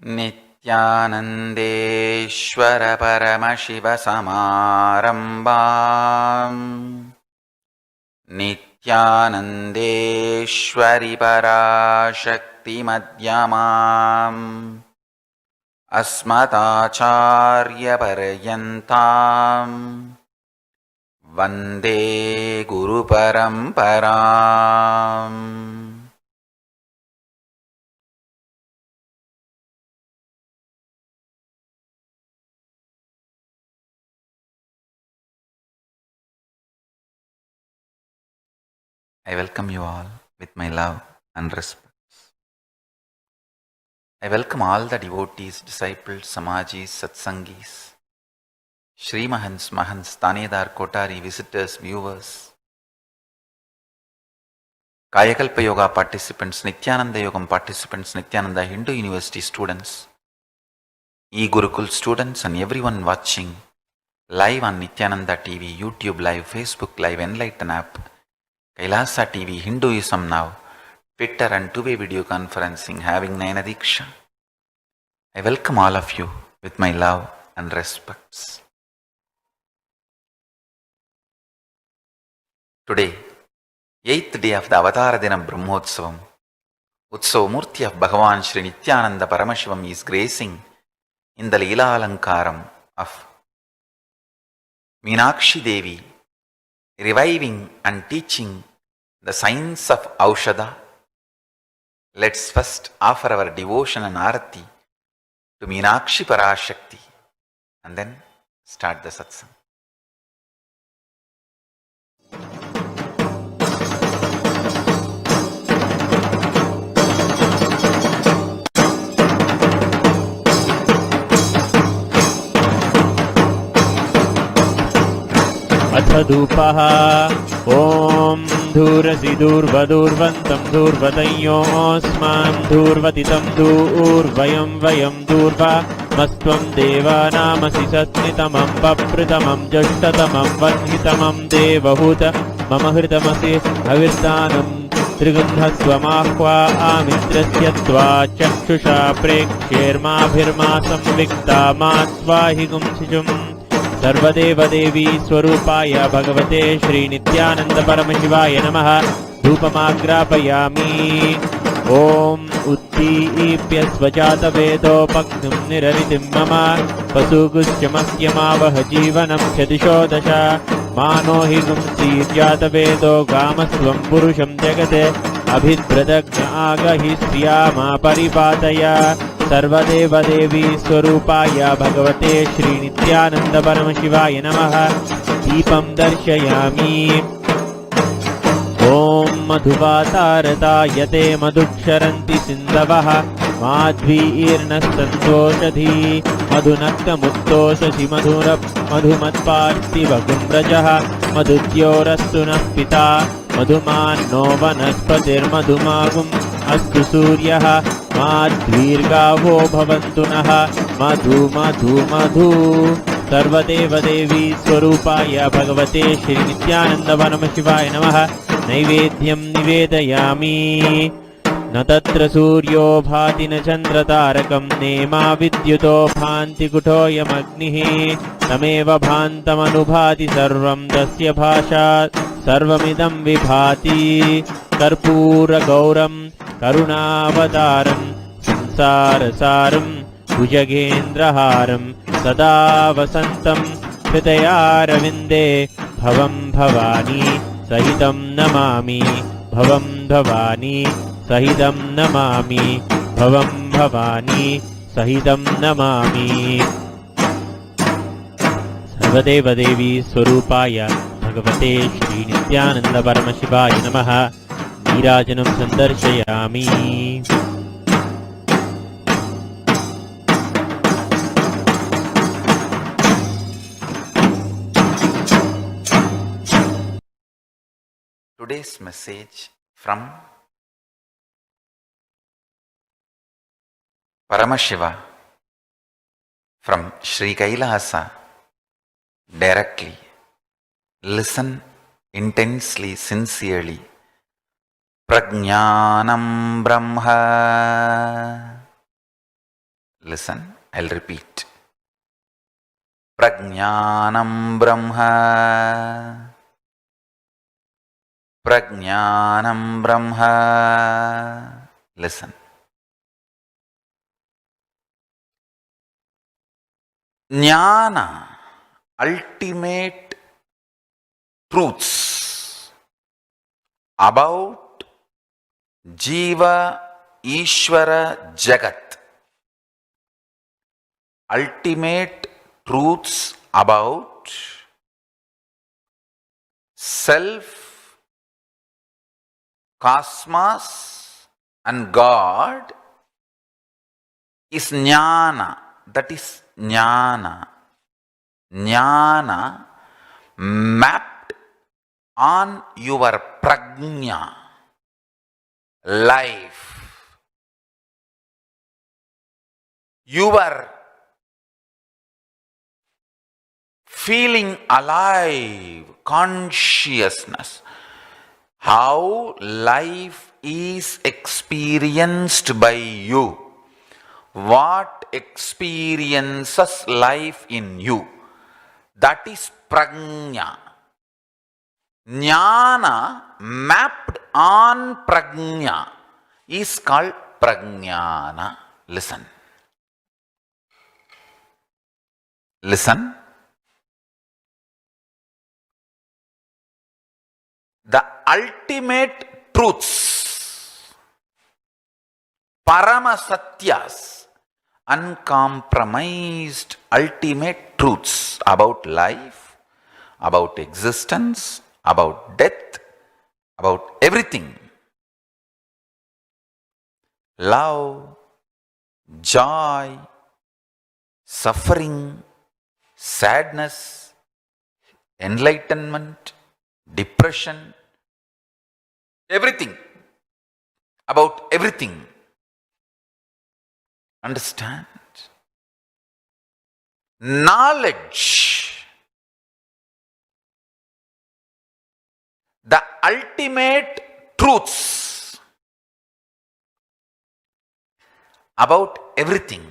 नित्यानन्देश्वर परमशिवसमारम्भाम् नित्यानन्देश्वरि पराशक्तिमध्यमाम् अस्मदाचार्यपर्यन्ताम् वन्दे गुरुपरम्पराम्. I welcome you all with my love and respect. I welcome all the devotees, disciples, samajis, satsangis, Shri Mahants, Mahants, Tanedar, Kotari, visitors, viewers, Kayakalpa Yoga participants, Nithyananda Yogam participants, Nithyananda Hindu University students, E-Gurukul students and everyone watching live on Nithyananda TV, YouTube Live, Facebook Live, Enlighten app, Kailaasa TV, Hinduism Now, Twitter and two-way video conferencing having Nayana Diksha. I welcome all of you with my love and respects. Today, 8th day of the Avatara Dinam Brahmotsavam, Utsava Murti of Bhagavan Shri Nithyananda Paramashivam is gracing in the Leela Alankaram of Meenakshi Devi, reviving and teaching the science of Aushadha. Let's first offer our devotion and arati to Meenakshi Parashakti and then start the Satsang. अथ धूपः ॐ धूरसि दूर्वदूर्वन्तं दूर्वतयोऽस्मान् धूर्वतितं दूर्वयं वयं दूर्वमस्त्वं देवानामसि सत्नितमं पप्रतमं ज्येष्ठतमं वह्नितमं देवहूत मम हृतमसि हविर्दानं त्रिगन्धस्वमाह्वा आमित्रस्य त्वा चक्षुषा प्रेक्ष्येर्माभिर्मा संविक्ता मा त्वाहि गुंसिजुम् सर्वदेवदेवी स्वरूपाय भगवते श्री नित्यानंद परमशिवाय नमः धूपमाग्रापयामि ॐ उद्दीप्य स्वजातवेदोपग्निं निररितिं मम पशुगुश्चमस्यमावह जीवनं क्षदिशो दश मानो हि गुंसीर्जातवेदो गामस्वं पुरुषं जगते अभिद्रदग्न आगहि श्रियामा परिपातय सर्वदेवदेवी स्वरूपाय भगवते श्री नित्यानंद परमशिवाय नमः दीपं दर्शयामि ॐ मधुवातारतायते मधुक्षरन्ति सिन्धवः माध्वीर्नस्तन्तोषधी मधुनक्तमुत्तोषसि मधुमत्पार्थिवगुम्रजः मधुद्योरस्तु नः पिता मधुमान्नो वनस्पतिर्मधुमागुम् अस्तु सूर्यः माध्वीर्गावो भवन्तु नः मधु मधु मधु सर्वदेवदेवी स्वरूपाय भगवते श्री नित्यानंद परमशिवाय नमः नैवेद्यं निवेदयामि न तत्र सूर्यो भाति न चन्द्रतारकं नेमा विद्युतो भान्ति कुटोऽयमग्निः तमेव भान्तमनुभाति सर्वं तस्य भाषा सर्वमिदं विभाति कर्पूरगौरं करुणावतारं संसारसारं भुजगेन्द्रहारं सदा वसन्तं हृदयारविन्दे भवं भवानी सहितं नमामि भवं भवानी सहितं नमामि भवं भवानी सहितं नमामि सर्वदेवदेवी स्वरूपाय भगवते श्री नित्यानंद परमशिवाय नमः नीराजनं सन्दर्शयामि Today's message from Paramashiva from Sri Kailaasa directly. Listen intensely, sincerely. Prajnanam Brahma Listen, I'll repeat. Prajnanam Brahma. Prajnanam Brahma. Listen. Jnana, ultimate truths about Jiva, Ishvara, Jagat. Ultimate truths about self, cosmos and God is jnana. That is jnana. Jnana mapped on your prajna, life, your feeling alive, consciousness, how life is experienced by you, what experiences life in you, that is prajna. Jnana mapped on prajna is called prajnana. Listen. Listen. The ultimate truths, Paramasatyas, uncompromised ultimate truths about life, about existence, about death, about everything. Love, joy, suffering, sadness, enlightenment, depression, everything, about everything. Understand? Knowledge, the ultimate truths about everything.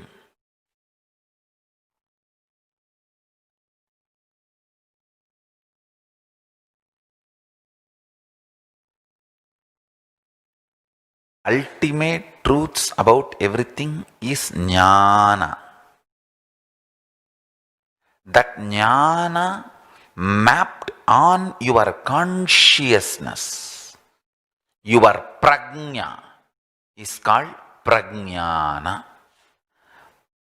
Ultimate truths about everything is jnana. That jnana mapped on your consciousness, your prajna, is called prajnana.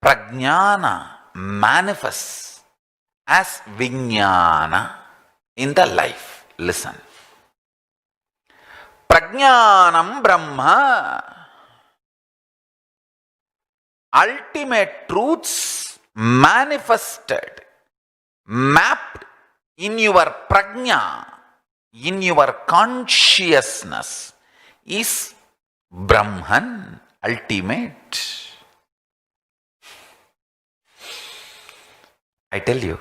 Prajnana manifests as vijnana in the life. Listen. Prajnanam Brahma. Ultimate truths manifested, mapped in your prajna, in your consciousness, is Brahman, ultimate. I tell you,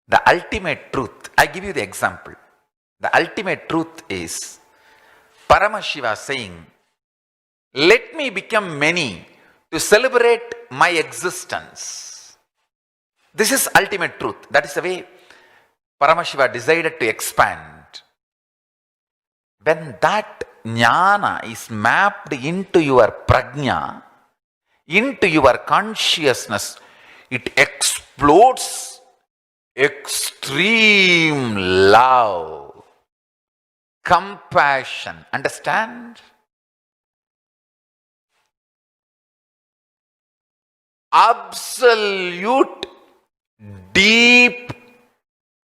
the ultimate truth, I give you the example. The ultimate truth is Paramashiva saying, let me become many to celebrate my existence. This is ultimate truth. That is the way Paramashiva decided to expand. When that jnana is mapped into your prajna, into your consciousness, it explodes extreme love, compassion. Understand? Absolute, deep,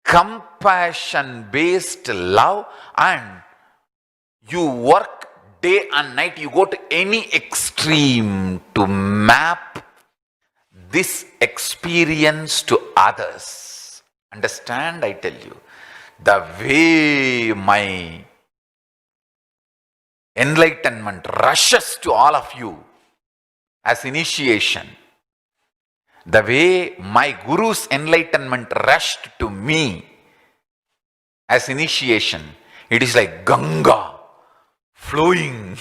compassion-based love, and you work day and night, you go to any extreme to map this experience to others. Understand, I tell you, the way my enlightenment rushes to all of you as initiation, the way my Guru's enlightenment rushed to me as initiation, it is like Ganga flowing.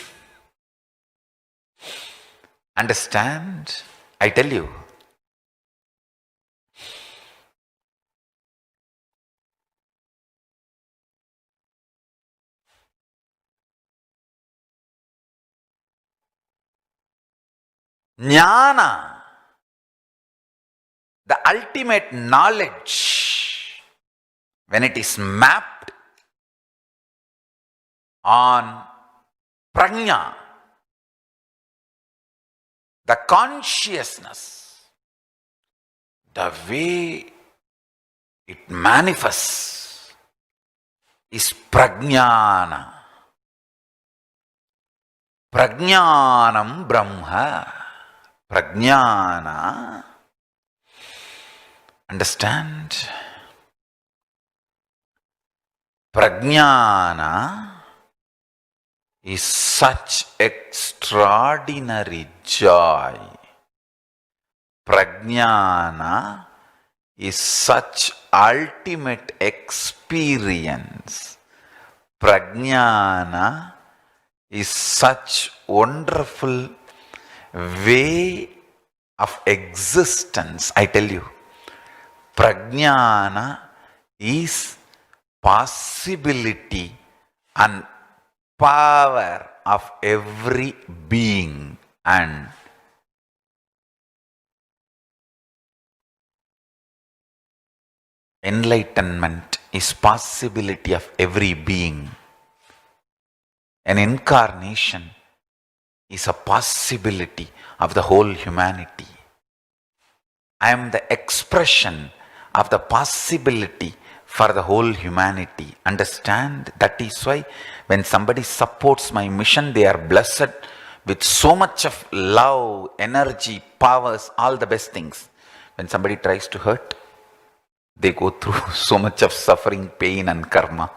Understand? I tell you. Jnana, the ultimate knowledge, when it is mapped on prajna, the consciousness, the way it manifests is prajnana. Prajnanam Brahma. Prajnana. Understand? Prajnana is such extraordinary joy. Prajnana is such ultimate experience. Prajnana is such wonderful way of existence. I tell you, prajnana is possibility and power of every being, and enlightenment is possibility of every being. An incarnation is a possibility of the whole humanity. I am the expression of the possibility for the whole humanity. Understand? That is why when somebody supports my mission, they are blessed with so much of love, energy, powers, all the best things. When somebody tries to hurt, they go through so much of suffering, pain and karma.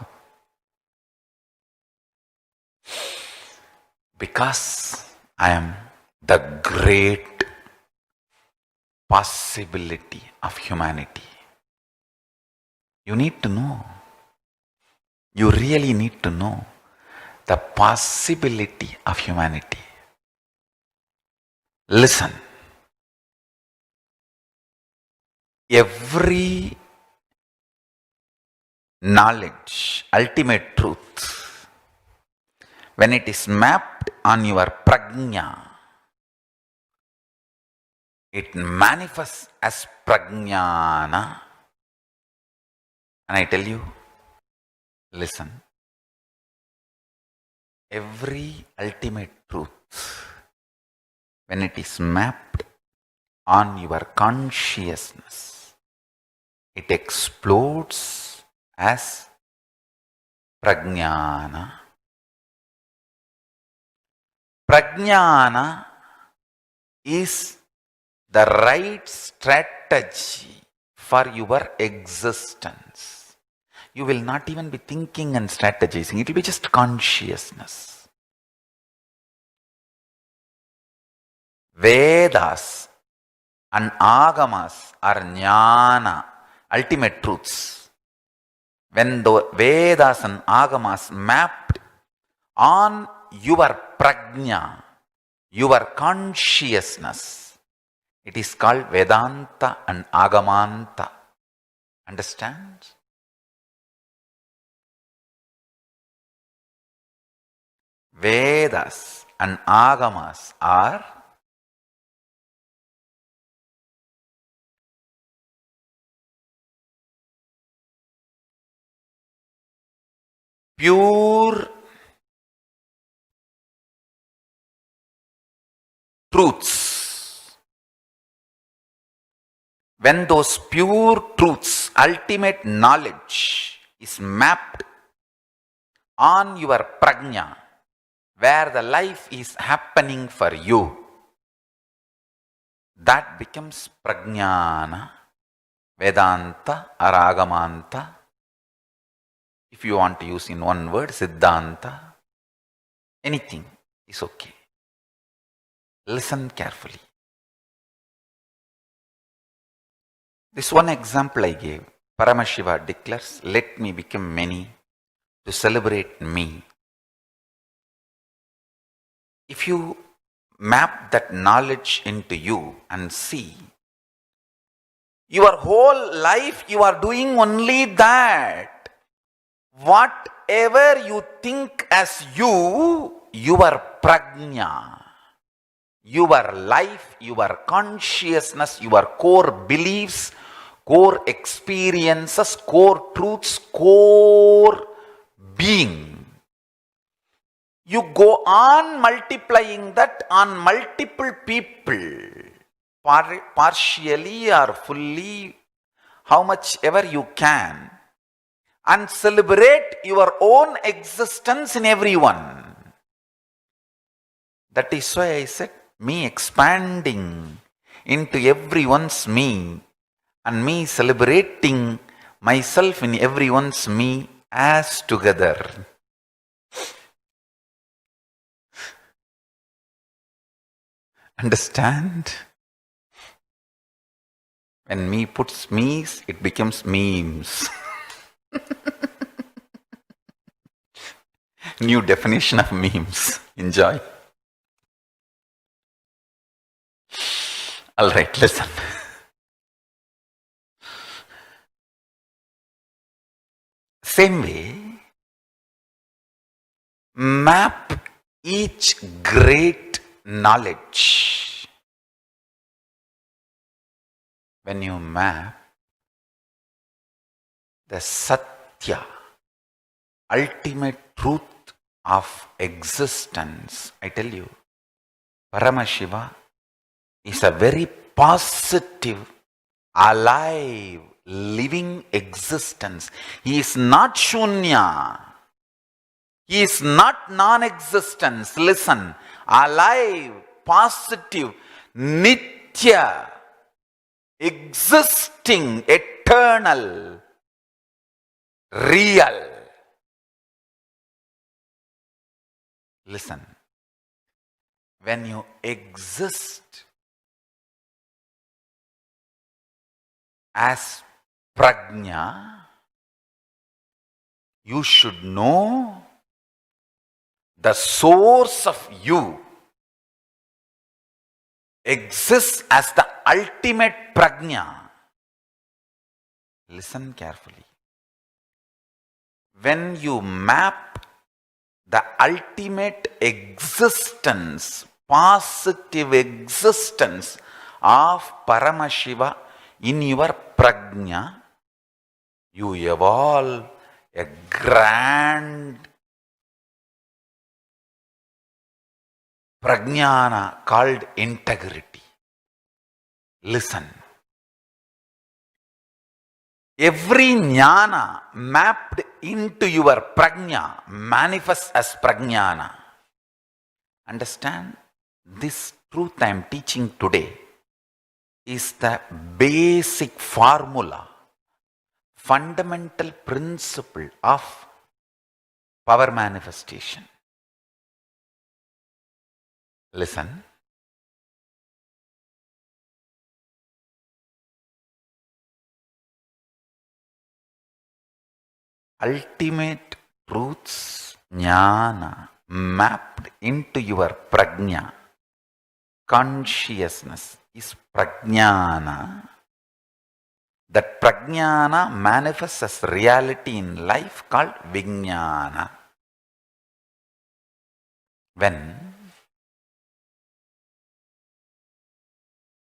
Because I am the great possibility of humanity. You need to know. You really need to know the possibility of humanity. Listen. Every knowledge, ultimate truth, when it is mapped on your prajna, it manifests as prajnana. And I tell you, listen, every ultimate truth, when it is mapped on your consciousness, it explodes as prajnana. Prajnana is the right strategy for your existence. You will not even be thinking and strategizing. It will be just consciousness. Vedas and agamas are jnana, ultimate truths. When the Vedas and agamas mapped on your prajna, your consciousness, it is called Vedanta and Agamanta. Understand? Vedas and Agamas are pure truths. When those pure truths, ultimate knowledge is mapped on your prajna, where the life is happening for you, that becomes prajnana, Vedanta or Agamanta. If you want to use in one word, Siddhanta, anything is okay. Listen carefully. This one example I gave, Paramashiva declares, "Let me become many to celebrate me." If you map that knowledge into you and see. Your whole life you are doing only that. Whatever you think as you, your prajna, your life, your consciousness, your core beliefs, core experiences, core truths, core being. You go on multiplying that on multiple people, partially or fully, how much ever you can, and celebrate your own existence in everyone. That is why I said, me expanding into everyone's me, and me celebrating myself in everyone's me as together. Understand? When me puts me's, it becomes memes. New definition of memes. Enjoy. All right, listen. Same way, map each great knowledge. When you map the Satya, ultimate truth of existence, I tell you, Paramashiva is a very positive, alive, living existence. He is not Shunya. He is not non-existence. Listen, alive, positive, Nithya, existing, eternal, real. Listen, when you exist as prajna, you should know the source of you exists as the ultimate prajna. Listen carefully. When you map the ultimate existence, positive existence of Paramashiva in your prajna, you evolve a grand prajnana called integrity. Listen. Every jnana mapped into your prajna manifests as prajnana. Understand? This truth I am teaching today is the basic formula, fundamental principle of power manifestation. Listen. Ultimate truths, jnana, mapped into your prajna, consciousness is prajnana. That prajnana manifests as reality in life called vijnana. When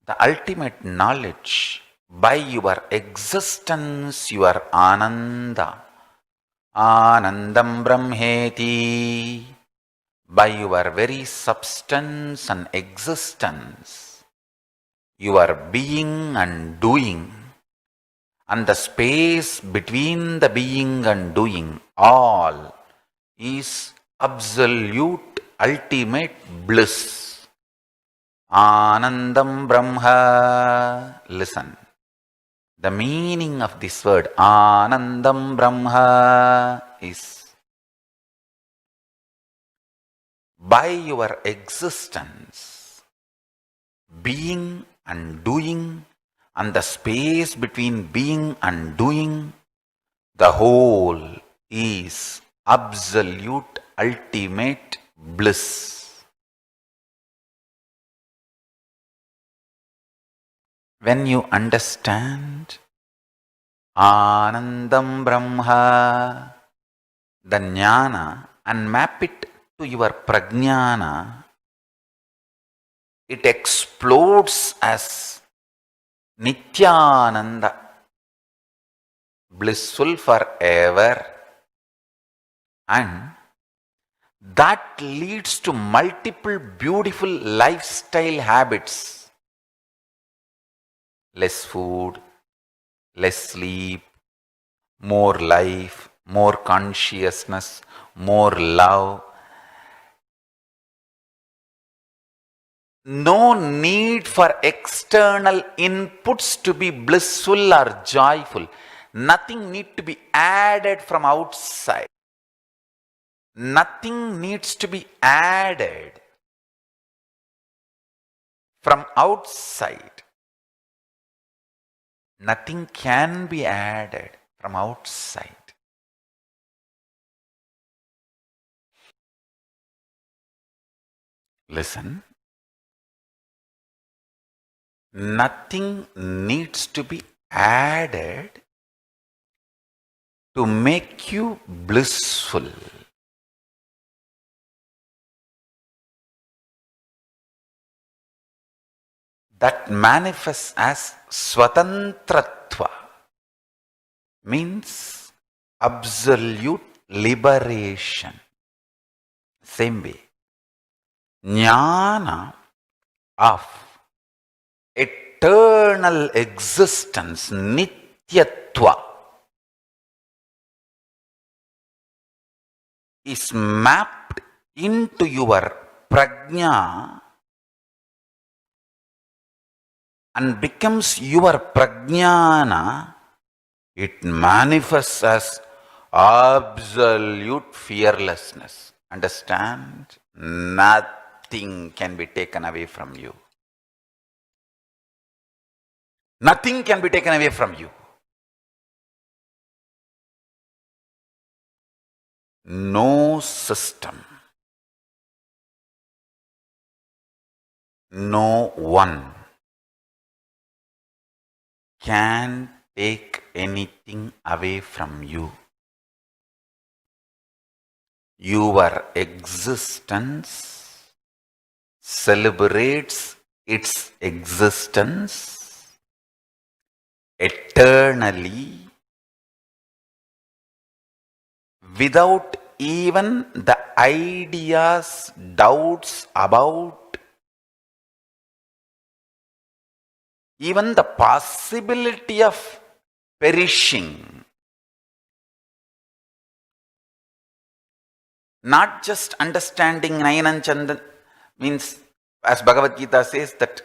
the ultimate knowledge by your existence, your ananda, anandam brahmeti, by your very substance and existence, your being and doing, and the space between the being and doing, all is absolute ultimate bliss. Anandam Brahma. Listen. The meaning of this word, Anandam Brahma, is by your existence, being and doing, and the space between being and doing, the whole is absolute ultimate bliss. when you understand Anandam Brahma, the jnana, and map it to your prajnana, it explodes as Nithyananda, blissful forever, and that leads to multiple beautiful lifestyle habits. Less food, less sleep, more life, more consciousness, more love. No need for external inputs to be blissful or joyful. Nothing needs to be added from outside. Nothing needs to be added from outside. Nothing can be added from outside. Listen. Nothing needs to be added to make you blissful. That manifests as swatantratva, means absolute liberation. Same way, jnana of eternal existence, nityatva, is mapped into your prajna and becomes your prajnana. It manifests as absolute fearlessness. Understand? Nothing can be taken away from you. Nothing can be taken away from you. No system, no one can take anything away from you. Your existence celebrates its existence eternally without even the ideas, doubts about even the possibility of perishing. Not just understanding Nayanam Chandan means, as Bhagavad Gita says, that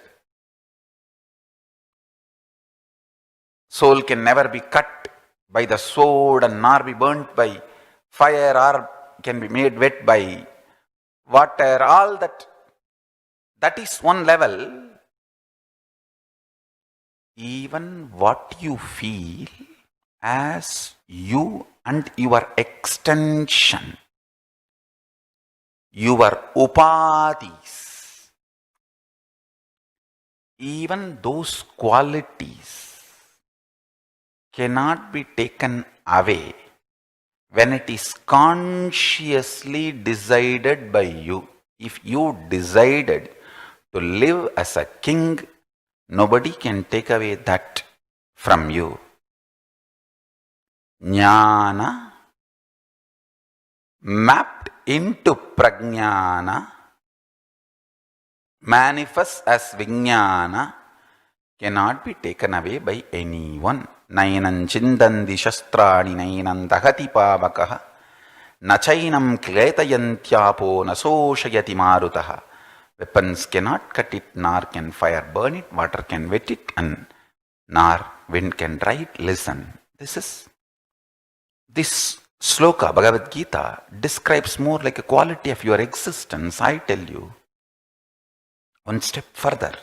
soul can never be cut by the sword and nor be burnt by fire or can be made wet by water. All that is one level. Even what you feel as you and your extension, your upadhis, even those qualities cannot be taken away when it is consciously decided by you. If you decided to live as a king, nobody can take away that from you. Jnana mapped into prajnana manifests as vijnana cannot be taken away by anyone. Nainam chindandi shastrani nainam dahati pavakaha nachainam kletayantyapo nasoshayati marutaha. Weapons cannot cut it, nor can fire burn it, water can wet it, and nor wind can dry it. Listen, this sloka, Bhagavad Gita, describes more like a quality of your existence. I tell you, one step further.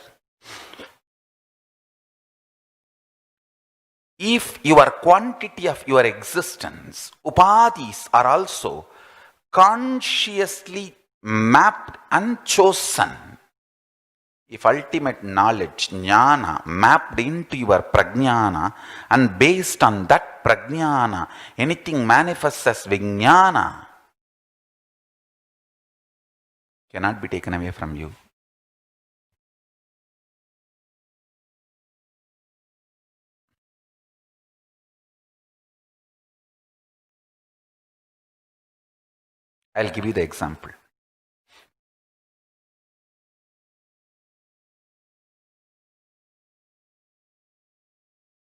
If your quantity of your existence, upadhis, are also consciously mapped and chosen if ultimate knowledge, jnana, mapped into your prajnana, and based on that prajnana, anything manifests as vijnana, cannot be taken away from you. I'll give you the example.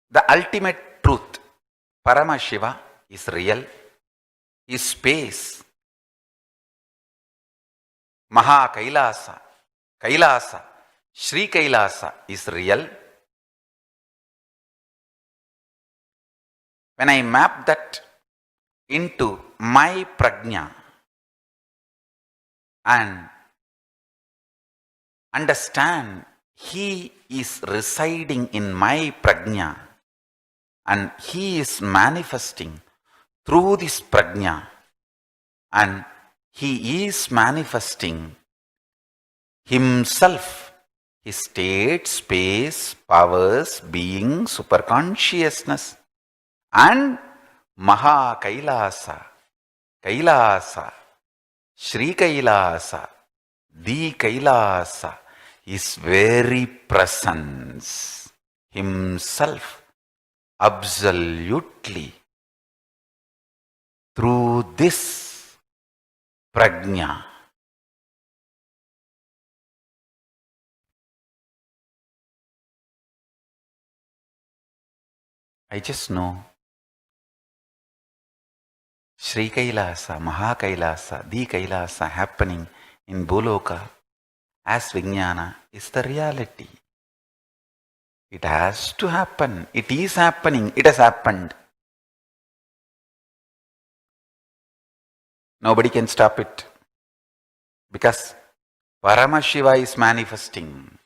The ultimate truth, Paramashiva, is real, is space. Maha Kailasa, Kailasa, Sri Kailasa is real. When I map that into my prajna and understand he is residing in my prajna and he is manifesting through this prajna and he is manifesting himself, his state, space, powers, being, superconsciousness, and Maha Kailasa, Kailasa, Sri Kailasa, the Kailasa, his very presence, himself, absolutely, through this prajna. I just know Sri Kailasa, Maha Kailasa, the Kailasa happening in Bhuloka as Vijnana is the reality. It has to happen. It is happening. It has happened. Nobody can stop it. Because Paramashiva is manifesting.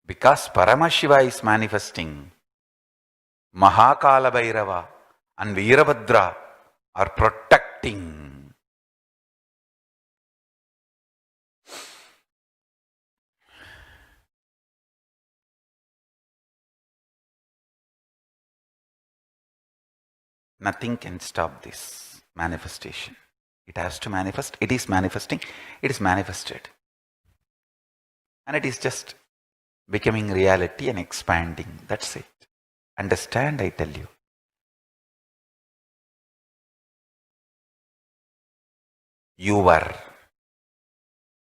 Because Paramashiva is manifesting, Mahakala Bhairava and Veerabhadra are protecting. Nothing can stop this manifestation. It has to manifest. It is manifesting. It is manifested. And it is just becoming reality and expanding. That's it. Understand, I tell you. Your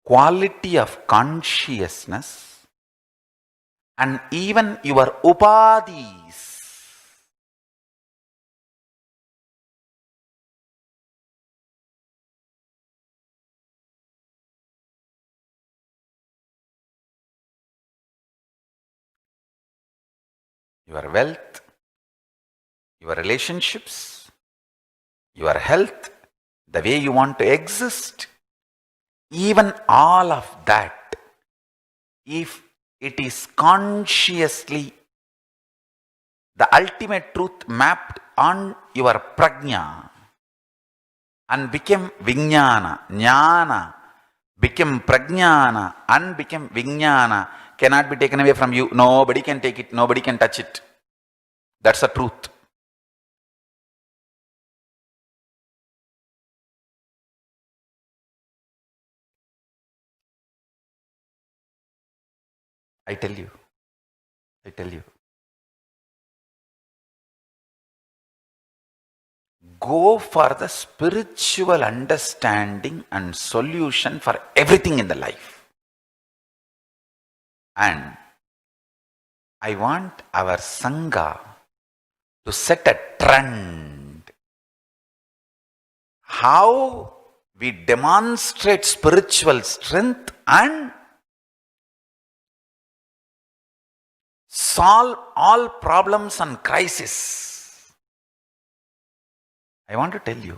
quality of consciousness and even your upadhis your wealth, your relationships, your health, the way you want to exist, even all of that, if it is consciously the ultimate truth mapped on your prajna and became vijnana, jnana, became prajnana and became vijnana, cannot be taken away from you. Nobody can take it. Nobody can touch it. That's the truth. I tell you. Go for the spiritual understanding and solution for everything in the life. And I want our Sangha to set a trend. How we demonstrate spiritual strength and solve all problems and crises. I want to tell you,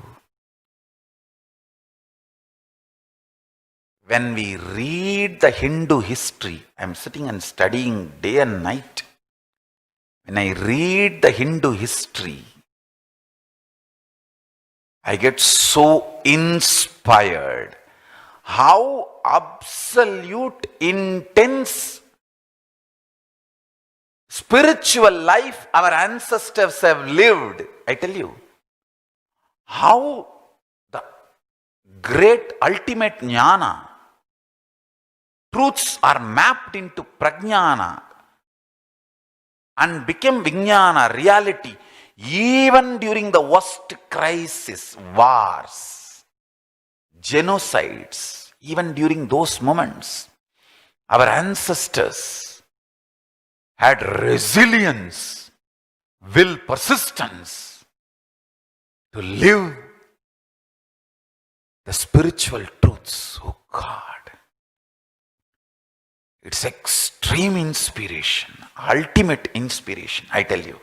when we read the Hindu history, I'm sitting and studying day and night. When I read the Hindu history, I get so inspired. how absolute, intense spiritual life our ancestors have lived. I tell you, how the great ultimate jnana, truths are mapped into prajnana and became vijnana, reality, even during the worst crisis, wars, genocides, even during those moments, our ancestors had resilience, will, persistence to live the spiritual truths. Oh God. It's extreme inspiration, ultimate inspiration, I tell you.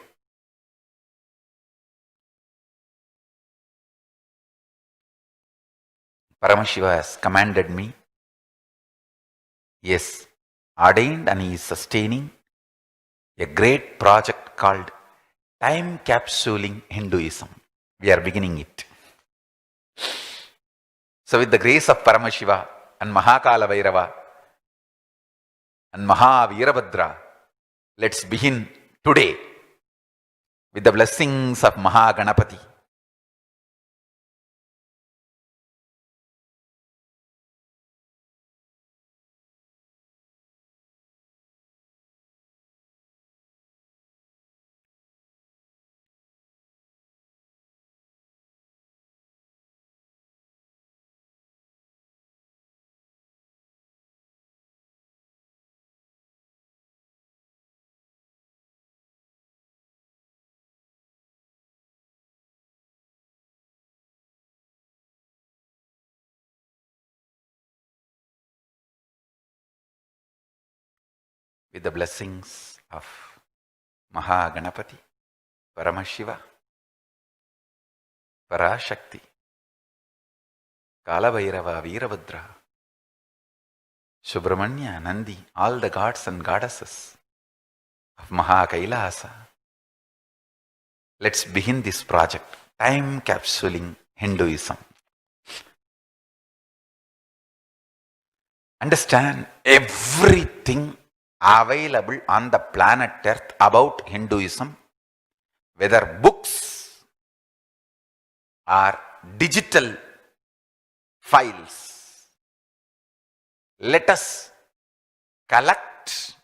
Paramashiva has commanded me. Yes, ordained, and he is sustaining a great project called Time Capsuling Hinduism. We are beginning it. So with the grace of Paramashiva and Mahakala Bhairava and Mahavirabhadra, let's begin today with the blessings of Mahaganapati. With the blessings of Mahaganapati, Paramashiva, Parashakti, Kalabhairava, Virabhadra, Subramanya, Nandi, all the gods and goddesses of Kailasa. Let's begin this project, Time Capsuling Hinduism. Understand everything available on the planet Earth about Hinduism, whether books or digital files. Let us collect,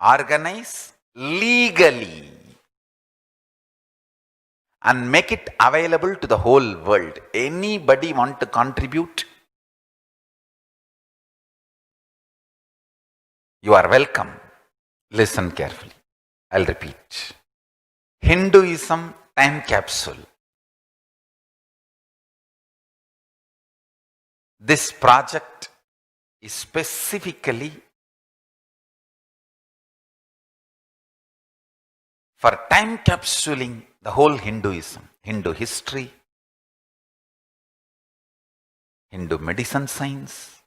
organize legally and make it available to the whole world. Anybody want to contribute? You are welcome. Listen carefully. I'll repeat. Hinduism Time Capsule. This project is specifically for time capsuling the whole Hinduism, Hindu history, Hindu medicine science,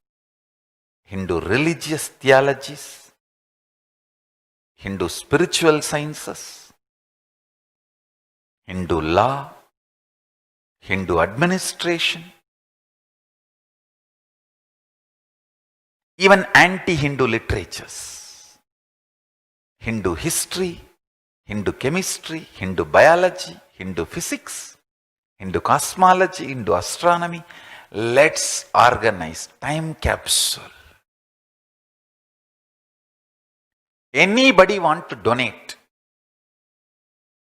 Hindu religious theologies, Hindu spiritual sciences, Hindu law, Hindu administration, even anti-Hindu literatures, Hindu history, Hindu chemistry, Hindu biology, Hindu physics, Hindu cosmology, Hindu astronomy. Let's organize time capsule. Anybody want to donate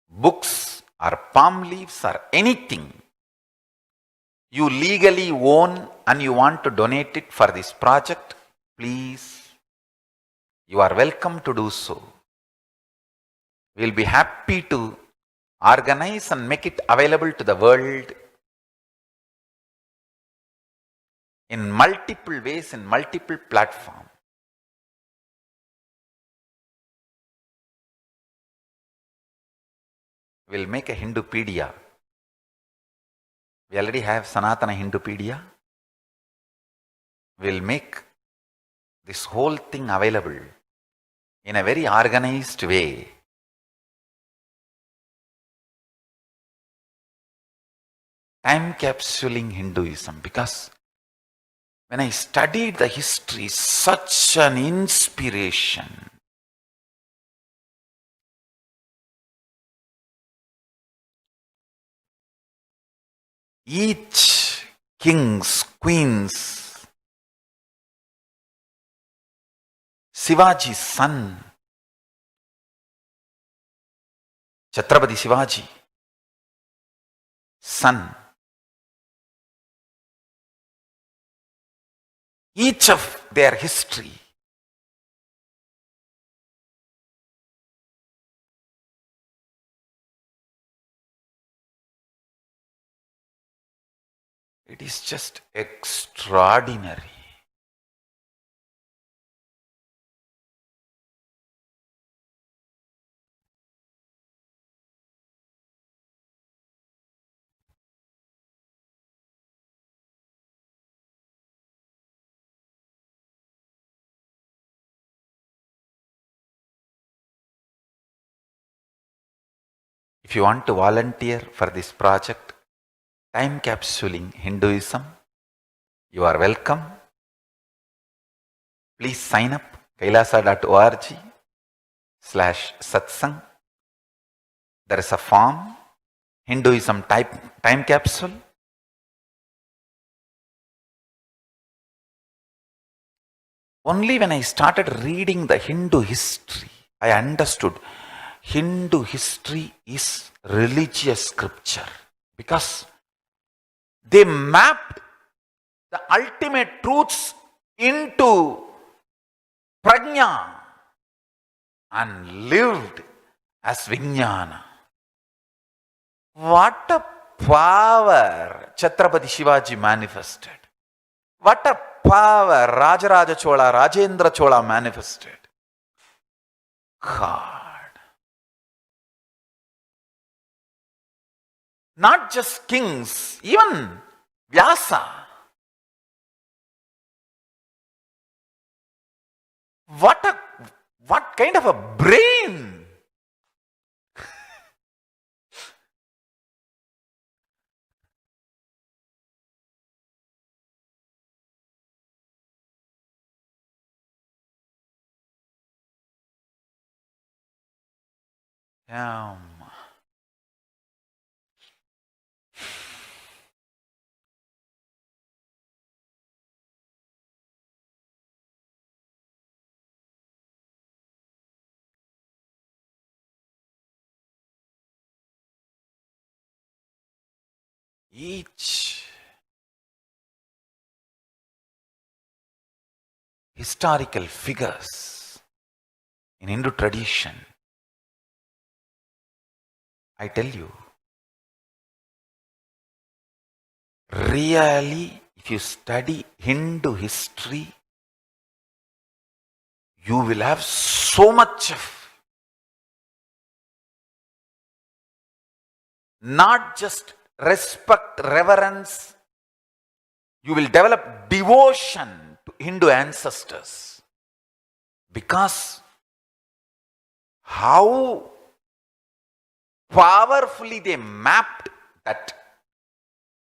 books or palm leaves or anything you legally own and you want to donate it for this project, please, you are welcome to do so. We'll be happy to organize and make it available to the world in multiple ways, in multiple platforms. We'll make a Hindupedia. We already have Sanatana Hindupedia. We'll make this whole thing available in a very organized way. Time capsuling Hinduism, because when I studied the history, such an inspiration. Each kings, queens, Shivaji's son, Chhatrapati Shivaji, son, each of their history it is just extraordinary. If you want to volunteer for this project, time capsuling Hinduism, you are welcome. Please sign up kailasa.org/satsang. There is a form, Hinduism time capsule. Only when I started reading the Hindu history, I understood Hindu history is religious scripture, because they mapped the ultimate truths into prajna and lived as vijnana. What a power Chhatrapati Shivaji manifested. What a power Rajaraja Chola, Rajendra Chola manifested. God. Not just kings, even Vyasa. What kind of a brain? Each historical figures in Hindu tradition, I tell you, really, if you study Hindu history, you will have so much of not just respect, reverence, you will develop devotion to Hindu ancestors, because how powerfully they mapped that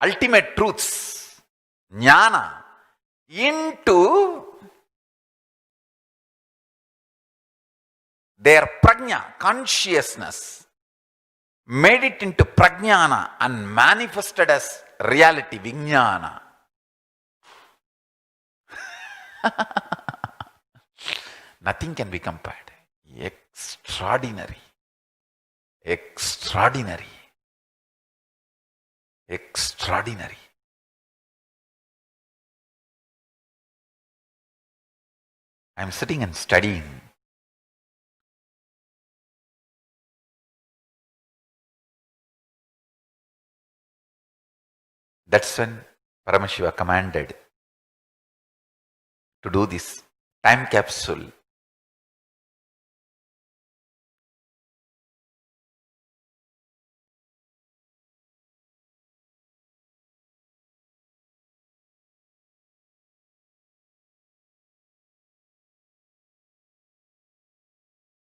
ultimate truths, jnana, into their prajna, consciousness, made it into prajnana and manifested as reality, vijnana. Nothing can be compared. Extraordinary. Extraordinary. Extraordinary. I am sitting and studying. That's when Paramashiva commanded to do this time capsule.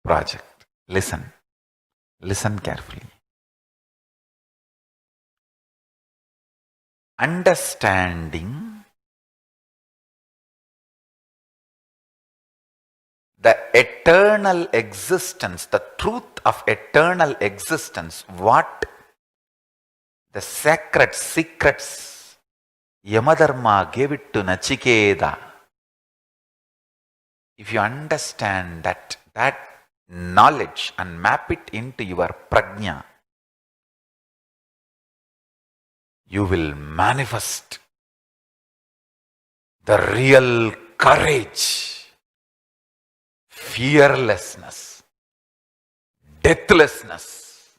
Project. Listen. Listen carefully. Understanding the eternal existence, the truth of eternal existence, what the sacred secrets Yamadharma gave it to Nachiketa. If you understand that knowledge and map it into your prajna, you will manifest the real courage, fearlessness, deathlessness,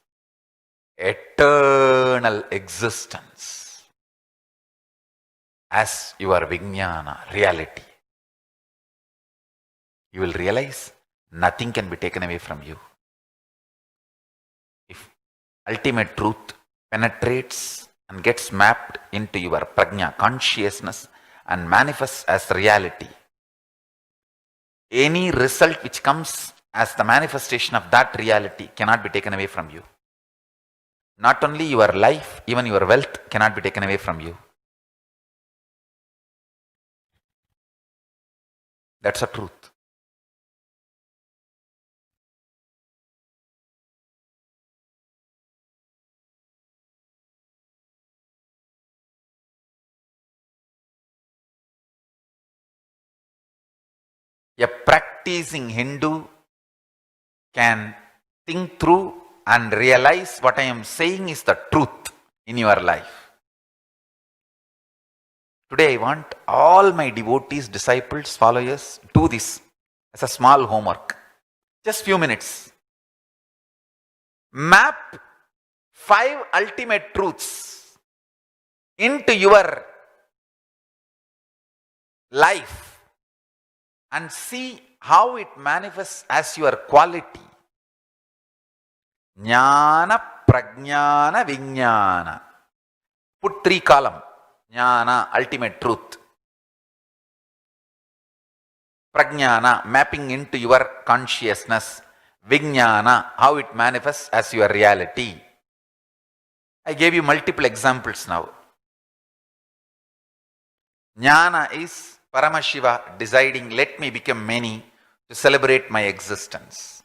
eternal existence as your vijnana reality. You will realize nothing can be taken away from you. If ultimate truth penetrates and gets mapped into your prajna, consciousness, and manifests as reality, any result which comes as the manifestation of that reality cannot be taken away from you. Not only your life, even your wealth cannot be taken away from you. That's a truth. A practicing Hindu can think through and realize what I am saying is the truth in your life. Today I want all my devotees, disciples, followers do this as a small homework. Just few minutes. Map 5 ultimate truths into your life and see how it manifests as your quality. Jnana, prajnana, vijnana. Put 3 columns. Jnana, ultimate truth. Prajnana, mapping into your consciousness. Vijnana, how it manifests as your reality. I gave you multiple examples now. Jnana is Paramashiva deciding, let me become many to celebrate my existence.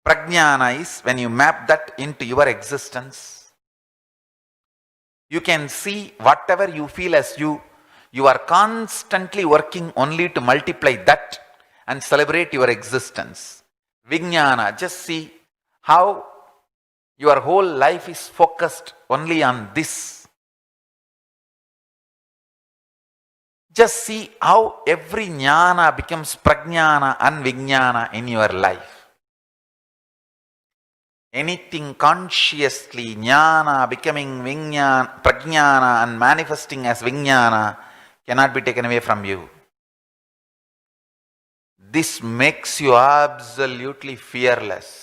Prajnana is when you map that into your existence, you can see whatever you feel as you are constantly working only to multiply that and celebrate your existence. Vijnana, just see how your whole life is focused only on this. Just see how every jnana becomes prajnana and vijnana in your life. Anything consciously jnana becoming vijnana, prajnana and manifesting as vijnana cannot be taken away from you. This makes you absolutely fearless.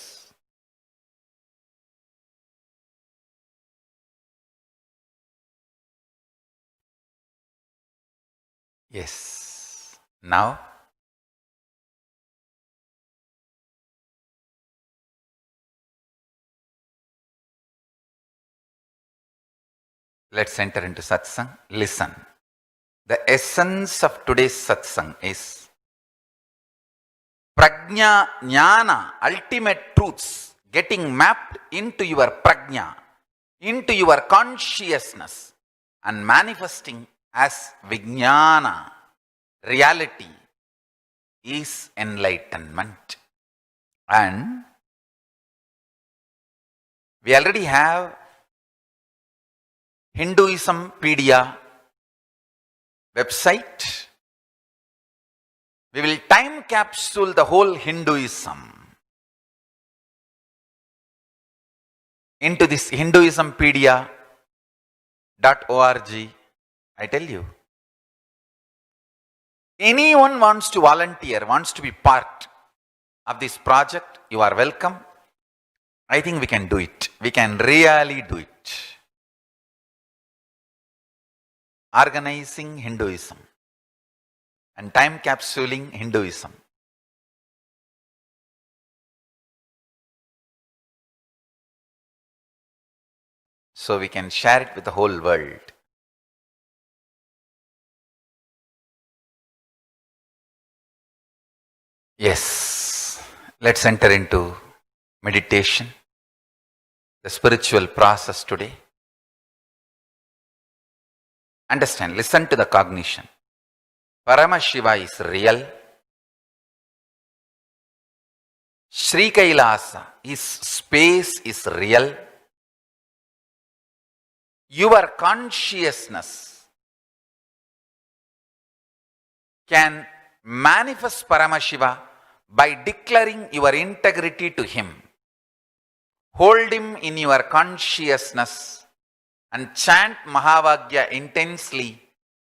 Yes. Now, let's enter into Satsang. Listen. The essence of today's Satsang is prajna, jnana, ultimate truths getting mapped into your prajna, into your consciousness and manifesting as vijnana, reality, is enlightenment. And we already have Hinduismpedia website. We will time capsule the whole Hinduism into this Hinduismpedia.org. I tell you, anyone wants to volunteer, wants to be part of this project, you are welcome. I think we can do it. We can really do it. Organizing Hinduism and time capsuling Hinduism. So we can share it with the whole world. Yes. Let's enter into meditation, the spiritual process today. Understand, listen to the cognition. Paramashiva is real. Sri Kailasa, his space is real. Your consciousness can manifest Paramashiva by declaring your integrity to him. Hold him in your consciousness and chant Mahavagya intensely.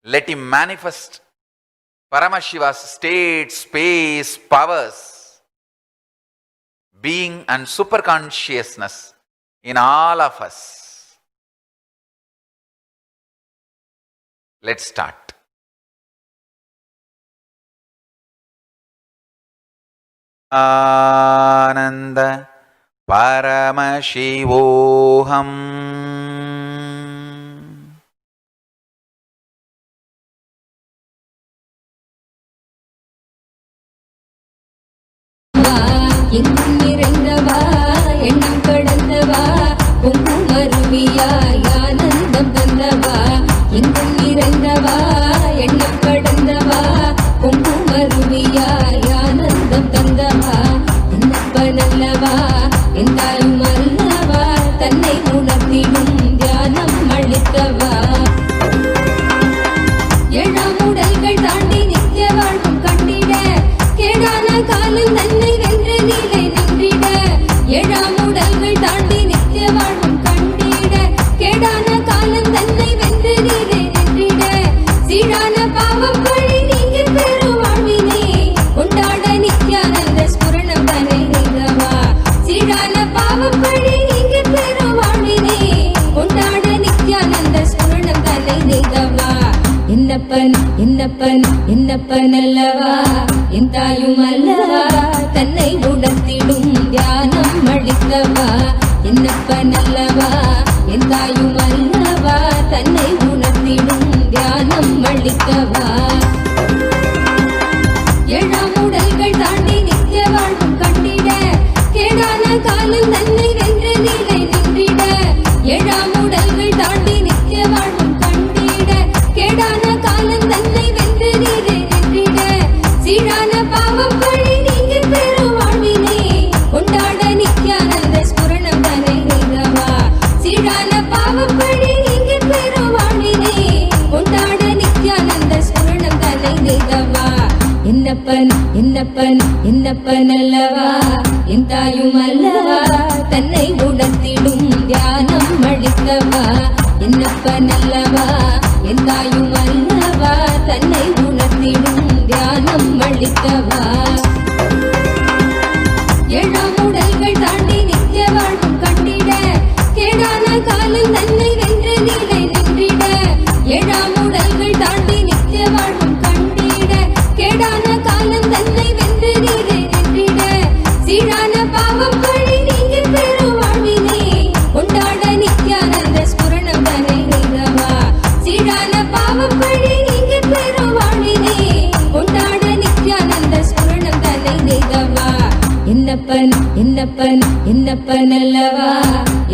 Let him manifest Paramashiva's state, space, powers, being and superconsciousness in all of us. Let's start. Ananda Paramashivoham. எங்கும் நிறைந்தவா எண்ணம் கடந்தவா பொங்கும் அருவியாய் ஆனந்தம் தந்தவா எங்கும் நிறைந்தவா எண்ணம் கடந்தவா பொங்கும் அருவியாய் ஆனந்தம் தந்தவா என்னப்ப நல்லவா என் தாயும் அல்லவா தன்னை உணர்த்திடும் தியானம் அளித்தவா ஏழாம் உடல்கள் தாண்டி நித்திய வாழ்வும் கண்டிட கேடான காலம் தன்னை வென்று நீலை நின்றிட ஏழாம் உடல்கள் தாண்டி நித்திய வாழ்வும் கண்டிட கேடான காலம் தன்னை வென்று நீலை நின்றிட சீரான பாவம் பழி நீங்க பெரு வாழ்வினே கொண்டாட நித்யானந்த ஸ்புரணம் தன்னை நீங்கவா சீரான பாவம் பழி நீங்க பெரு வாழ்வினே கொண்டாட நித்யானந்த ஸ்புரணம் தன்னை நீங்கவா என்னப்பன் என்னப்பன் என்னப்பன் அல்லவா என் தாயும் அல்லவா தன்னை உணர்த்திடும் தியானம் அளித்தவா என்னப்பன் அல்லவா என் தாயும் அல்லவா தன்னை உணர்த்திடும் தியானம் அளித்தவா ஏழாம் உடல்கள் தாண்டி நித்திய வாழ்வும் கண்டிட கேடான காலம் தன்னை வென்று நீலை நின்றிட ஏழாம் உடல்கள் தாண்டி நித்திய வாழ்வும் கண்டிட கேடான காலம் தன்னை வென்று நீலை நின்றிட சீரான பாவம் பழி நீங்க பெரு வாழ்வினே கொண்டாட நித்யானந்த ஸ்புரணம் தன்னை நீங்கவா சீரான பாவம் பழி நீங்க பெரு வாழ்வினே கொண்டாட நித்யானந்த ஸ்புரணம் தன்னை நீங்கவா என்னப்பன் என்னப்பன் என்னப்பன் அல்லவா என் தாயும் அல்லவா தன்னை உணர்த்திடும் தியானம் அளித்தவா என்னப்பன் அல்லவா என் தாயும் அல்லவா தன்னை உணர்த்திடும் தியானம் அளித்தவா ஏழாம் உடல்கள் தாண்டி நித்திய வாழ்வும் கண்டிட கேடான காலம் தன்னை வென்று நீலை நின்றிட ஏழாம் உடல்கள் தாண்டி நித்திய வாழ்வும் கண்டிட கேடான காலம் தன்னை வென்று நீலை நின்றிட சீரான பாவம் பழி நீங்க பெரு வாழ்வினே கொண்டாட நித்யானந்த ஸ்புரணம் தன்னை நீங்கவா சீரான பாவம் பழி நீங்க பெரு வாழ்வினே கொண்டாட நித்யானந்த ஸ்புரணம் தன்னை நீங்கவா என்னப்பன் என்னப்பன் என்னப்பன் அல்லவா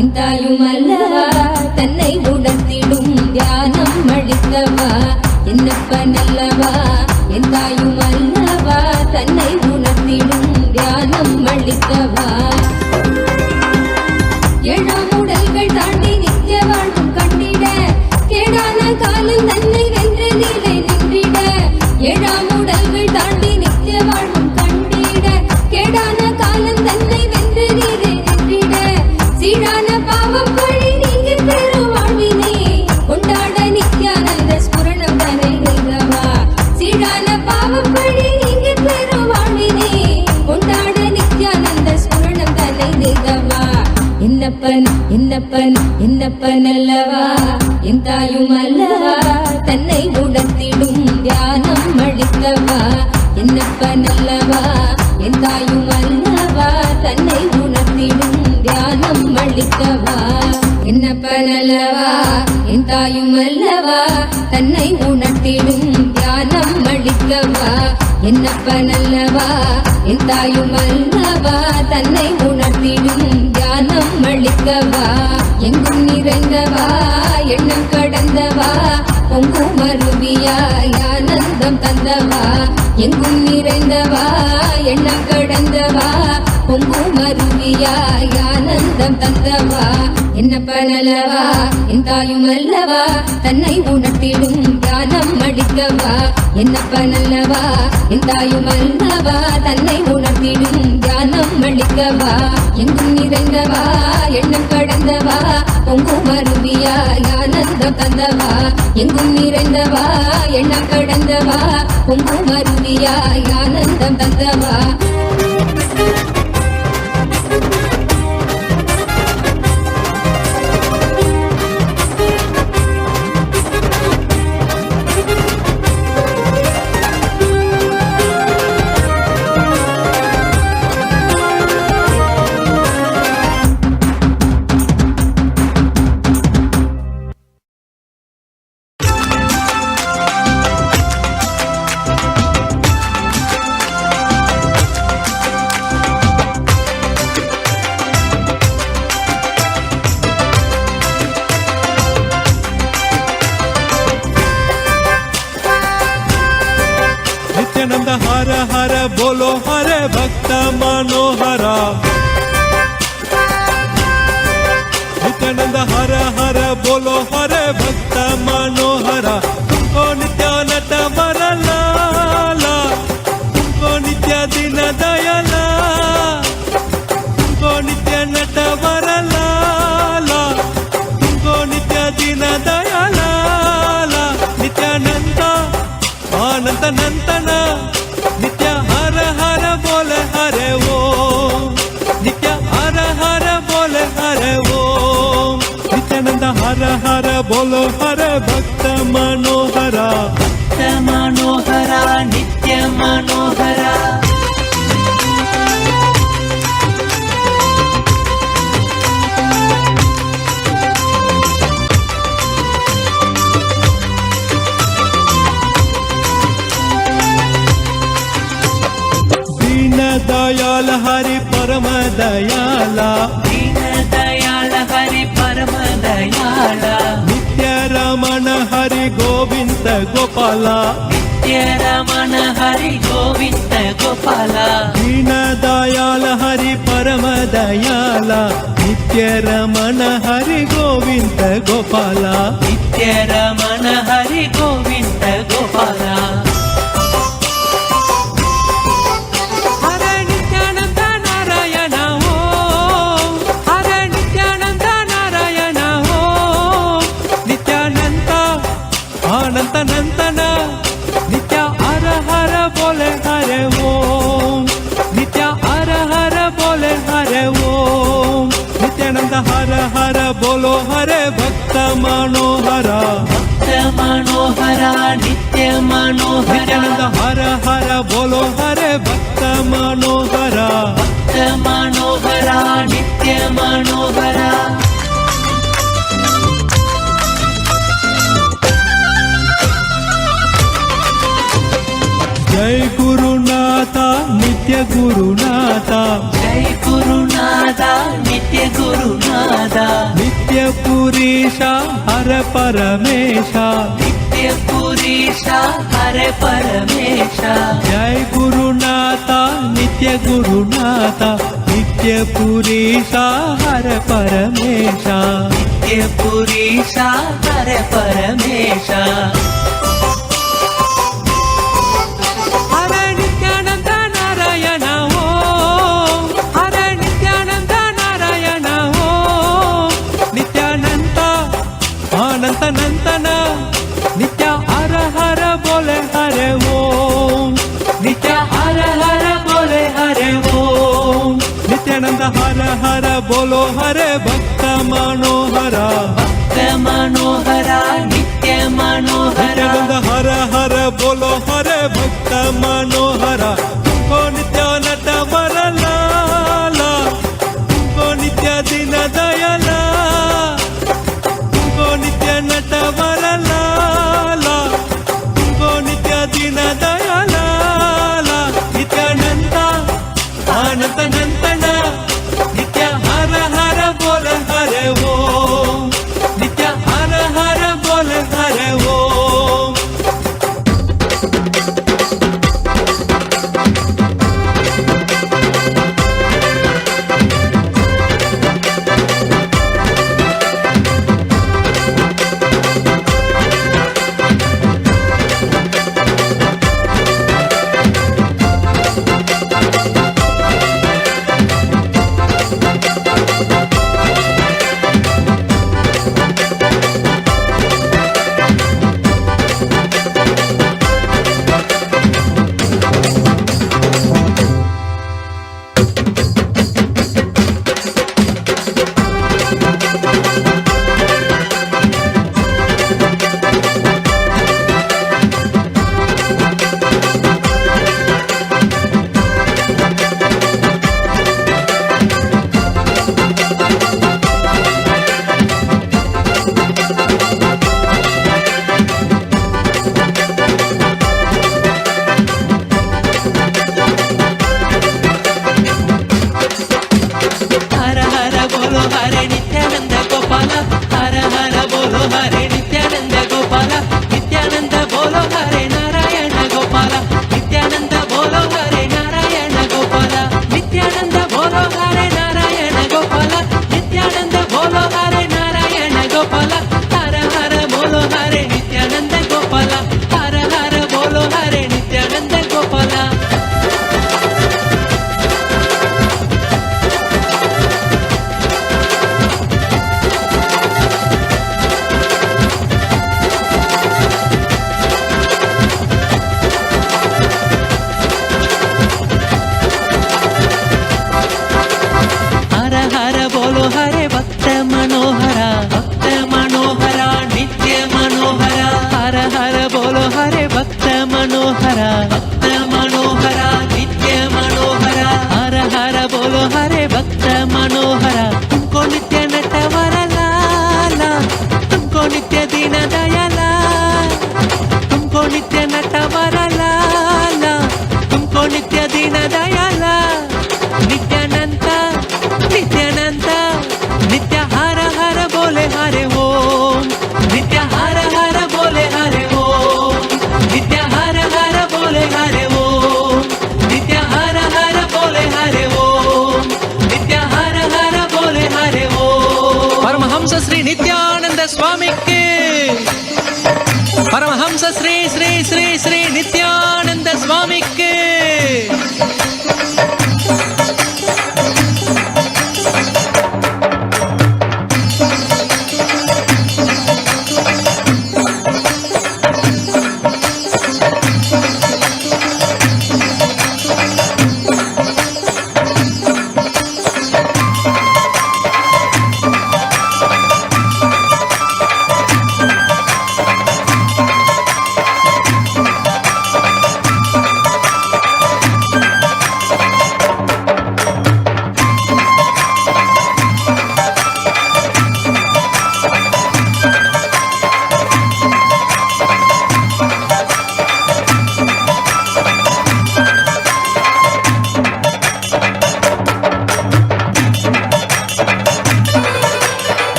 என் தாயும் அல்லவா தன்னை உணர்த்திடும் தியானம் அளித்தவா என்னப்பன் அல்லவா என் தாயும் அல்லவா தன்னை உணர்த்திடும் தியானம் அளித்தவா ஏழாம் உடல்கள் தாண்டி நித்திய வாழ்வும் கண்டிட கேடான காலம் தன்னை வென்று நீலை நின்றிட ஏழாம் உடல்கள் தாண்டி நித்திய வாழ்வும் கண்டிட கேடான காலம் தன்னை வென்று நீலை நின்றிட சீரான பாவம் பழி நீங்க பெரு வாழ்வினே கொண்டாட நித்யானந்த ஸ்புரணம் தன்னை நீங்கவா சீரான பாவம் பழி நீங்க பெரு வாழ்வினே கொண்டாட நித்யானந்த ஸ்புரணம் தன்னை நீங்கவா என்னப்பன் என்னப்பன் என்னப்பன் அல்லவா என் தாயும் அல்லவா தன்னை உணர்த்திடும் தியானம் அளித்தவா என்னப்பன் அல்லவா என் தாயும் அல்லவா தன்னை உணர்த்திடும் தியானம் அளித்தவா என்னப்பன் அல்லவா என் தாயும் அல்லவா தன்னை உணர்த்திடும் தியானம் அளித்தவா என்னப்பனல்லவா என் தாயும் அல்லவா தன்னை உணர்த்திடும் தியானம் அளிக்கவா எங்கும் நிறைந்தவா எண்ணம் கடந்தவா பொங்கும் அருவியாய் ஆனந்தம் தந்தவா எங்கும் நிறைந்தவா எண்ணம் கடந்தவா பொங்கும் அருவியாய் ஆனந்தம் தந்தவா என்னப்பனல்லவா என் தாயும் அல்லவா தன்னை உணர்த்திடும் தியானம் அளிக்கவா என்னப்பனல்லவா என் தாயும் அல்லவா தன்னை உணர்த்திடும் தியானம் அளிக்கவா எங்கும் நிறைந்தவா எண்ணம் கடந்தவா பொங்கும் அருவியாய் ஆனந்தம் தந்தவா எங்கும் நிறைந்தவா எண்ணம் கடந்தவா பொங்கும் அருவியாய் ஆனந்தம் தந்தவா नित्यानंद हर हर बोलो हरे भक्त मनोहरा नित्यानंद हर हर बोलो हरे भक्त मनोहरा तुमको नित्यानंद वरलाला तुमको नित्य दिन दयाला तुमको नित्यानंद वरलाला तुमको नित्य दिन दयाला नित्यानंद आनंद नंदन नित्य हर हर बोले हरे वो नित्य हर हर बोले हरे वो नित्यानंद हर हर बोलो हरे भक्त मनोहरा नित्य मनोहरा दयाल हरि परम दयाला दीन दयाल हरि परम दयाला नित्य रमण हरि गोविंद गोपाला नित्य रमण हरि गोविंद गोपाला दीन दयाल हरि परम दयाला नित्य रमण हरि गोविंद गोपाला नित्य रमण हरि गोविंद गोपाला नंदन नित्य हर हर बोले हरे ओम नित्य हर हर बोले हरे ओम नित्यानंद हर हर बोलो हरे भक्त मनोहरा नित्य मनोहरा नित्यानंद हर हर बोलो हरे भक्त मनोहरा नित्य मनोहरा जय गुरुनाथा नित्य गुरुनाथा जय गुरुनाथा नित्य गुरुनाथा नित्य पुरीशा हर परमेशा नित्य पुरीशा हर परमेशा जय गुरुनाथा नित्य गुरुनाथा नित्य पुरीशा हर परमेशा नित्य पुरीशा हर परमेशा नंदन नित्य हर हर बोले हरे ओम नित्य हर हर बोले हरे ओम नित्यानंद हर हर बोलो हरे भक्त मनोहरा नित्य मनोहरा नित्यानंद हर हर बोलो हरे भक्त मनोहरा तुमको नित्यानंद वरलाला तुमको नित्य दिन दयाला नित्य नट वरलाला तुमको नित्य दिन दयाला दीन दयाल नित्यानंद नित्यानंद नित्य हर हर बोले हरे ओम नित्य हर हर बोले हरे ओम नित्य हर हर बोले हरे ओम नित्य हर हर बोले हरे ओम नित्य हर हर बोले हरे ओम। परमहंस श्री नित्यानंद स्वामी के परमहंस श्री श्री श्री श्री नित्यानंद स्वामी के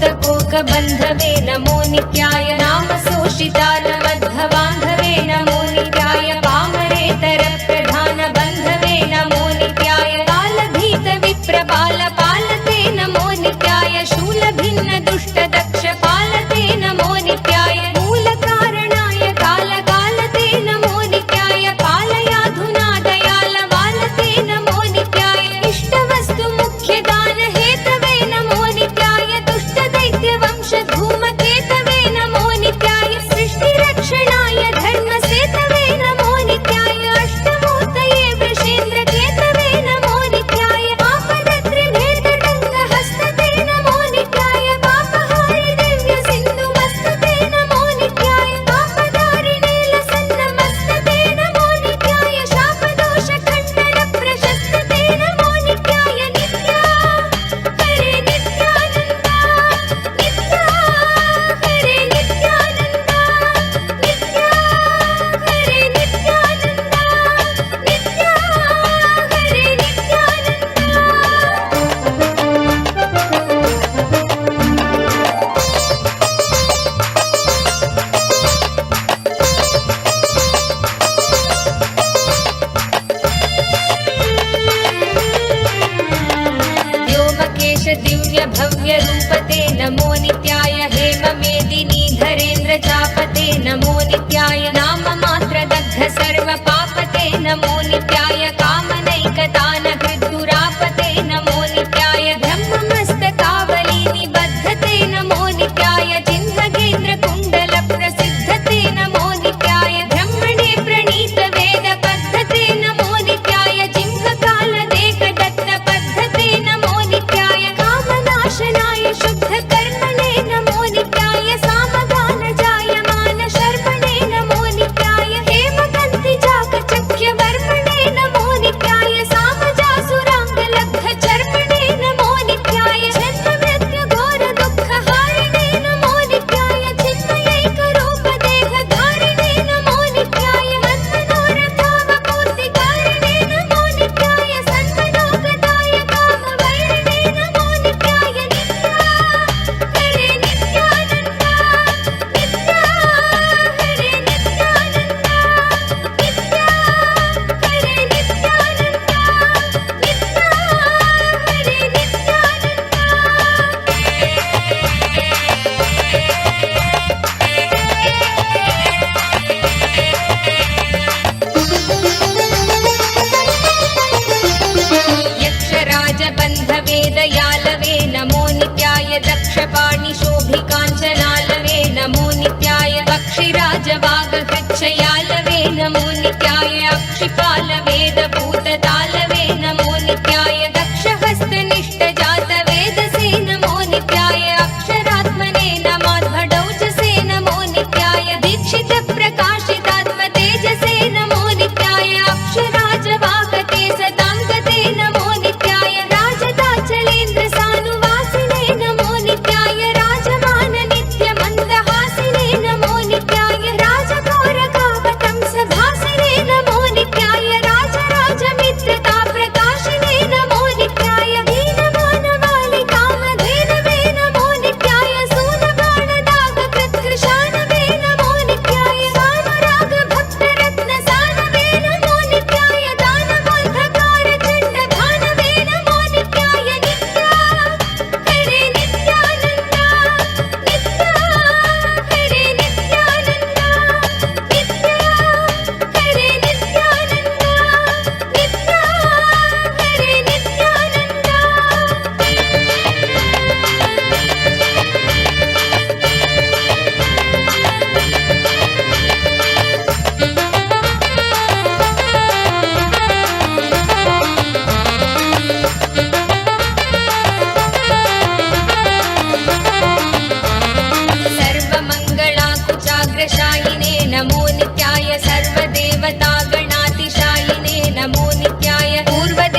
बंधवे नमो नित्याय नाम सोषितान मध्वबांधवे नमो नित्याय पामरेतर प्रधान बंधवे नमो नित्याय कालभीत विप्रपाल पालते नमो नित्याय शूल भिन्न दुष्ट दक्ष पालते नमो नित्याय मूल कारणाय काल कालते नमो नित्याय पालयाधुना दयाल वालते नमो नित्याय इष्ट वस्तु मुख्य दान हेतवे नमो नित्याय दुष्ट दैत्य वंश धूमकेतवे नमो नित्याय सृष्टि रक्षणाय धर्म सेतवे नमो नित्याय अष्टमूर्तये वृषेन्द्र केतवे नमो नित्याय आपदत्रिभेदडङ्ग हस्तते नमो नित्याय पापहारि दिव्य सिन्धु मस्तते नमो नित्याय पापदारिणे लसन्न मस्तते नमो नित्याय शापदोष खण्डन प्रशस्तते नमो नित्याय नित्या हरे नित्यानन्द नित्या हरे नित्यानन्द नित्या हरे नित्यानन्द नित्या हरे व्योमकेश दिव्य भव्य रूपते नमो नित्याय हेम मेदिनी धरेन्द्र चापते नमो नित्याय नाम मात्र दग्ध सर्व पापते नमो नित्याय कामनैकतान हृद्दुरापते नमो नित्याय ब्रह्ममस्तकावली निबद्धते नमो नित्याय चिह्नगेन्द्र कुण्डल प्रसिद्धते नमो नित्याय ब्रह्मणे प्रणीत वेद पद्धते नमो नित्याय जिह्वकाल देख दत्त पद्धते नमो नित्याय कामनाशनाय शुद्ध कर्मणे नमो नित्याय सामगान जायमान शर्मणे नमो नित्याय हेमकन्ति चाकचक्य वर्मणे नमो नित्याय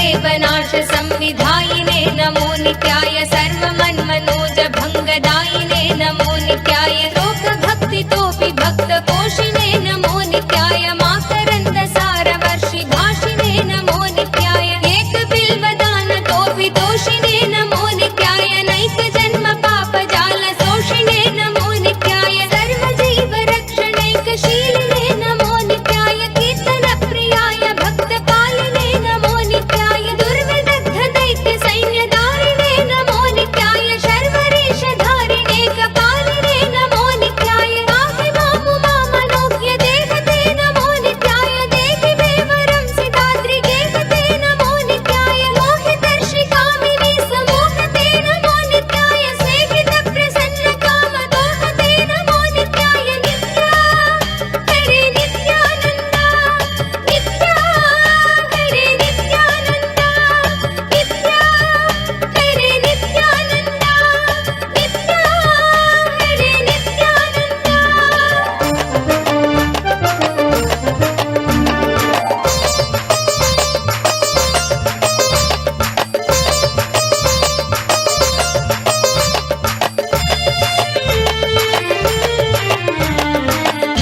सर्वदेवनाश संविधायिने नमो नित्याय सर्वमन्मनोज भङ्गदायिने नमो नित्याय लोकभक्तितोऽपि भक्तपोषिणे नमो नित्याय माकरन्द सारवर्षि भाषिणे नमो नित्याय एकबिल्वदानतोऽपि दोषिणे नमो नित्याय नैकजन्म पापजाल शोषिणे नमो नित्याय सर्वजीवरक्षणैकशीलिने नमो नित्याय कीर्तनप्रियाय भक्तपालिने नमो नित्याय दुर्विदग्धदैत्यसैन्यधारिणे नमो नित्याय शर्वरीशधारिणे कपालिने नमो नित्याय पाहि मामुमामनोज्ञ देवते नमो नित्याय देहि मे वरं सिताद्रिगेहते नमो नित्याय मोहितर्षिकामिनी समोहते नमो नित्याय स्नेहितप्रसन्नकामदोहते नमो नित्याय नित्या हरे नित्यानन्द नित्या हरे नित्यानन्द नित्या हरे नित्यानन्द नित्या हरे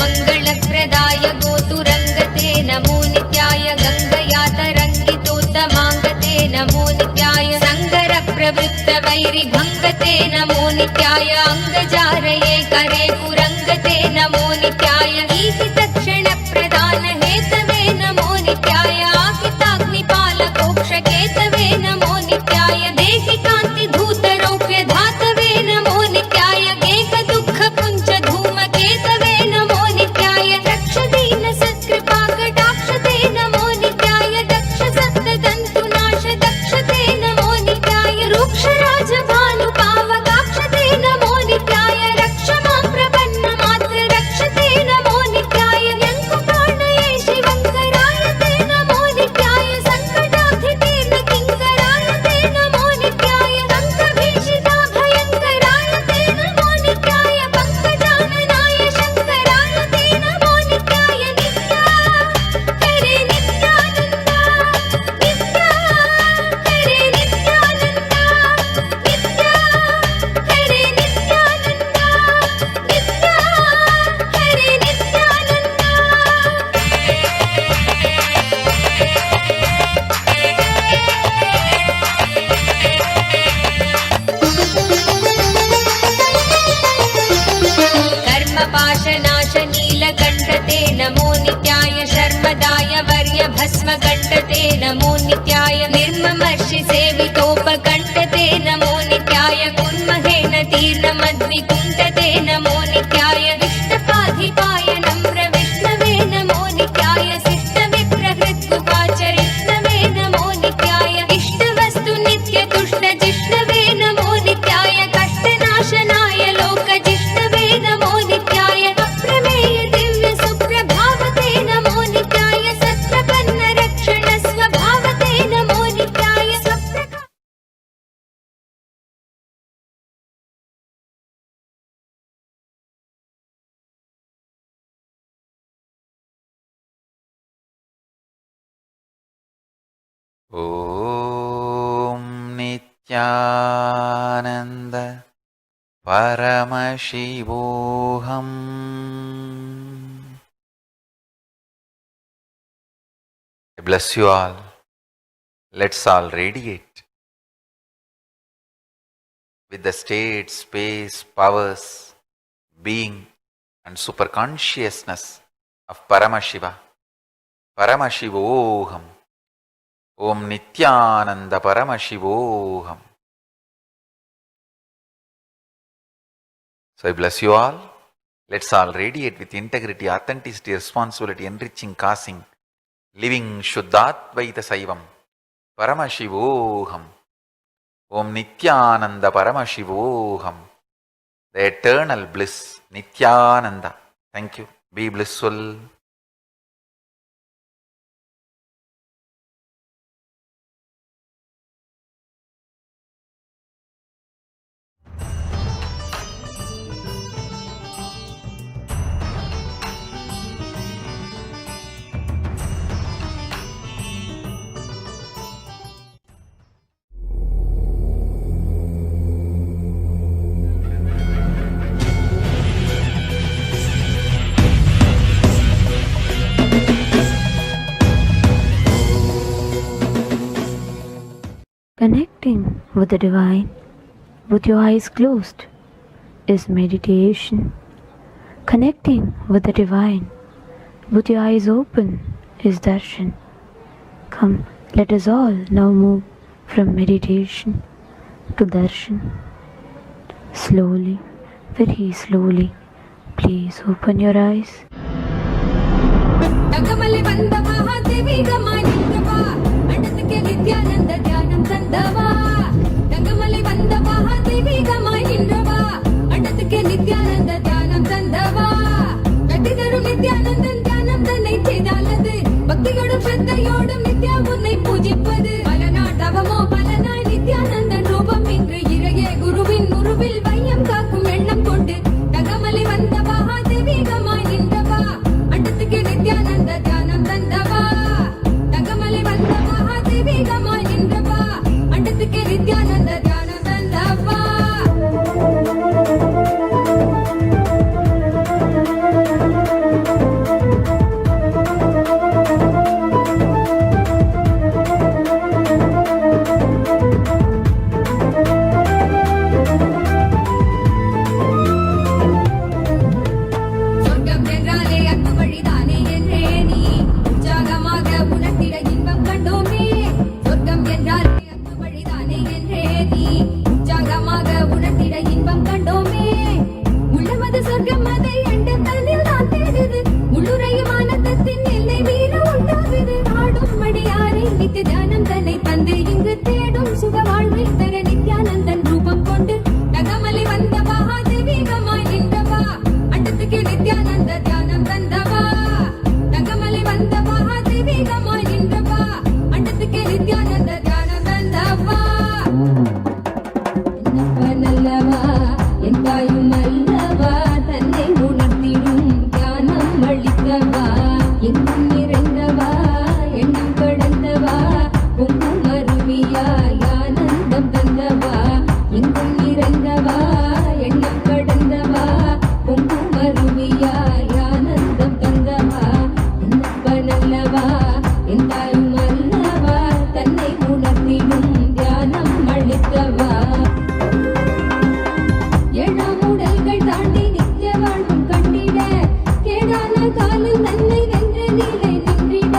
मङ्गलप्रदाय गोतुरङ्गते नमो नित्याय गङ्गया तरङ्गितोत्तमाङ्गते नमो नित्याय सङ्गरप्रवृत्तवैरिभङ्गते नमो नित्याय अङ्गजारये करे कुरङ्गते नमो नित्याय ईहितक्षणप्रदानहेतवे नमो नित्याय आहिताग्निपालकोक्षकेतवे नमो नित्याय देहि कान्तिधूतरौप्य धातवे नमो नित्याय गेहदुःखपुञ्ज धूमकेतवे नमो नित्याय रक्षदीन सत्कृपाकटाक्षते नमो नित्याय दक्ष सप्तदन्तुनाश दक्षते नमो नित्याय रूक्षराजभानुपावकाक्षते नमो नित्याय रक्ष मां प्रपन्नमात्र रक्षते नमो नित्याय यङ्कुप्राणये शिवङ्कराय ते नमो नित्याय सङ्कटाधितीर्न किङ्कराय ते नमो नित्याय अङ्कभीषिताभयङ्कराय ते नमो नित्याय पङ्कजाननाय शङ्कराय ते नमो नित्याय नित्या हरे नित्यानन्द नित्या हरे नित्यानन्द नित्या हरे नित्यानन्द नित्या हरे कर्मपाशनाश नीलकण्ठते नमो नित्याय शर्मदाय वर्यभस्मकण्ठते नमो नित्याय निर्ममर्षि सेवितोपकण्ठते नमो नित्याय कुर्महेन तीर्णमद्विकुण्ठते नमो नित्याय विष्टपाधिपाय नम्र विष्णवे नमो नित्याय शिष्टविप्रहृद्गुपाचरिष्णवे नमो नित्याय इष्टवस्तु नित्यतुष्टजिष्णवे नमो नित्याय कष्टनाशनाय लोकजिष्णवे नमो नित्याय अप्रमेय दिव्य सुप्रभावते नमो नित्याय सत्प्रपन्न रक्षण स्वभावते नमो नित्याय स्वप्रका ॐ नित्यानन्द परमशिवोऽहम्। I bless you all. Let's all radiate with the state, space, powers, being and superconsciousness of Paramashiva. Paramashivoham. Om Nithyananda Paramashivoham. So I bless you all. Let's all radiate with integrity, authenticity, responsibility, enriching, causing, living Shuddhatvaita Saivam. Paramashivoham. Om Nithyananda Paramashivoham. The eternal bliss, Nithyananda. Thank you. Be blissful. Connecting with the divine with your eyes closed is meditation. Connecting with the divine with your eyes open is darshan. Come, let us all now move from meditation to darshan. Slowly, very slowly, please open your eyes. தகமலை வந்த மகாதேவிகமாய் நின்றவா, அண்டத்துக்கே நித்யானந்த தியானம் தந்தவா. தகமலை வந்த மகாதேவிகமாய் நின்றவா, அண்டத்துக்கே நித்யானந்த தியானம் தந்தவா. கட்டி தரும் நித்யானந்தன் தியானம் தன்னை செய்தாலது, பக்தியோடும் ஸ்ரத்தையோடும் நித்யா உன்னை பூஜிப்பது. பல நாட்டவமோ பலனாய் நித்யானந்தன் ரூபம் இன்று இறையே குருவின் உருவில் வையம் காக்கும் எண்ணம் கொண்டு தகமலை வந்த மகாதேவிகமாய் நின்றவா, அண்டத்துக்கே நித்யானந்த தியானம் தந்தவா. தகமலை வந்த மகாதேவிகமாய் நின்றவா, அண்டத்துக்கே நித்யானந்த தியானம் தந்தவா. சொர்க்கம் என்றாலே அன்பு வழிதானே என்றே நீ உற்சாகமாக உணர்த்திட இன்பம் கண்டோமே. சொர்க்கம் என்றாலே அன்பு வழிதானே என்றே நீ உற்சாகமாக உணர்த்திட இன்பம் கண்டோமே. உள்ளமது சொர்க்கம் அதை அண்ட தன்னில் தான் தேடுது, உள்ளுரையும் ஆனந்தத்தின் எல்லை மீற உண்டாகுது. ஆடும் மடியாரை நித்திய தியானம் தன்னை தந்து இங்கு தேடும் சுக வாழ்வை தர நித்யானந்தன் ரூபம் கொண்டு தகமலை வந்த மகாதேவிகமாய் நின்றவா, அண்டத்துக்கே நித்யானந்த தியானம் தந்தவா. தகமலை வந்த மகாதேவிகமாய் நின்றவா, அண்டத்துக்கே நித்யானந்த தியானம் தந்தவா. என்னப்ப நல்லவா என் தாயும் அல்லவா, தன்னை உணர்த்திடும் தியானம் அளித்தவா. எங்கும் நிறைந்தவா எண்ணம் கடந்தவா, பொங்கும் அருவியாய் ஆனந்தம் தந்தவா. எங்கும் நிறைந்தவா எண்ணம் கடந்தவா, பொங்கும் அருவியாய் ஆனந்தம் தந்தவா. என்னப்ப நல்லவா என் தாயும் அல்லவா, தன்னை உணர்த்திடும் தியானம் அளித்தவா. ஏழாம் உடல்கள் தாண்டி நித்திய வாழ்வும் கண்டிட, கேடான காலம் தன்னை வென்ற நிலை நின்றிட.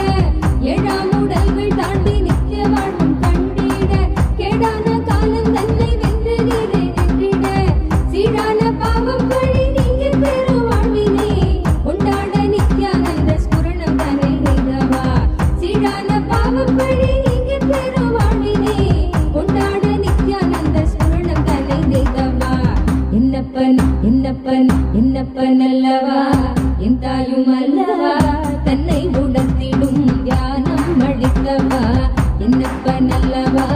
ஏழாம் உடல்கள் தாண்டி நித்திய வாழ்வும் கண்டிட, கேடான காலம் தன்னை வென்ற நிலை நின்றிட. சீரான பாவம் வழி நீங்க பெரு வாழ்வினே, கொண்டாட நித்யானந்த ஸ்புரணம் தன்னை நெய்தவா. சீரான பாவம் வழி நீங்க பெரு வாழ்வினே, கொண்டாட நித்யானந்த ஸ்புரணம் தன்னை நெய்தவா. என்னப்பன் என்னப்பன் என்னப்பன் அல்லவா, என் தாயும் அல்லவா, தன்னை உணர்த்திடும் தியானம் அளித்தவா. என்னப்பன் அல்லவா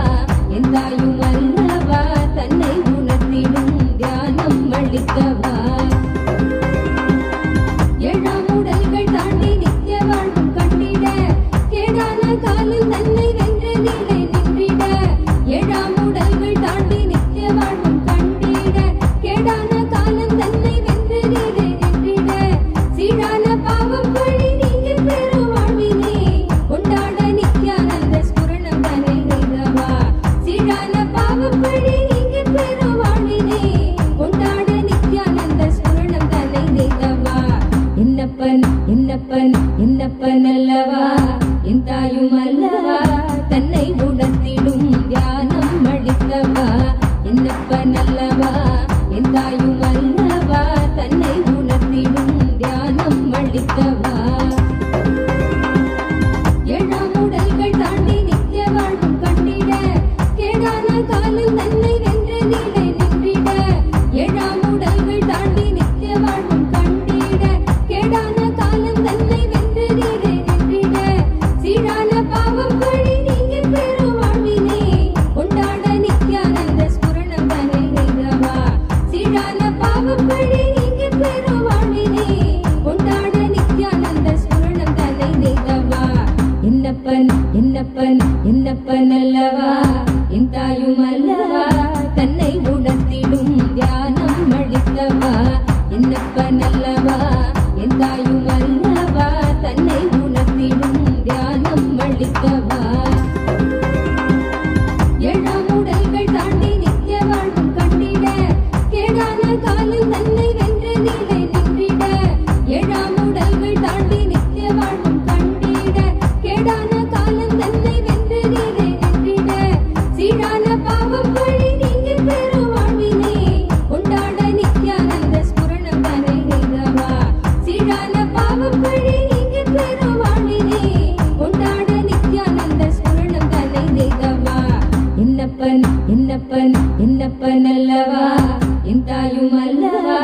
என் தாயும் அல்லவா, தன்னை உணர்த்திடும் தியானம் அளித்தவா. ஏழாம் உடல்கள் தாண்டி நித்திய வாழ்வும் கண்டிட, கேடான காலம் தன்னை வென்ற நிலை நின்றிட. ஏழாம் உடல்கள் தாண்டி நித்திய வாழ்வும் கண்டிட, கேடான காலம் தன்னை வென்ற நிலை நின்றிட. சீரான பாவம் வழி நீங்க பெரு வாழ்வினே, கொண்டாட நித்யானந்த ஸ்புரணம் தன்னை நெய்தவா. சீரான பாவம் வழி நீங்க பெரு வாழ்வினே, கொண்டாட நித்யானந்த ஸ்புரணம் தன்னை நெய்தவா. என்னப்பன் என்னப்பன் என்னப்பன் அல்லவா, என் தாயும் அல்லவா, தன்னை உணர்த்திடும் தியானம் அளித்தவா. என்னப்பன் அல்லவா என் தாயும் அல்லவா, தன்னை உணர்த்திடும் தியானம் அளித்தவா. ஏழாம் உடல்கள் தாண்டி நித்திய வாழ்வும் கண்டிட, கேடான காலம் தன்னை வென்ற நிலை நின்றிட. ஏழாம் உடல்கள் தாண்டி நித்திய வாழ்வும் கண்டிட, கேடான காலம் தன்னை வென்ற நிலை நின்றிட. சீரான பாவம் வழி நீங்க பெரு வாழ்வினே, கொண்டாட நித்யானந்த ஸ்புரணம் தன்னை நெய்தவா. சீரான பாவம் வழி நீங்க பெரு வாழ்வினே, கொண்டாட நித்யானந்த ஸ்புரணம் தன்னை நெய்தவா. என்னப்பன் என்னப்பன் என்னப்பன் அல்லவா, என் தாயும் அல்லவா, தன்னை உணர்த்திடும் தியானம் அளித்தவா. என்னப்பன் அல்லவா என் தாயும் அல்லவா, தன்னை உணர்த்திடும் தியானம் அளித்தவா. ஏழாம் என்னப்பன் என்னப்பன் என்னப்பன் அல்லவா என் தாயும் அல்லவா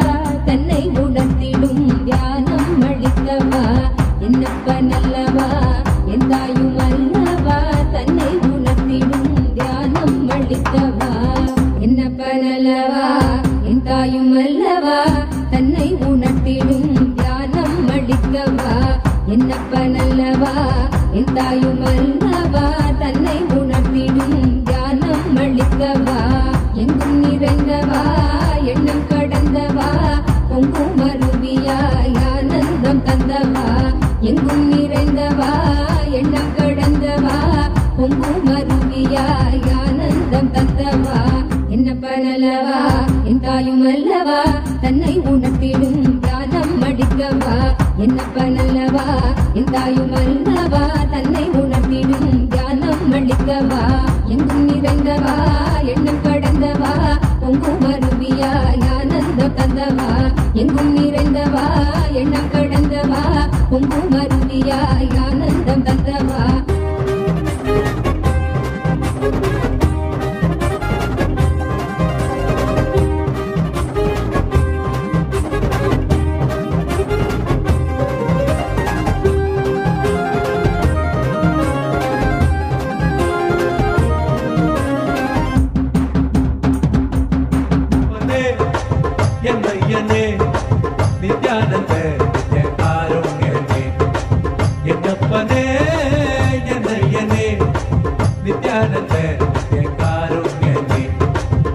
தன்னை உணர்த்திடும் தியானம் அளிக்கவா என்னப்பன் அல்லவா என் தாயும் அல்லவா தன்னை உணர்த்திடும் தியானம் அளிக்கவா என்னப்பன் அல்லவா என் தாயும் அல்லவா தன்னை உணர்த்திடும் தியானம் அளிக்கவா என்னப்பன் அல்லவா என் தாயும் அல்லவா தன்னை உணர்த்திடும் தியானம் அளிக்கவா எங்கும் நிறைந்தவா எண்ணம் கடந்தவா பொங்கும் அருவியாய் ஆனந்தம் தந்தவா எங்கும் நிறைந்தவா எண்ணம் கடந்தவா பொங்கும் அருவியாய் ஆனந்தம் தந்தவா என்னப்பன் அல்லவா என் தாயும் அல்லவா தன்னை உணர்த்திடும் தியானம் அளிக்கவா என்னப்பன் அல்லவா என் தாயும் அல்லவா தன்னை உணர்த்திடும் தியானம் அளிக்கவா எங்கும் நிறைந்தவா எண்ணம் கடந்தவா பொங்கும் அருவியாய் ஆனந்தம் தந்தவா எங்கும் நிறைந்தவா எண்ணம் கடந்தவா பொங்கும் அருவியாய் ஆனந்தம் தந்தவா என்னையனே நித்யானந்த நித்யகாருண்யனே என்னப்பனே என்னையனே நித்யானந்த நித்யகாருண்யனே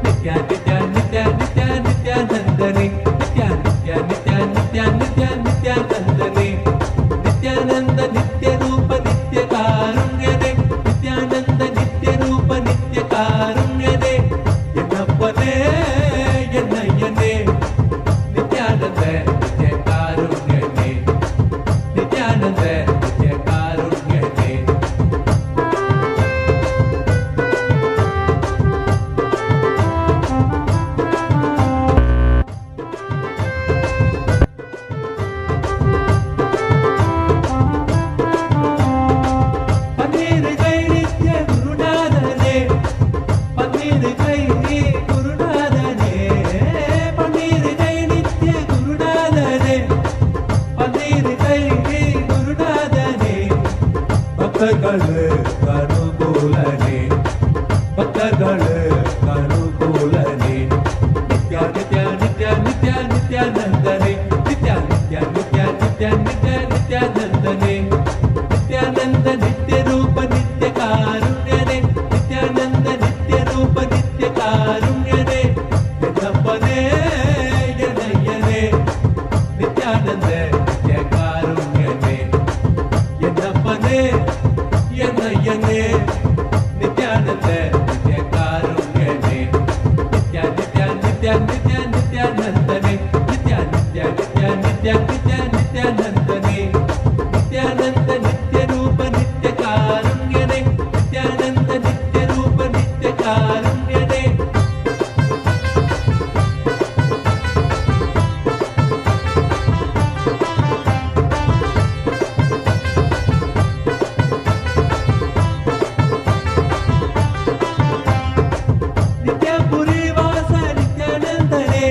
நித்யா நித்யா நித்யா நித்யா நித்யானந்தனே நித்யா நித்யா நித்யா நித்யா நித்யா நித்யானந்தனே நித்யானந்த நித்ய ரூப நித்ய காருண்யனே நித்யானந்த நித்ய ரூப நித்ய காருண்யனே என்னப்பனே என்னையனே நித்யானந்த நித்ய காருண்யனே நித்யானந்த நித்ய காருண்யனே பன்னீர் கை நித்ய குருநாதனே பன்னீர் கை குருநாதனே பன்னீர் கை நித்ய குருநாதனே பன்னீர் கை குருநாதனே பக்தர்கள் அனுகூலனே பக்தர்கள் அனுகூலனே நித்யா நித்யா நித்யா நித்யா நித்யானந்தனே நித்யா நித்யா நித்யா நித்யா நித்யா நித்யானந்தனே நித்யானந்த நித்ய ரூப நித்ய காருண்யனே நித்யானந்த நித்ய ரூப நித்ய காருண்யனே என்னப்பனே என்னையனே நித்யானந்த நித்ய காருண்யனே என்னப்பனே என்னையனே நித்யானந்த நித்ய காருண்யனே நித்யா நித்யா நித்யா நித்யா நித்யானந்தனே நித்யா நித்யா நித்யா நித்யா நித்யா நித்யானந்தனே நித்யானந்த நித்ய ரூப நித்ய காருண்யனே நித்யானந்த நித்ய ரூப நித்ய காருண்யனே நித்யபுரி வாச நித்யானந்தனே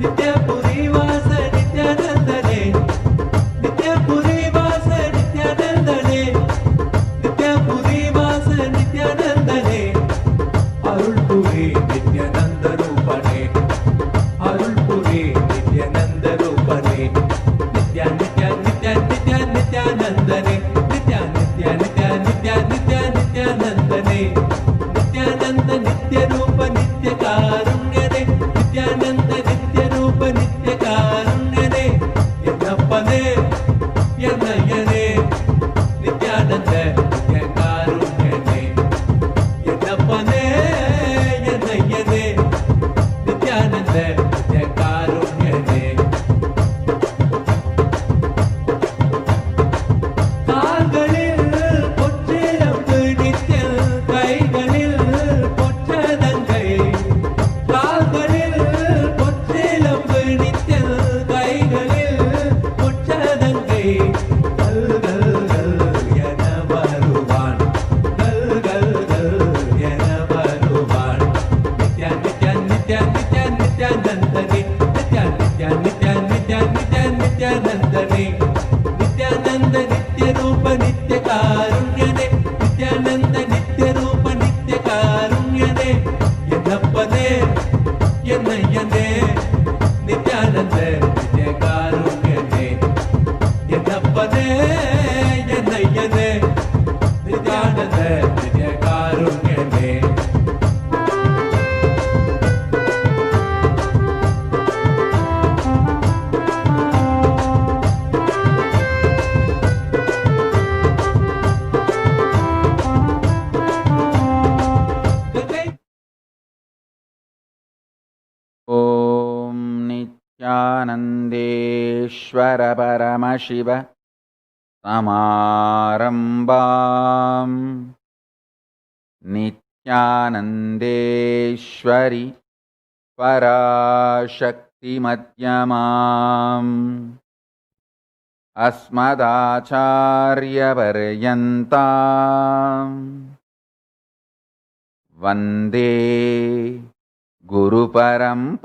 நித்யபுரி வாச நித்யானந்தனே நித்யபுரி வாச நித்யானந்தனே நித்யபுரி வாச நித்யானந்தனே அருள்புரி நித்யானந்த ரூபனே அருள்புரி நித்யானந்த ரூபனே நித்யா நித்யா நித்யா நித்யா நித்யானந்தனே நித்யா நித்யா நித்யா நித்யா நித்யா நித்யானந்தனே நித்யானந்த நித்ய ரூப நித்ய காருண்யனே நித்யானந்த நித்ய ரூப நித்ய காருண்யனே என்னப்பனே என்னையனே நித்யானந்த நித்ய காருண்யனே என்னப்பனே என்னையனே நித்யானந்த நித்ய காருண்யனே கால்களில் பொற்றிலம்பு நித்ய கைகளில் பொற்றதங்கை नित्यानन्देश्वर परमशिव समारम्भाम् नित्यानन्देश्वरि पराशक्तिमध्यमाम् अस्मदाचार्यपर्यन्ताम् वन्दे गुरुपरम्पराम्.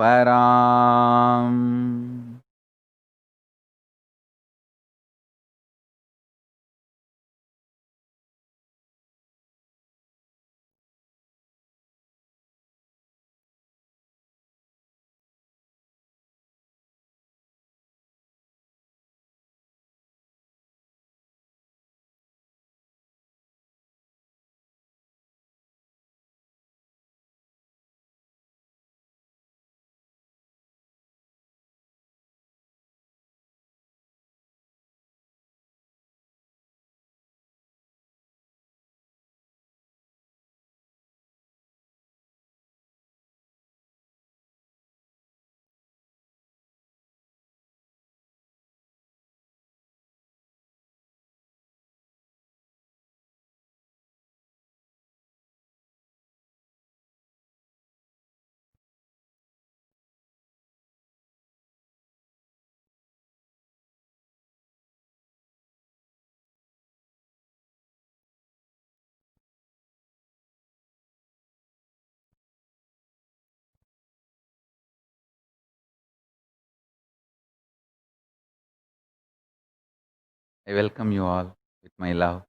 I welcome you all with my love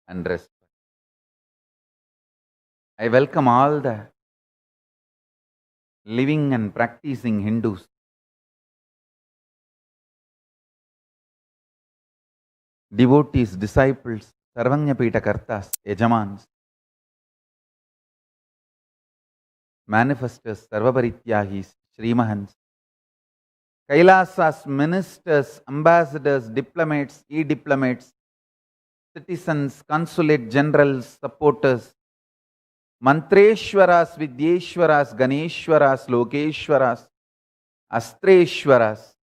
and respect. I welcome all the living and practicing Hindus, devotees, disciples, Sarvanyapita Kartas, Yajamans, manifestors, Sarvaparityagis, Srimahans, Kailasas, ministers, ambassadors, diplomats, e-diplomats, citizens, consulate generals, supporters, Mantreshwaras, Vidyeshwaras, Ganeshwaras, Lokeshwaras, Astreshwaras,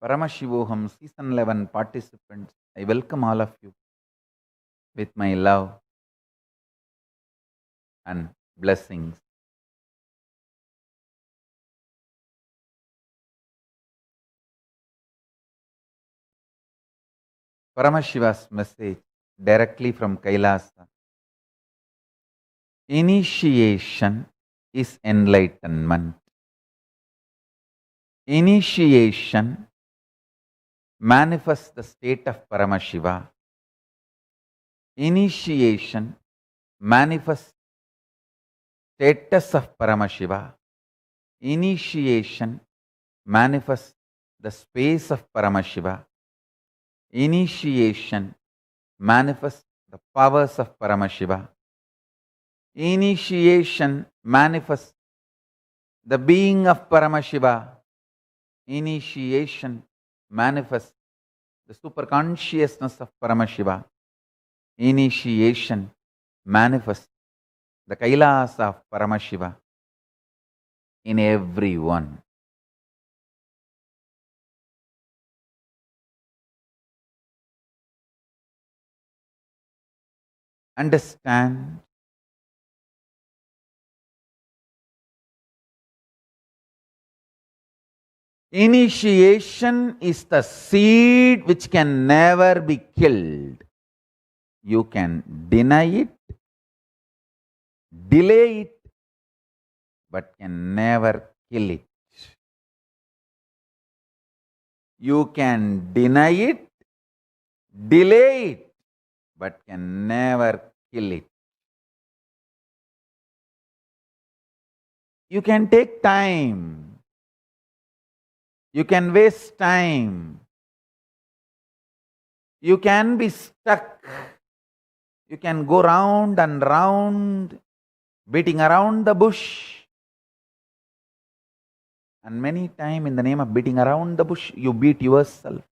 Paramashivoham, Season 11 participants, I welcome all of you with my love and blessings. Paramashiva's message directly from Kailasa. Initiation is enlightenment. Initiation manifests the state of Paramashiva. Initiation manifests status of Paramashiva. Initiation manifests the space of Paramashiva. Initiation manifests the powers of Paramashiva. Initiation manifests the being of Paramashiva. Initiation manifests the superconsciousness of Paramashiva. Initiation manifests the Kailasa of Paramashiva in everyone. Understand initiation is the seed which can never be killed. You can deny it, delay it, but can never kill it. You can deny it, delay it, but can never kill it. You can take time. You can waste time. You can be stuck. You can go round and round, beating around the bush. And many times in the name of beating around the bush, you beat yourself.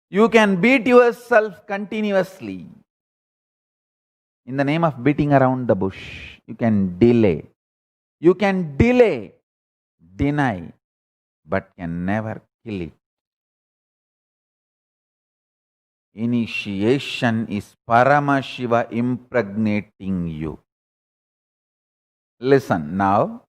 You can beat yourself continuously. In the name of beating around the bush, you can delay. You can delay, deny, but can never kill it. Initiation is Paramashiva impregnating you. Listen now.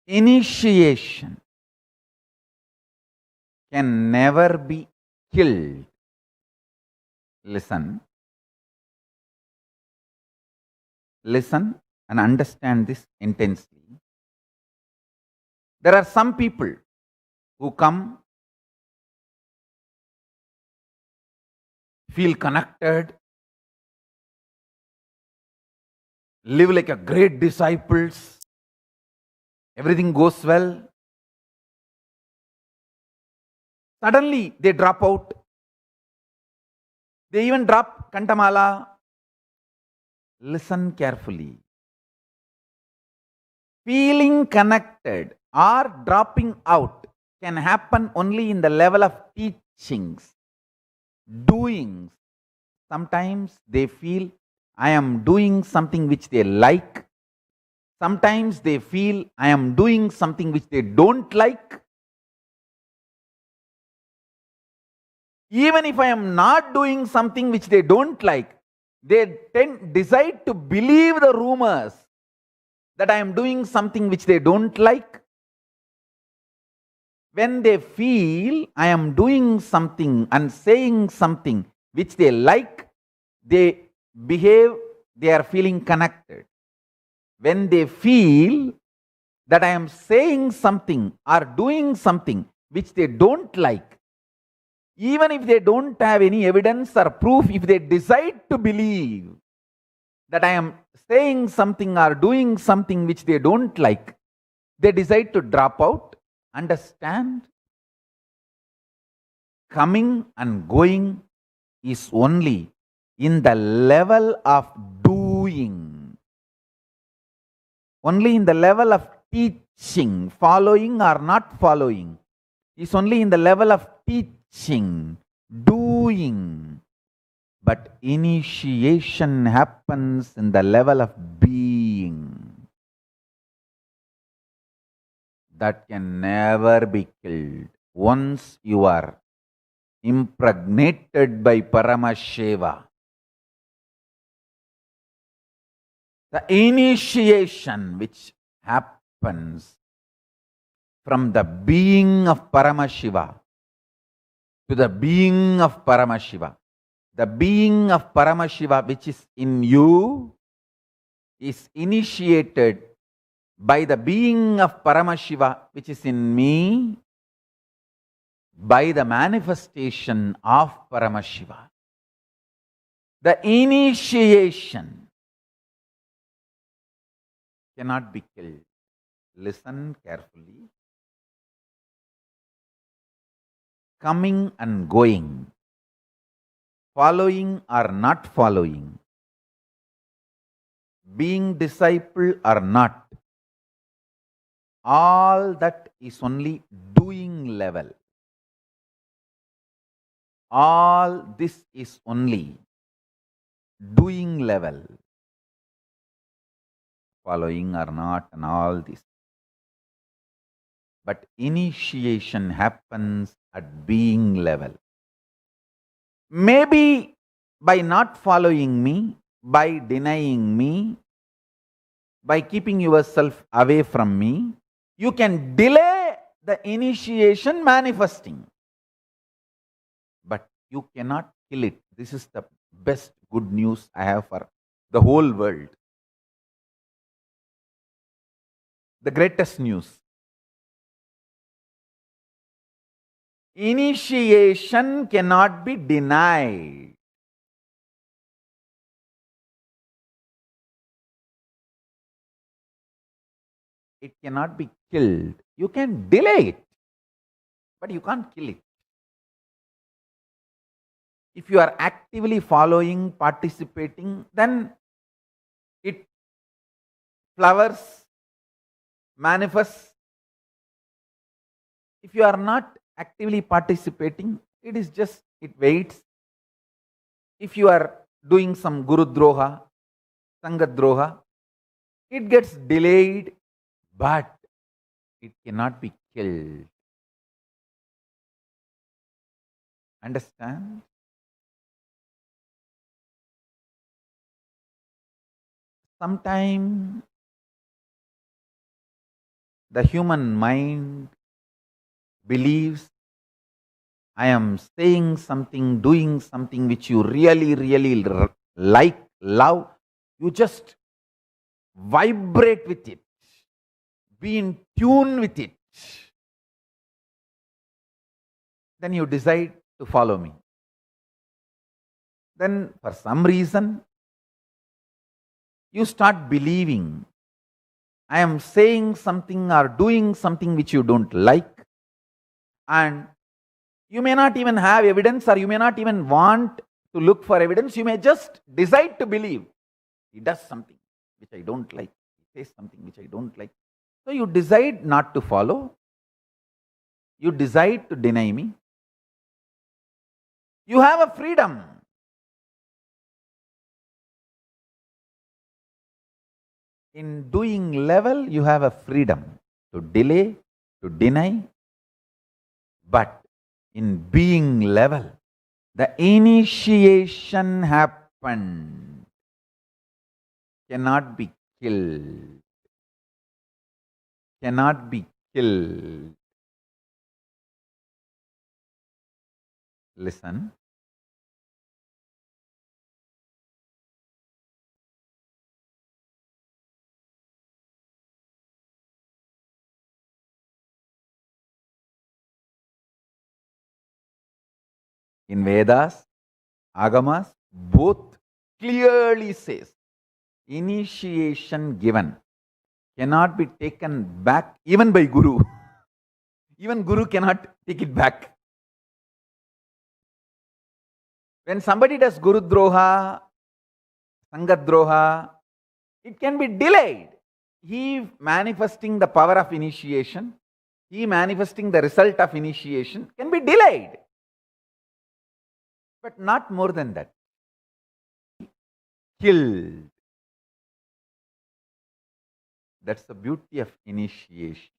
Initiation can never be killed. Listen. Listen and understand this intensely. There are some people who come, feel connected, live like a great disciples, everything goes well. Suddenly they drop out. They even drop Kantamala. Listen carefully. Feeling connected or dropping out can happen only in the level of teachings, doings. Sometimes they feel I am doing something which they like. Sometimes they feel I am doing something which they don't like. Even if I am not doing something which they don't like, they decide to believe the rumors that I am doing something which they don't like. When they feel I am doing something and saying something which they like, they behave, they are feeling connected. When they feel that I am saying something or doing something which they don't like, even if they don't have any evidence or proof, if they decide to believe that I am saying something or doing something which they don't like, they decide to drop out. Understand? Coming and going is only in the level of doing. Only in the level of teaching, following or not following, is only in the level of teaching, doing. But initiation happens in the level of being. That can never be killed. Once you are impregnated by Paramashiva, the initiation which happens from the being of Paramashiva to the being of Paramashiva. The being of Paramashiva which is in you is initiated by the being of Paramashiva which is in me, by the manifestation of Paramashiva. The initiation cannot be killed. Listen carefully. Coming and going, following or not following, being disciple or not, all that is only doing level. All this is only doing level. Following or not and all this. But initiation happens at being level. Maybe by not following me, by denying me, by keeping yourself away from me, you can delay the initiation manifesting. But you cannot kill it. This is the best good news I have for the whole world. The greatest news. Initiation cannot be denied. It cannot be killed. You can delay it, but you can't kill it. If you are actively following, participating, then it flowers, manifests. If you are not actively participating, it is just it waits. If you are doing some Guru Droha, Sangha Droha, it gets delayed, but it cannot be killed. Understand? Sometimes the human mind believes I am saying something, doing something which you really, really like, love. You just vibrate with it, be in tune with it. Then you decide to follow me. Then, for some reason, you start believing I am saying something or doing something which you don't like, and you may not even have evidence, or you may not even want to look for evidence. You may just decide to believe he does something which I don't like, he says something which I don't like. So you decide not to follow, you decide to deny me. You have a freedom. In doing level, you have a freedom to delay, to deny, but in being level, the initiation happened, cannot be killed, cannot be killed. Listen. In Vedas, Agamas, both clearly says, initiation given cannot be taken back even by Guru. Even Guru cannot take it back. When somebody does Guru Droha, Sangha Droha, it can be delayed. He manifesting the power of initiation, he manifesting the result of initiation can be delayed. But not more than that. Killed. That's the beauty of initiation.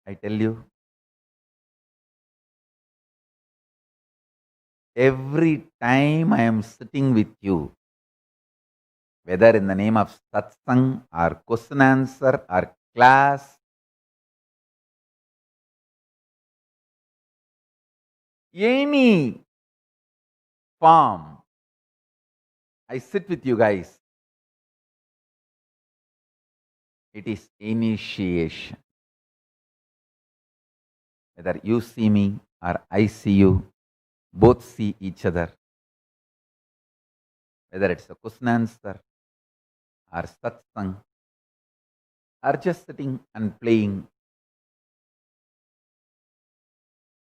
I tell you, every time I am sitting with you, whether in the name of Satsang or question answer or class, any form, I sit with you guys. It is initiation. Whether you see me or I see you, both see each other. Whether it's a question answer or satsang, or just sitting and playing,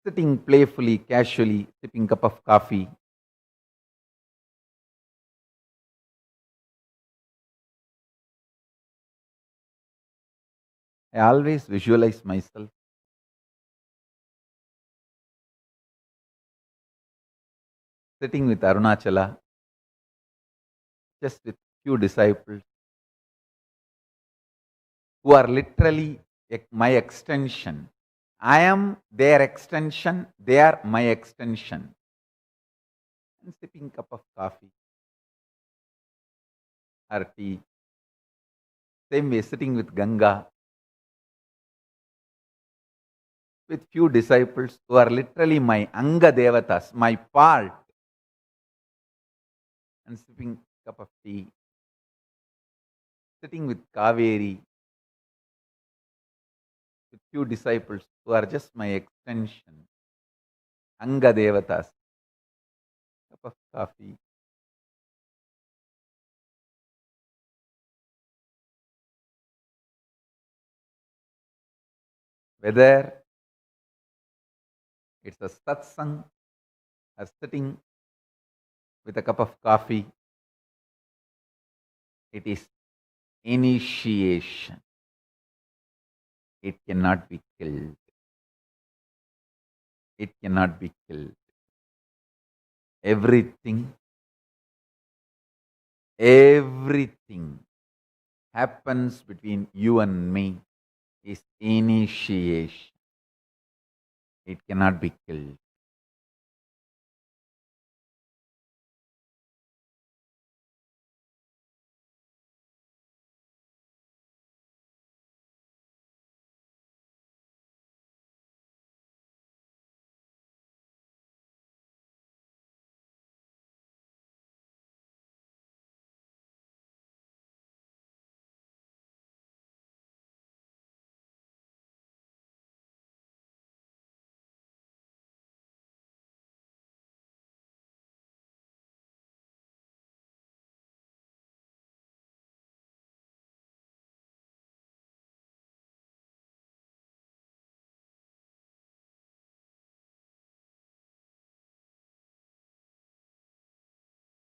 sitting playfully, casually, sipping a cup of coffee. I always visualize myself sitting with Arunachala, just with few disciples who are literally my extension. I am their extension, they are my extension. And sipping cup of coffee or tea. Same way, sitting with Ganga, with few disciples who are literally my Anga Devatas, my part, and sipping cup of tea, sitting with Kaveri, with few disciples who are just my extension, Anga Devatas, cup of coffee. Whether it's a satsang or sitting with a cup of coffee, it is initiation. It cannot be killed. it cannot be killed. Everything happens between you and me is initiation. It cannot be killed.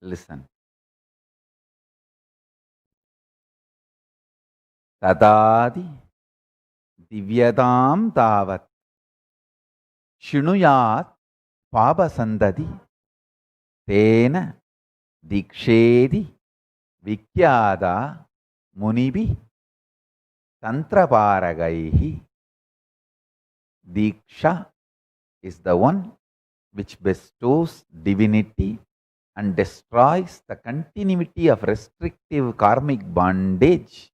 Listen. Tadadi divyadam tavat shinuyat pabasandadi tena dikshedi vikyada munibi tantraparagaihi. Diksha is the one which bestows divinity and destroys the continuity of restrictive karmic bondage.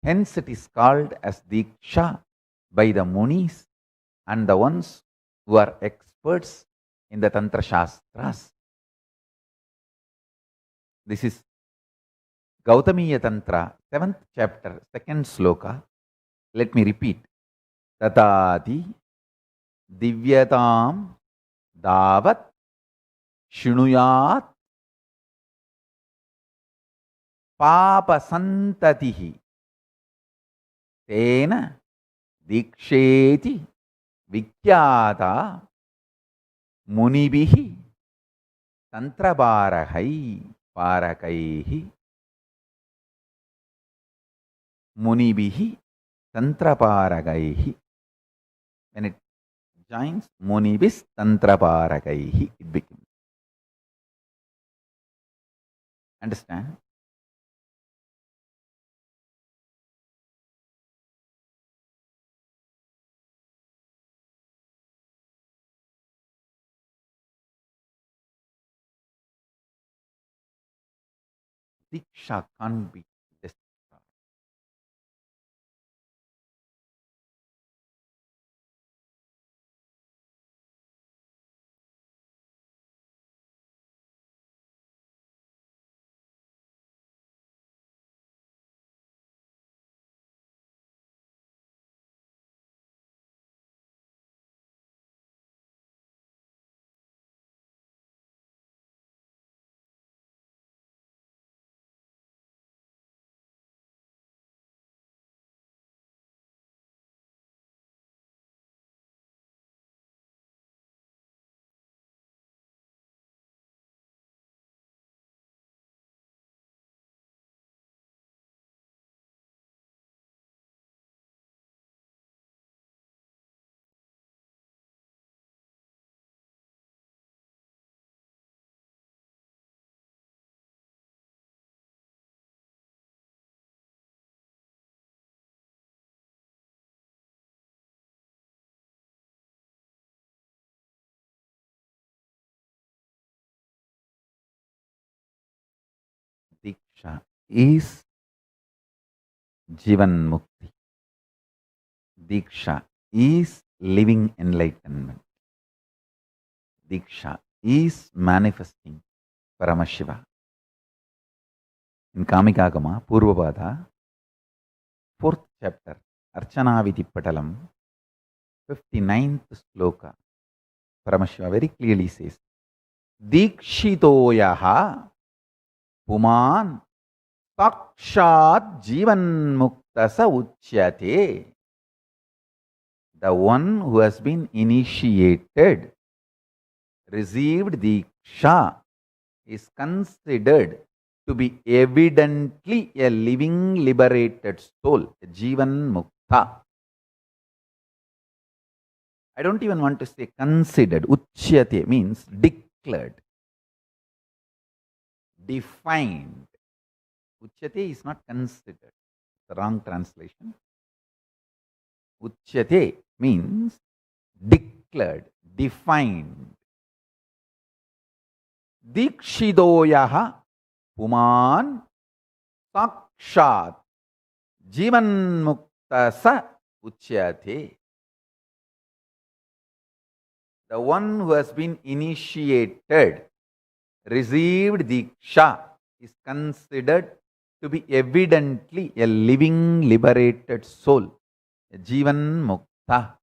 Hence it is called as Diksha by the Munis and the ones who are experts in the Tantra Shastras. This is Gautamiya Tantra, 7th chapter, 2nd sloka. Let me repeat. Tatadi divyatam davat shinuyat papasantatihi tena diksheti vikyata munibihi parakaihi munibihi tantraparagaihi. When it joins munibis tantraparagaihi, it becomes. Understand? Diksha can't be destroyed. Diksha is Jivan Mukti. Diksha is living enlightenment. Diksha is manifesting Paramashiva. In Kamikagama, Purvapada, 4th chapter, Archana Vidipatalam, 59th sloka, Paramashiva very clearly says, Dikshitoyaha Puman Sakshat Jivan Muktasa Uchyate. The one who has been initiated, received Diksha, is considered to be evidently a living liberated soul, Jivan Mukta. I don't even want to say considered. Uchyate means declared, defined. Uchyate is not considered. The wrong translation. Uchyate means declared, defined. Dikshidoyaha puman sakshat jivan mukta sa uchyate. The one who has been initiated, received diksha, is considered to be evidently a living, liberated soul, a jivan mukta.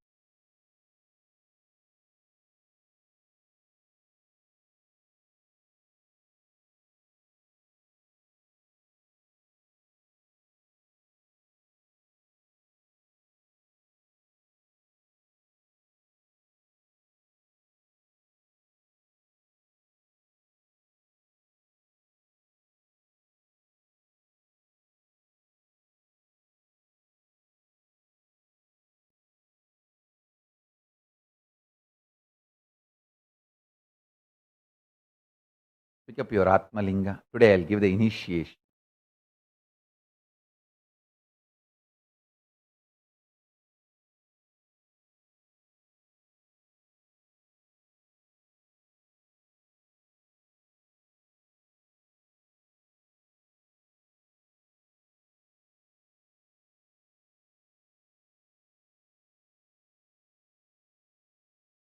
Pick up your Atma Linga. Today I'll give the initiation.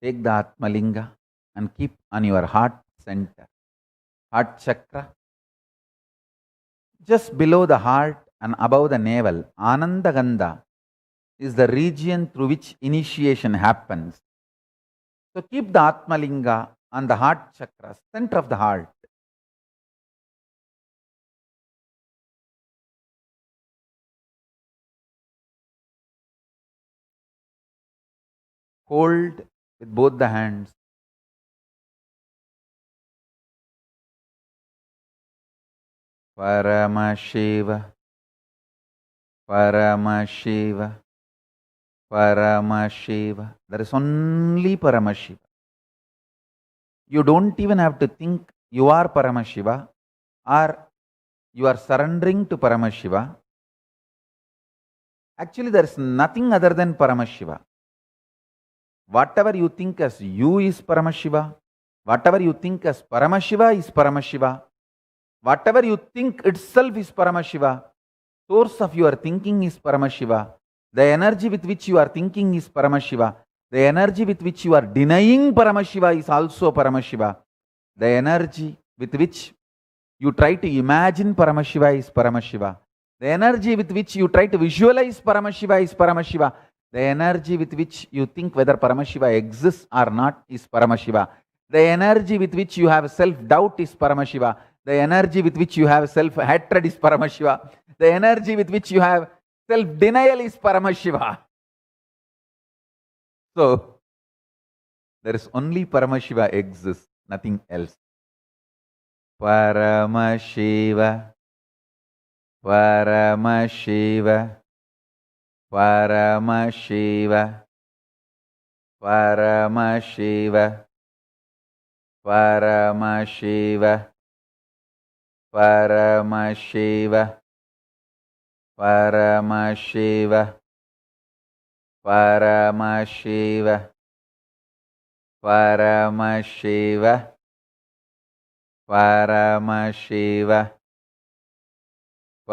Take the Atma Linga and keep on your heart center, heart chakra. Just below the heart and above the navel, Ananda Gandha is the region through which initiation happens. So keep the Atma Linga on the heart chakra, center of the heart. Hold with both the hands. Paramashiva, Paramashiva, Paramashiva. There is only Paramashiva. You don't even have to think you are Paramashiva or you are surrendering to Paramashiva. Actually, there is nothing other than Paramashiva. Whatever you think as you is Paramashiva. Whatever you think as Paramashiva is Paramashiva. Whatever you think itself is Paramashiva. Source of your thinking is Paramashiva. The energy with which you are thinking is Paramashiva. The energy with which you are denying Paramashiva is also Paramashiva. The energy with which you try to imagine Paramashiva is Paramashiva. The energy with which you try to visualize Paramashiva is Paramashiva. The energy with which you think whether Paramashiva exists or not is Paramashiva. The energy with which you have self-doubt is Paramashiva. The energy with which you have self-hatred is Paramashiva. The energy with which you have self-denial is Paramashiva. So, there is only Paramashiva exists, nothing else. Paramashiva, Paramashiva, Paramashiva, Paramashiva, Paramashiva, Paramashiva, Paramashiva, Paramashiva, Paramashiva, Paramashiva,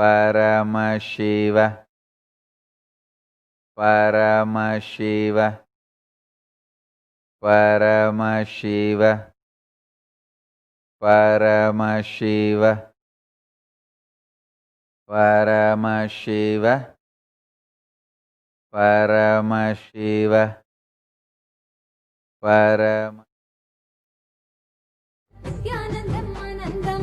Paramashiva, Paramashiva, Paramashiva, Paramashiva, Paramashiva, Paramashiva, Paramashiva. Nithyanandam Anandam.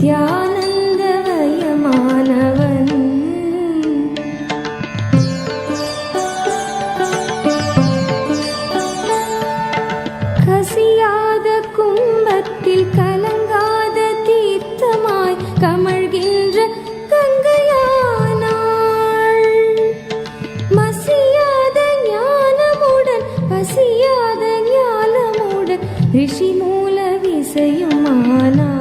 நித்யானந்தமயமானவன். கசியாத கும்பத்தில் கலங்காத தீர்த்தமாய் கமழ்கின்ற கங்கையானாள். மசியாத ஞானமுடன் பசியாத ஞானமுடன் ரிஷி மூல விசையுமானாள்.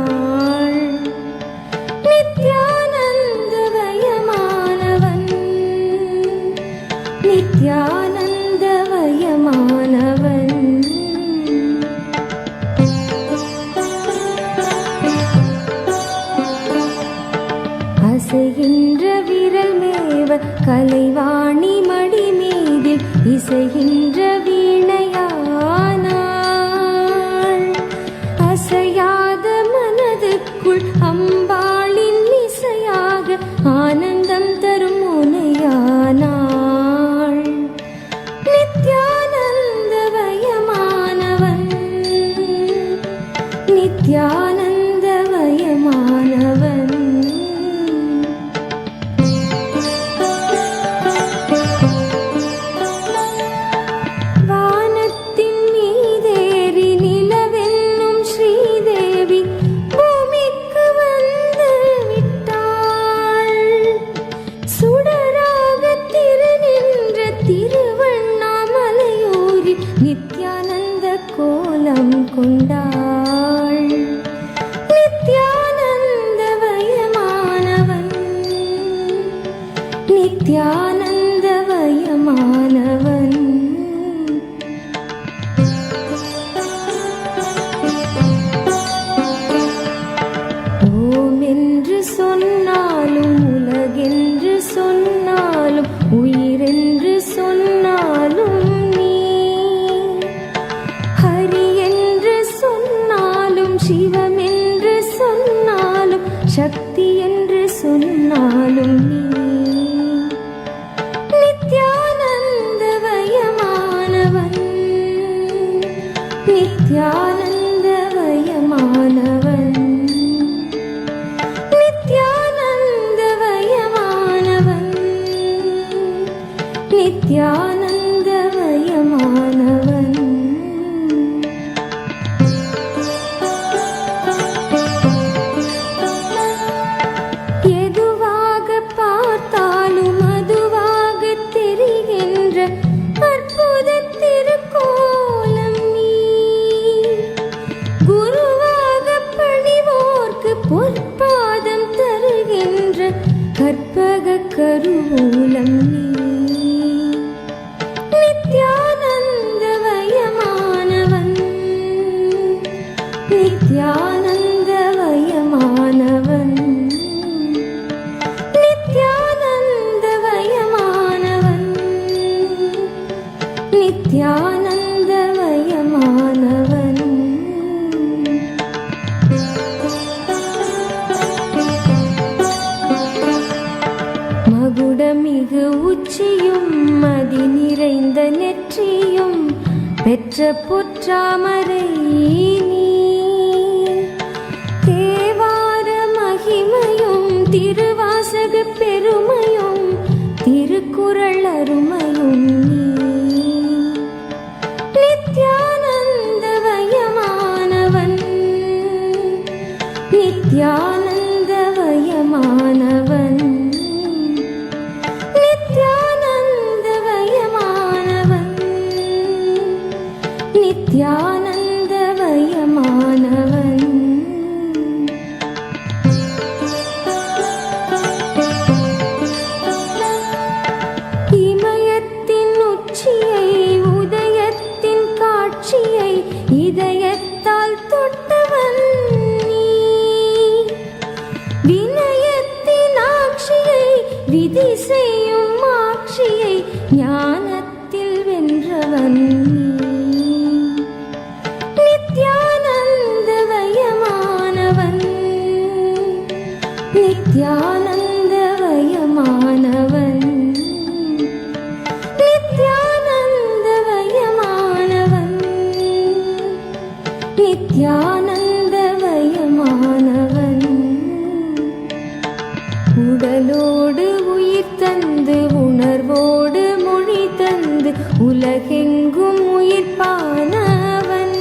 நித்யானந்தமயமானவன், நித்யானந்தமயமானவன். அசைகின்ற விரல் மேவ கலைவாணி மடி மீதில் இசைகின்ற வீணையானாள். அசையாத மனதுக்குள் அம்பாளின் இசையாக ஆனந்தம் தரும் முனையானாள். நித்யானந்தமயமானவன், நித்யானந்தமயமானவன். வானத்தின் மீதேறி நிலவென்னும் ஸ்ரீதேவி பூமிக்கு வந்து விட்டாள். சுடராக திருநின்ற திருவண்ணாமலையூரில் நித்யானந்த கோலம் கொண்டாள். நித்யானந்தமயமானவன், நித்யானந்தமயமானவன். ஓம் என்று சொன்னாலும் உலகென்று சொன்னாலும் உயிரென்று சொன்னாலும் நீ, ஹரி என்று சொன்னாலும் சிவமென்று சொன்னாலும் சக்தி என்று சொன்னாலும் நீ. நித்யானந்தமயமானவன், நித்யானந்தமயமானவன். நித்யானந்தமயமானவன், நித்யானந்தமயமானவன். எதுவாக பார்த்தாலும் அதுவாக தெரிகின்ற அற்புத திருக்கோலம் நீ. குருவாக பணிவோர்க்கு பொற்பாதம் தருகின்ற கற்பக கருவூலம் நீ. நித்யானந்தமயமானவன், நித்யானந்தமயமானவன். நித்யானந்தமயமானவன், நித்யானந்தமயமானவன். மகுடமிகு உச்சியும் மதி நிறைந்த நெற்றியும் பெற்ற பொற்றாமரை நீ. தேவார மகிமையும் திருவாசக பெருமையும் திருக்குறள் அருமையும் நீ. நித்யானந்தமயமானவன், நித்யானந்தமயமானவன். நித்யானந்தமயமானவன், நித்யானந்தமயமானவன். இமயத்தின் உச்சியை உதயத்தின் காட்சியை இதயத்தால் தொட்டவன் நீ. வினயத்தின் ஆட்சியை விதி செய்யும் ஆட்சியை ஞானத்தில் வென்றவன் நீ. நித்யானந்தமயமானவன், நித்யானந்தமயமானவன். நித்யானந்தமயமானவன், நித்யானந்தமயமானவன். உலகெங்கும் உயிர்ப்பானவன்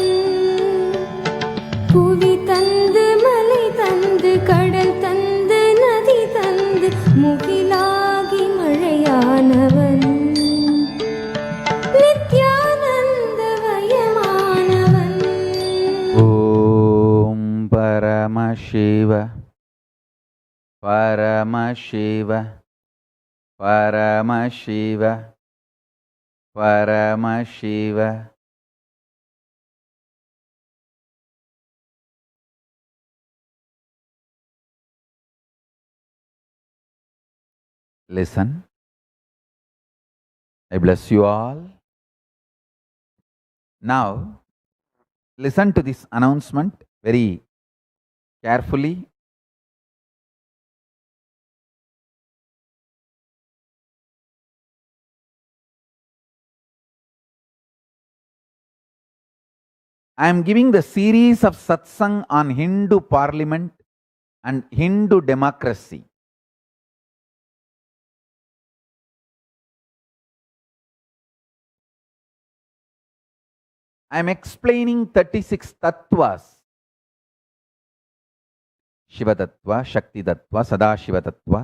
புவி தந்து மலை தந்து கடல் தந்து நதி தந்து முகிலாகி மழையானவன் நித்யானந்தமயமானவன். ஓம் Paramasiva Paramasiva Paramasiva Paramasiva. Listen. I bless you all. Now, listen to this announcement very carefully. I am giving the series of Satsang on Hindu Parliament and Hindu democracy. I am explaining 36 tattvas. Shiva Tattva, Shakti Tattva, Sadashiva Tattva.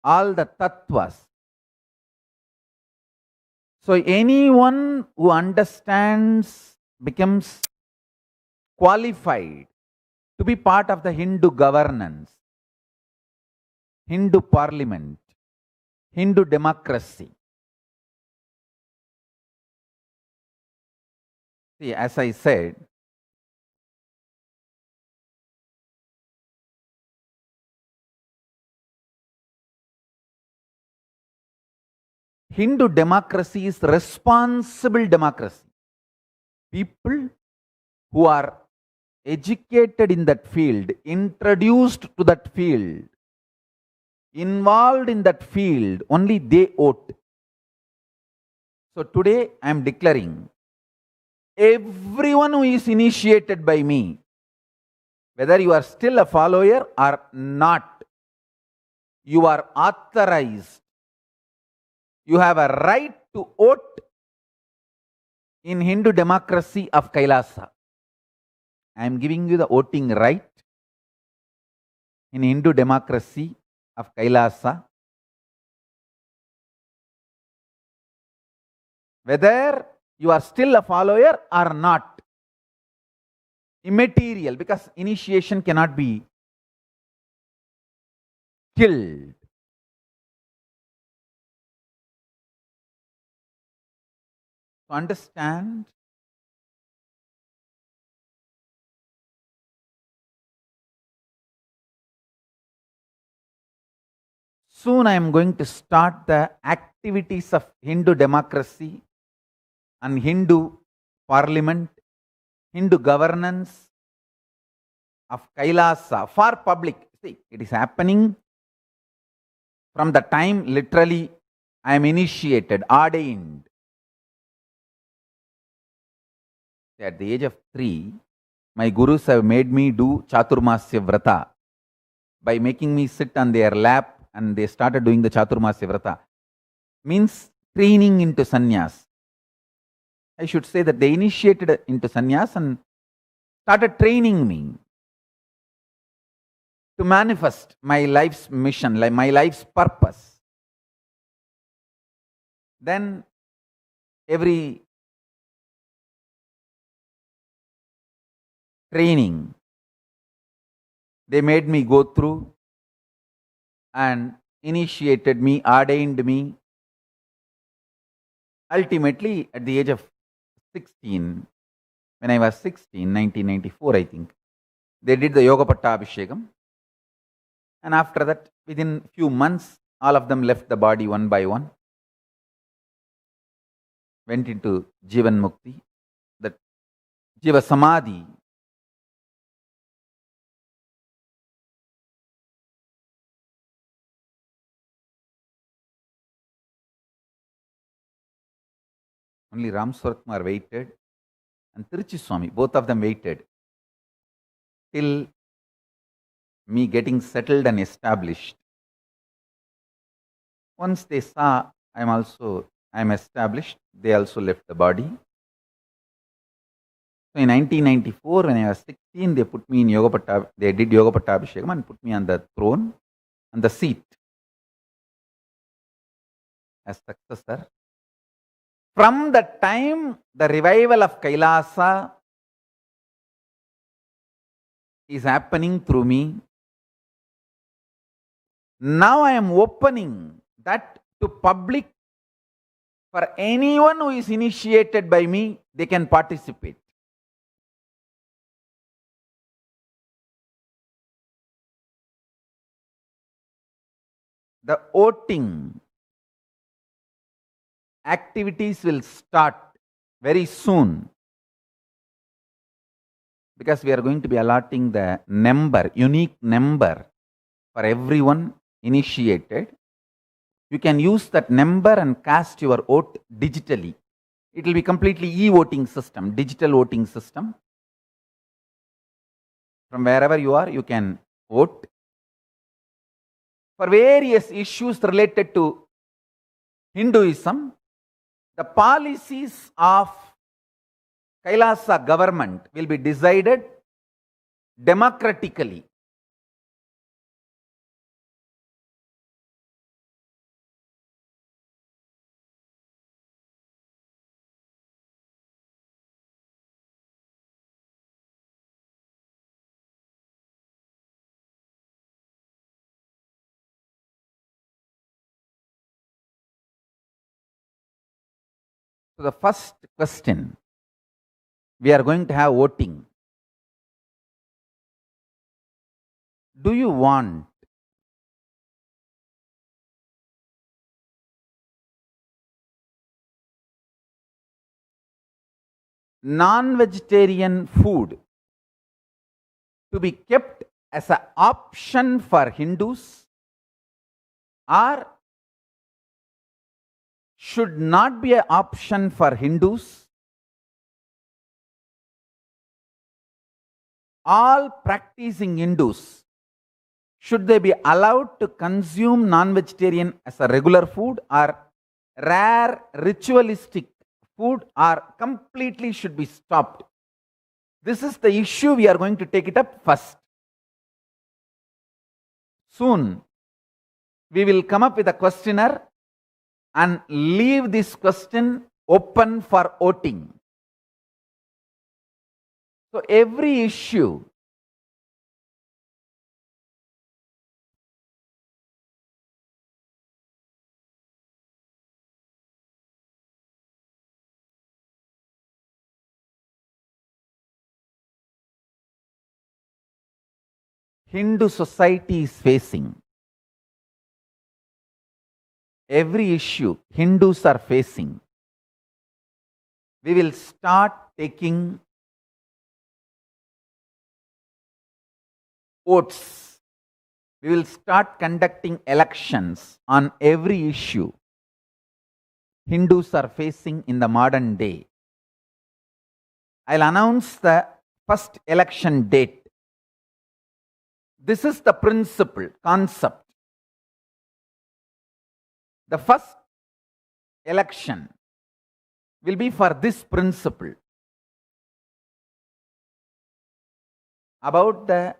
All the tattvas. So anyone who understands becomes qualified to be part of the Hindu governance, Hindu parliament, Hindu democracy. See, as I said, Hindu democracy is responsible democracy. People who are educated in that field, introduced to that field, involved in that field, only they vote. So today I am declaring, everyone who is initiated by me, whether you are still a follower or not, you are authorized. You have a right to vote in Hindu democracy of Kailaasa. I am giving you the voting right in Hindu democracy of Kailaasa. Whether you are still a follower or not, immaterial, because initiation cannot be killed. To understand, soon I am going to start the activities of Hindu democracy and Hindu parliament, Hindu governance of Kailaasa for public. See, it is happening from the time literally I am initiated, ordained. At the age of 3, my gurus have made me do Chaturmasya Vrata by making me sit on their lap, and they started doing the Chaturmasya Vrata. Means training into sannyas. I should say that they initiated into sannyas and started training me to manifest my life's mission, like my life's purpose. Then every training they made me go through and initiated me, ordained me. Ultimately, at the age of 16, when I was 16, 1994, I think, they did the Yoga Pattabhishekam. And after that, within few months, all of them left the body one by one, went into Jivan Mukti, that Jiva Samadhi. Only Ram Swaratkumar waited and Tiruchi Swami, both of them waited till me getting settled and established. Once they saw I am established. They also left the body. So in 1994, when I was 16, they put me in they did Yoga Pattabhishekam and put me on the throne, on the seat as successor. From the time the revival of Kailasa is happening through me, now I am opening that to public. For anyone who is initiated by me, they can participate. The voting activities will start very soon, because we are going to be allotting the number, unique number for everyone initiated. You can use that number and cast your vote digitally. It will be completely e-voting system, digital voting system. From wherever you are, you can vote for various issues related to Hinduism. The policies of Kailasa government will be decided democratically. So the first question, we are going to have voting. Do you want non-vegetarian food to be kept as an option for Hindus, or should not be an option for Hindus? All practicing Hindus, should they be allowed to consume non-vegetarian as a regular food, or rare ritualistic food, or completely should be stopped? This is the issue we are going to take it up first. Soon, we will come up with a questionnaire and leave this question open for voting. So every issue Hindu society is facing, every issue Hindus are facing, we will start taking votes. We will start conducting elections on every issue Hindus are facing in the modern day. I'll announce the first election date. This is the principle, concept. The first election will be for this principle about the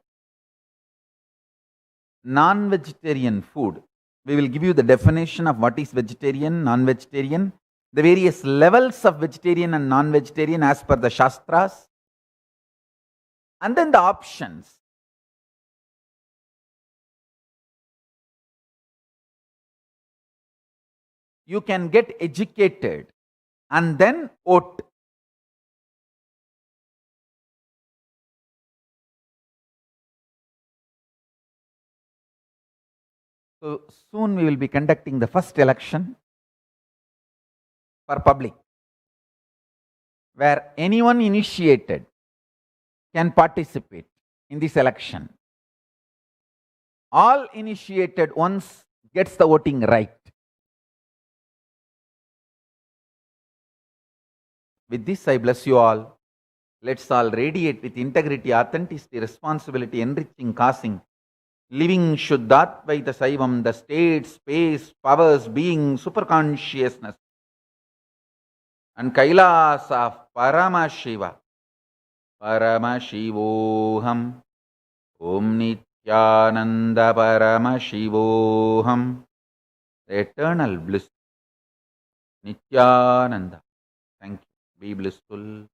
non-vegetarian food. We will give you the definition of what is vegetarian, non-vegetarian, the various levels of vegetarian and non-vegetarian as per the Shastras, and then the options. You can get educated and then vote. So soon we will be conducting the first election for public, where anyone initiated can participate in this election. All initiated ones gets the voting right. With this, I bless you all. Let's all radiate with integrity, authenticity, responsibility, enriching, causing living Shuddhatvaita Saivam, the state, space, powers, being, superconsciousness, and Kailasa of Paramashiva, Paramashivoham, Om Nithyananda Paramashivoham, the eternal bliss, Nithyananda. Thank you. Be blissful.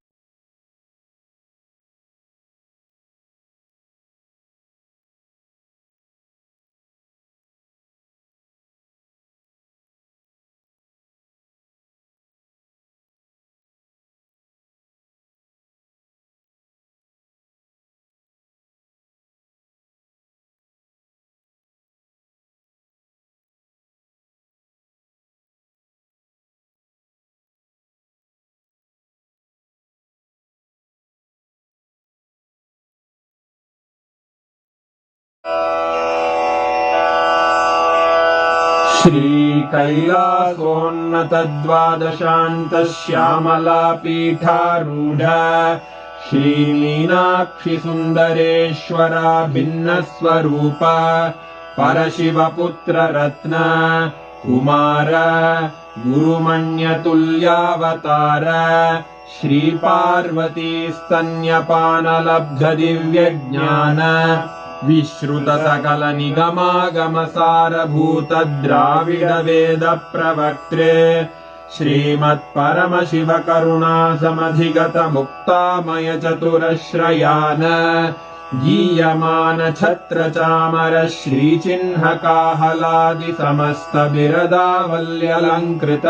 श्रीकैलासोन्नतद्वादशान्तश्यामलापीठारूढ श्रीमीनाक्षिसुन्दरेश्वरा भिन्नस्वरूप परशिवपुत्ररत्न Kumar गुरुमण्यतुल्यावतार श्रीपार्वतीस्तन्यपानलब्धदिव्यज्ञान विश्रुतसकलनिगमागमसारभूतद्राविडवेदप्रवक्त्रे श्रीमत्परमशिवकरुणासमधिगतमुक्तामयचतुरश्रयान् गीयमानछत्रचामर श्रीचिह्नकाहलादिसमस्तबिरदावल्यलङ्कृत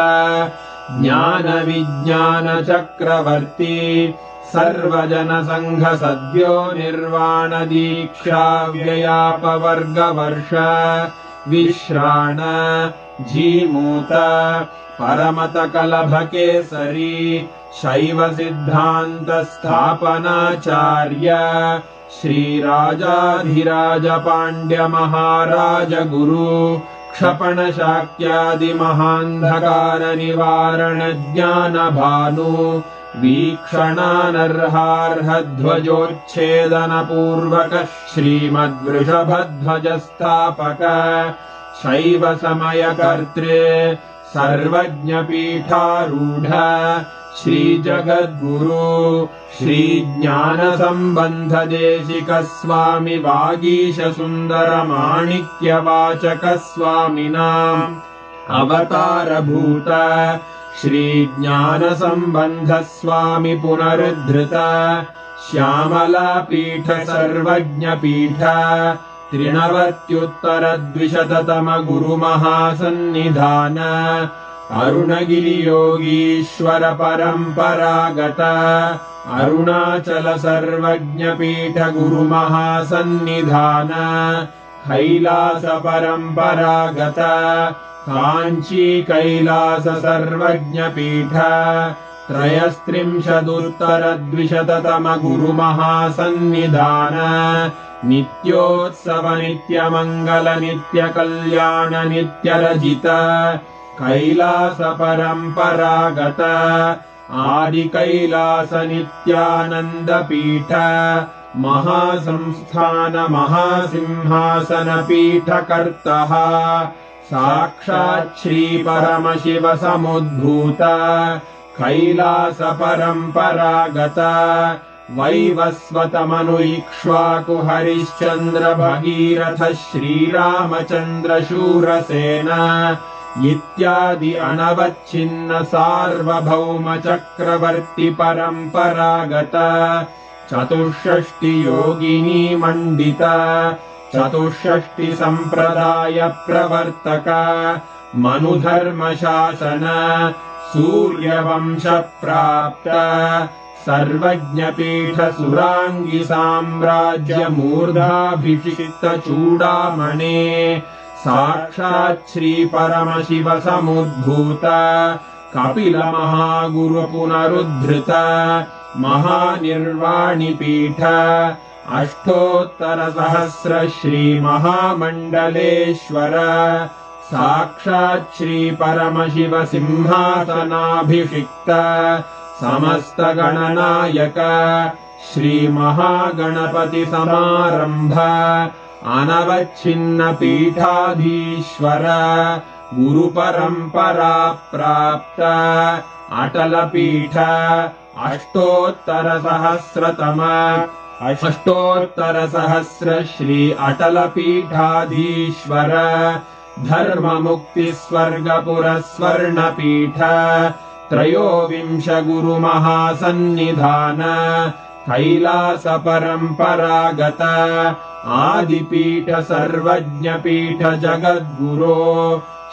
ज्ञानविज्ञानचक्रवर्ती सर्वजनसङ्घसद्यो निर्वाणदीक्षाव्ययापवर्गवर्ष विश्राण Jimuta परमतकलभकेसरी शैवसिद्धान्तस्थापनाचार्य श्रीराजाधिराजपाण्ड्यमहाराजगुरु क्षपणशाक्यादिमहान्धकारनिवारणज्ञानभानु वीक्षणानर्हार्हध्वजोच्छेदनपूर्वक श्रीमद्वृषभध्वजस्थापक शैवसमयकर्त्रे सर्वज्ञपीठारूढ श्रीजगद्गुरु श्रीज्ञानसम्बन्धदेशिकस्वामि वागीशसुन्दरमाणिक्यवाचकस्वामिनाम् अवतारभूत श्रीज्ञानसम्बन्धस्वामि पुनरुद्धृत श्यामलापीठ सर्वज्ञपीठ 93 गुरुमहासन्निधान अरुणगिरियोगीश्वर परम्परागत अरुणाचल सर्वज्ञपीठ गुरुमहासन्निधान कैलास परम्परागत काञ्ची कैलास सर्वज्ञपीठ 33 गुरुमहासन्निधान नित्योत्सव नित्यमङ्गल नित्यकल्याण नित्यरजित कैलास परम्परागत आदिकैलास नित्यानन्दपीठ महासंस्थान महासिंहासनपीठकर्तः साक्षात् श्रीपरमशिव समुद्भूत कैलास परम्परागत वैवस्वतमनु इक्ष्वाकु हरिश्चन्द्र भगीरथ श्रीरामचन्द्र शूरसेन इत्यादि अनवच्छिन्न सार्वभौम चक्रवर्ति परम्परागत 64 योगिनी मण्डित 64 सम्प्रदाय प्रवर्तक मनुधर्मशासन सूर्यवंश प्राप्त सर्वज्ञपीठ सुराङ्गी साम्राज्य मूर्धाभिषिक्त चूडामणे साक्षात् श्री परमशिव समुद्भूत कपिल महागुरु पुनरुद्धृत महानिर्वाणिपीठ अष्टोत्तरसहस्र श्री महामण्डलेश्वर साक्षात् श्री परमशिव सिंहासनाभिषिक्त समस्त गणनायक श्री महागणपति समारंभ अनवच्छिन्नपीठाधीश्वर गुरुपरम्परा प्राप्त अटलपीठ अष्टोत्तरसहस्र श्री अटलपीठाधीश्वर धर्ममुक्तिस्वर्गपुरस्वर्णपीठ त्रयोविंश गुरुमहासन्निधान कैलास परम्परागत आदिपीठ सर्वज्ञपीठ जगद्गुरो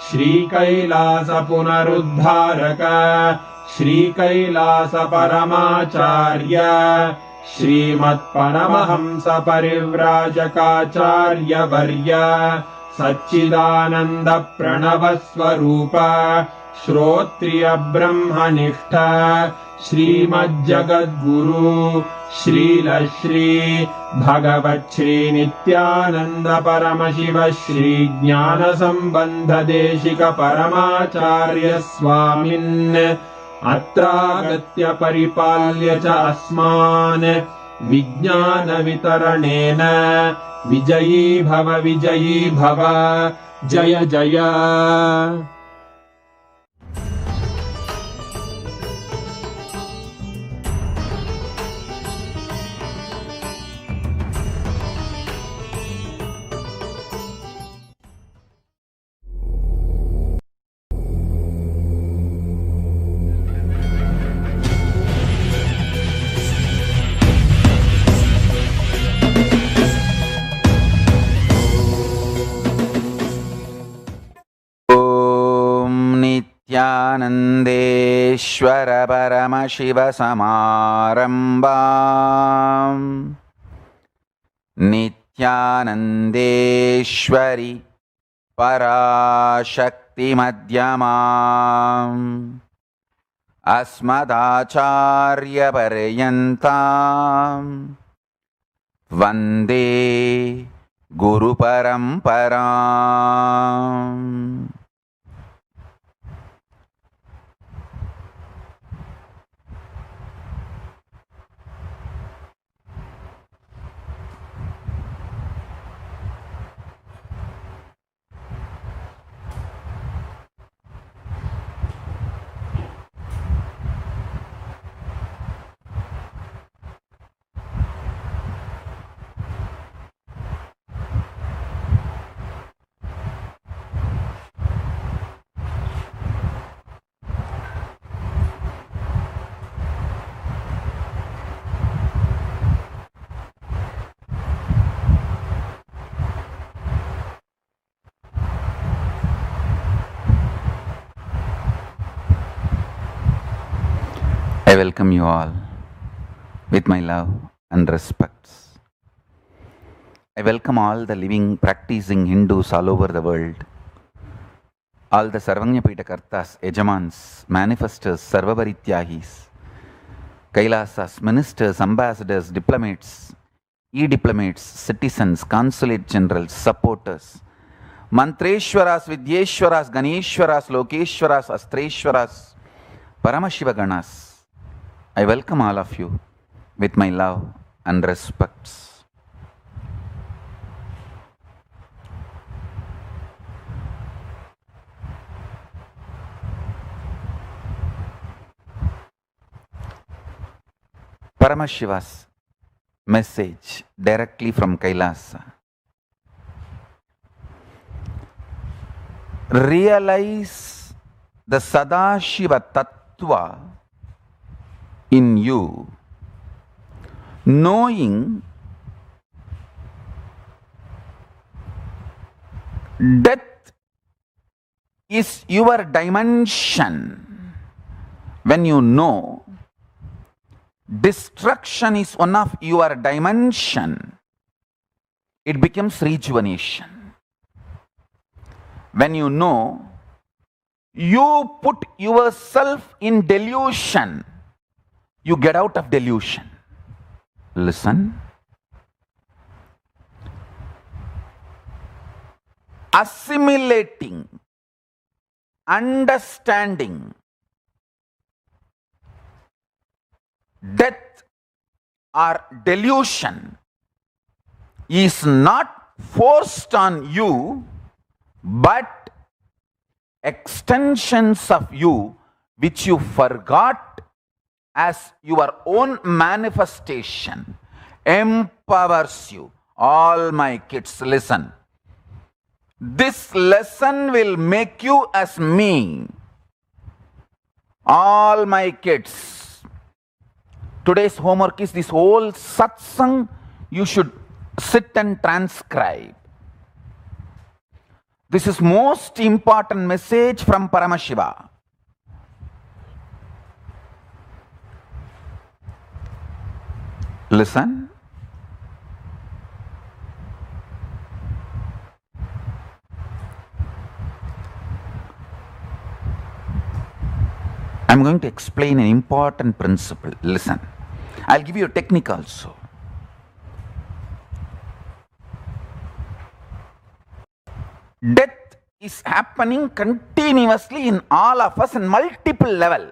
श्रीकैलास पुनरुद्धारक श्रीकैलास परमाचार्य श्रीमत्परमहंस परिव्राजकाचार्य वर्य सच्चिदानन्द प्रणव स्वरूप श्रोत्रिय ब्रह्मनिष्ठ श्रीमज्जगद्गुरु श्रील श्री भगवत् श्री नित्यानंद परमशिव श्री ज्ञान संबंध देशिक परमाचार्य स्वामिन् अत्रागत्य परिपाल्य च अस्मान् विज्ञान वितरणेन विजयी भव जय जय। नित्यानन्देश्वर परमशिव समारम्भाम् नित्यानन्देश्वरि पराशक्ति मध्यमाम् अस्मदाचार्य पर्यन्ताम् वन्दे गुरु परम्पराम्। I welcome you all with my love and respects. I welcome all the living, practicing Hindus all over the world, all the Sarvanyapita Kartas, Ejamans, manifestors, Sarvavarityahis, Kailasas, ministers, ambassadors, diplomats, e-diplomats, citizens, consulate generals, supporters, Mantreshwaras, Vidyeshwaras, Ganeshwaras, Lokeshwaras, Astreshwaras, Paramashivoham. I welcome all of you with my love and respects. Paramashiva's message directly from Kailasa. Realize the Sadashiva Tattva in you, knowing death is your dimension. When you know destruction is one of your dimension, it becomes rejuvenation. When you know you put yourself in delusion, you get out of delusion. Listen. Assimilating, understanding death or delusion is not forced on you, but extensions of you which you forgot as your own manifestation empowers you. All my kids, listen. This lesson will make you as me. All my kids. Today's homework is this whole satsang you should sit and transcribe. This is most important message from Paramashiva. Listen. I'm going to explain an important principle. Listen. I'll give you a technique also. Death is happening continuously in all of us in multiple level.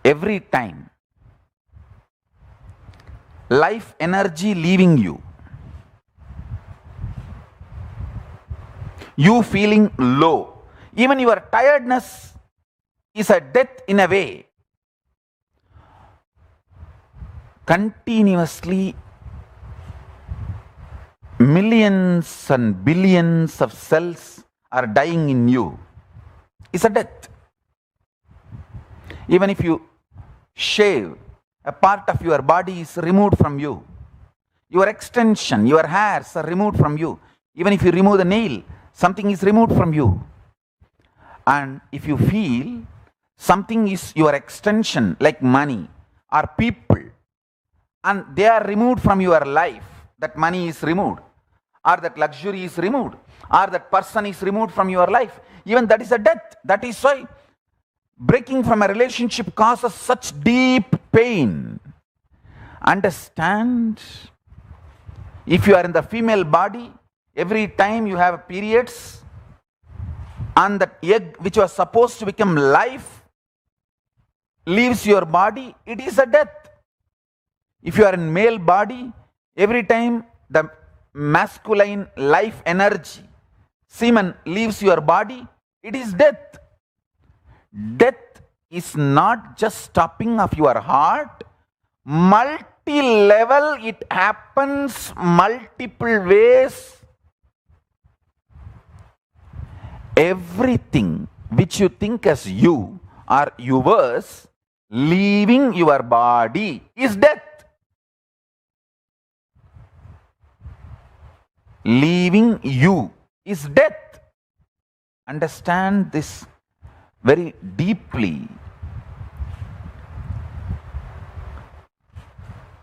Every time life energy leaving you, you feeling low, even your tiredness is a death in a way. Continuously millions and billions of cells are dying in you. It's a death. Even if you shave, a part of your body is removed from you. Your extension, your hairs are removed from you. Even if you remove the nail, something is removed from you. And if you feel something is your extension, like money or people, and they are removed from your life, that money is removed, or that luxury is removed, or that person is removed from your life, even that is a death. That is why breaking from a relationship causes such deep pain. Understand? If you are in the female body, every time you have periods, and that egg which was supposed to become life leaves your body, it is a death. If you are in male body, every time the masculine life energy, semen, leaves your body, it is death. Death is not just stopping of your heart. Multi-level, it happens multiple ways. Everything which you think as you or yours leaving your body is death. Leaving you is death. Understand this very deeply.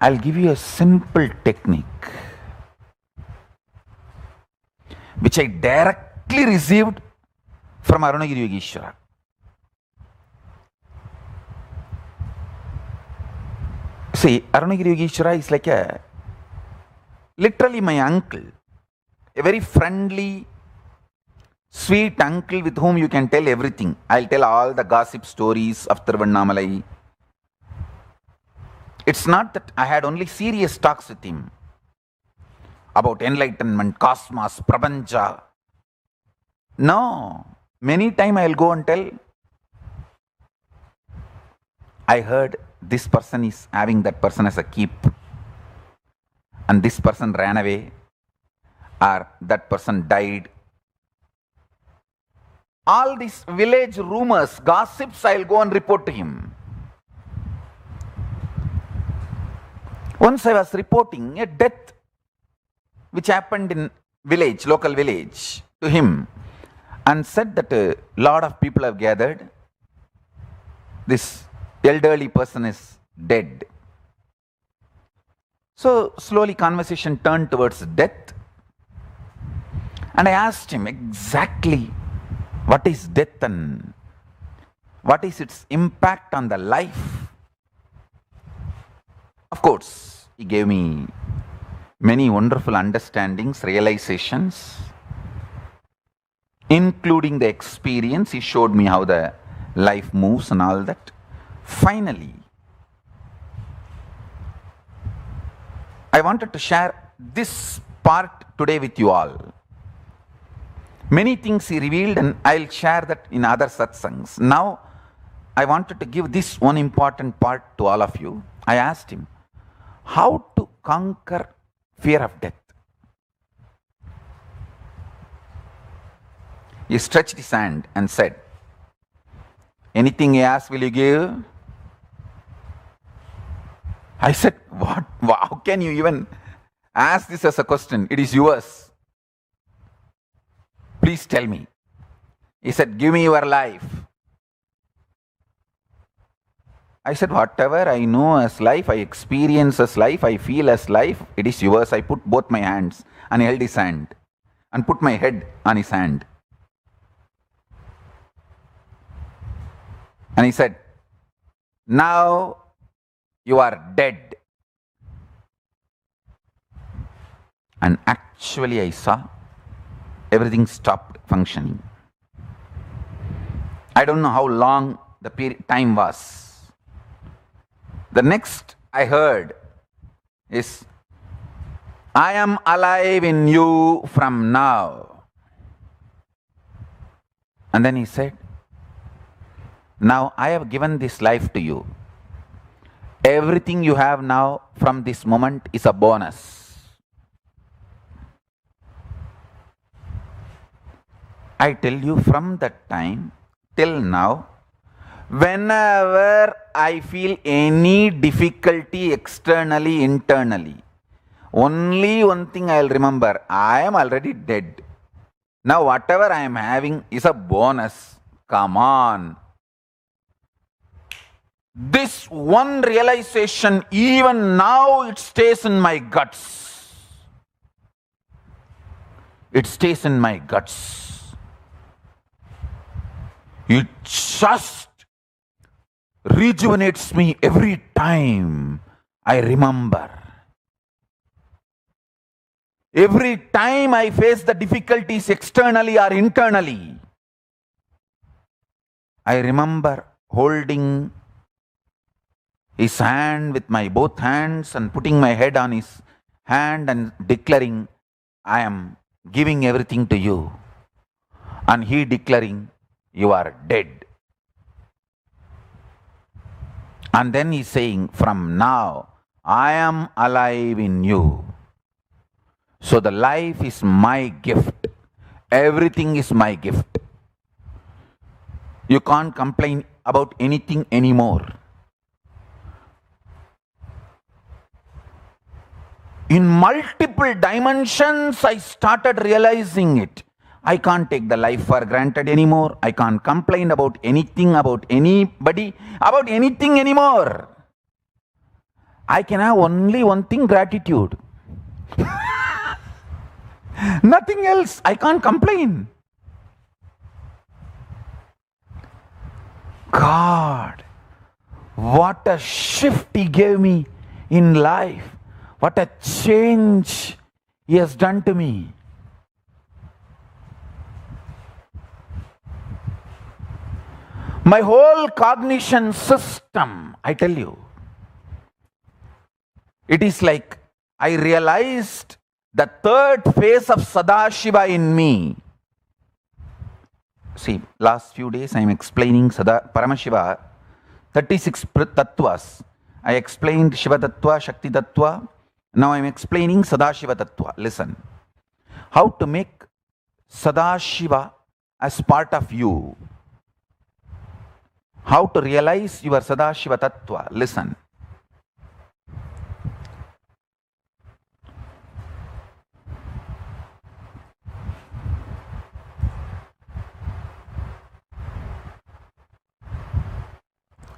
I'll give you a simple technique which I directly received from Arunagiri Yogeshwara. See, Arunagiri Yogeshwara is like literally my uncle, a very friendly, sweet uncle with whom you can tell everything. I'll tell all the gossip stories of Tiruvannamalai. It's not that I had only serious talks with him about enlightenment, cosmos, prapancha. No. Many times I'll go and tell, I heard this person is having that person as a keep, and this person ran away, or that person died. All these village rumors, gossips, I'll go and report to him. Once I was reporting a death which happened in village, local village, to him, and said that a lot of people have gathered. This elderly person is dead. So slowly conversation turned towards death. And I asked him exactly what is death and what is its impact on the life. Of course, he gave me many wonderful understandings, realizations, including the experience. He showed me how the life moves and all that. Finally, I wanted to share this part today with you all. Many things he revealed, and I'll share that in other satsangs. Now, I wanted to give this one important part to all of you. I asked him, how to conquer fear of death? He stretched his hand and said, anything he asks, will you give? I said, what? How can you even ask this as a question? It is yours. Please tell me. He said, give me your life. I said, whatever I know as life, I experience as life, I feel as life, it is yours. I put both my hands and held his hand and put my head on his hand. And he said, now you are dead. And actually I saw everything stopped functioning. I don't know how long the time was. The next I heard is, I am alive in you from now. And then he said, now I have given this life to you. Everything you have now from this moment is a bonus. I tell you, from that time till now, whenever I feel any difficulty externally, internally, only one thing I will remember, I am already dead. Now whatever I am having is a bonus. Come on. This one realization, even now it stays in my guts. It stays in my guts. It just rejuvenates me every time I remember. Every time I face the difficulties externally or internally, I remember holding his hand with my both hands and putting my head on his hand and declaring, I am giving everything to you. And he declaring, you are dead. And then he's saying, from now, I am alive in you. So the life is my gift. Everything is my gift. You can't complain about anything anymore. In multiple dimensions, I started realizing it. I can't take the life for granted anymore. I can't complain about anything, about anybody, about anything anymore. I can have only one thing, gratitude. Nothing else. I can't complain. God, what a shift He gave me in life. What a change He has done to me. My whole cognition system, I tell you, it is like I realized the third phase of Sadashiva in me. See, last few days I am explaining Paramashiva, 36 tattvas. I explained Shiva Tattva, Shakti Tattva. Now I am explaining Sadashiva Tattva. Listen. How to make Sadashiva as part of you. How to realize your Sadashiva Tattva. Listen.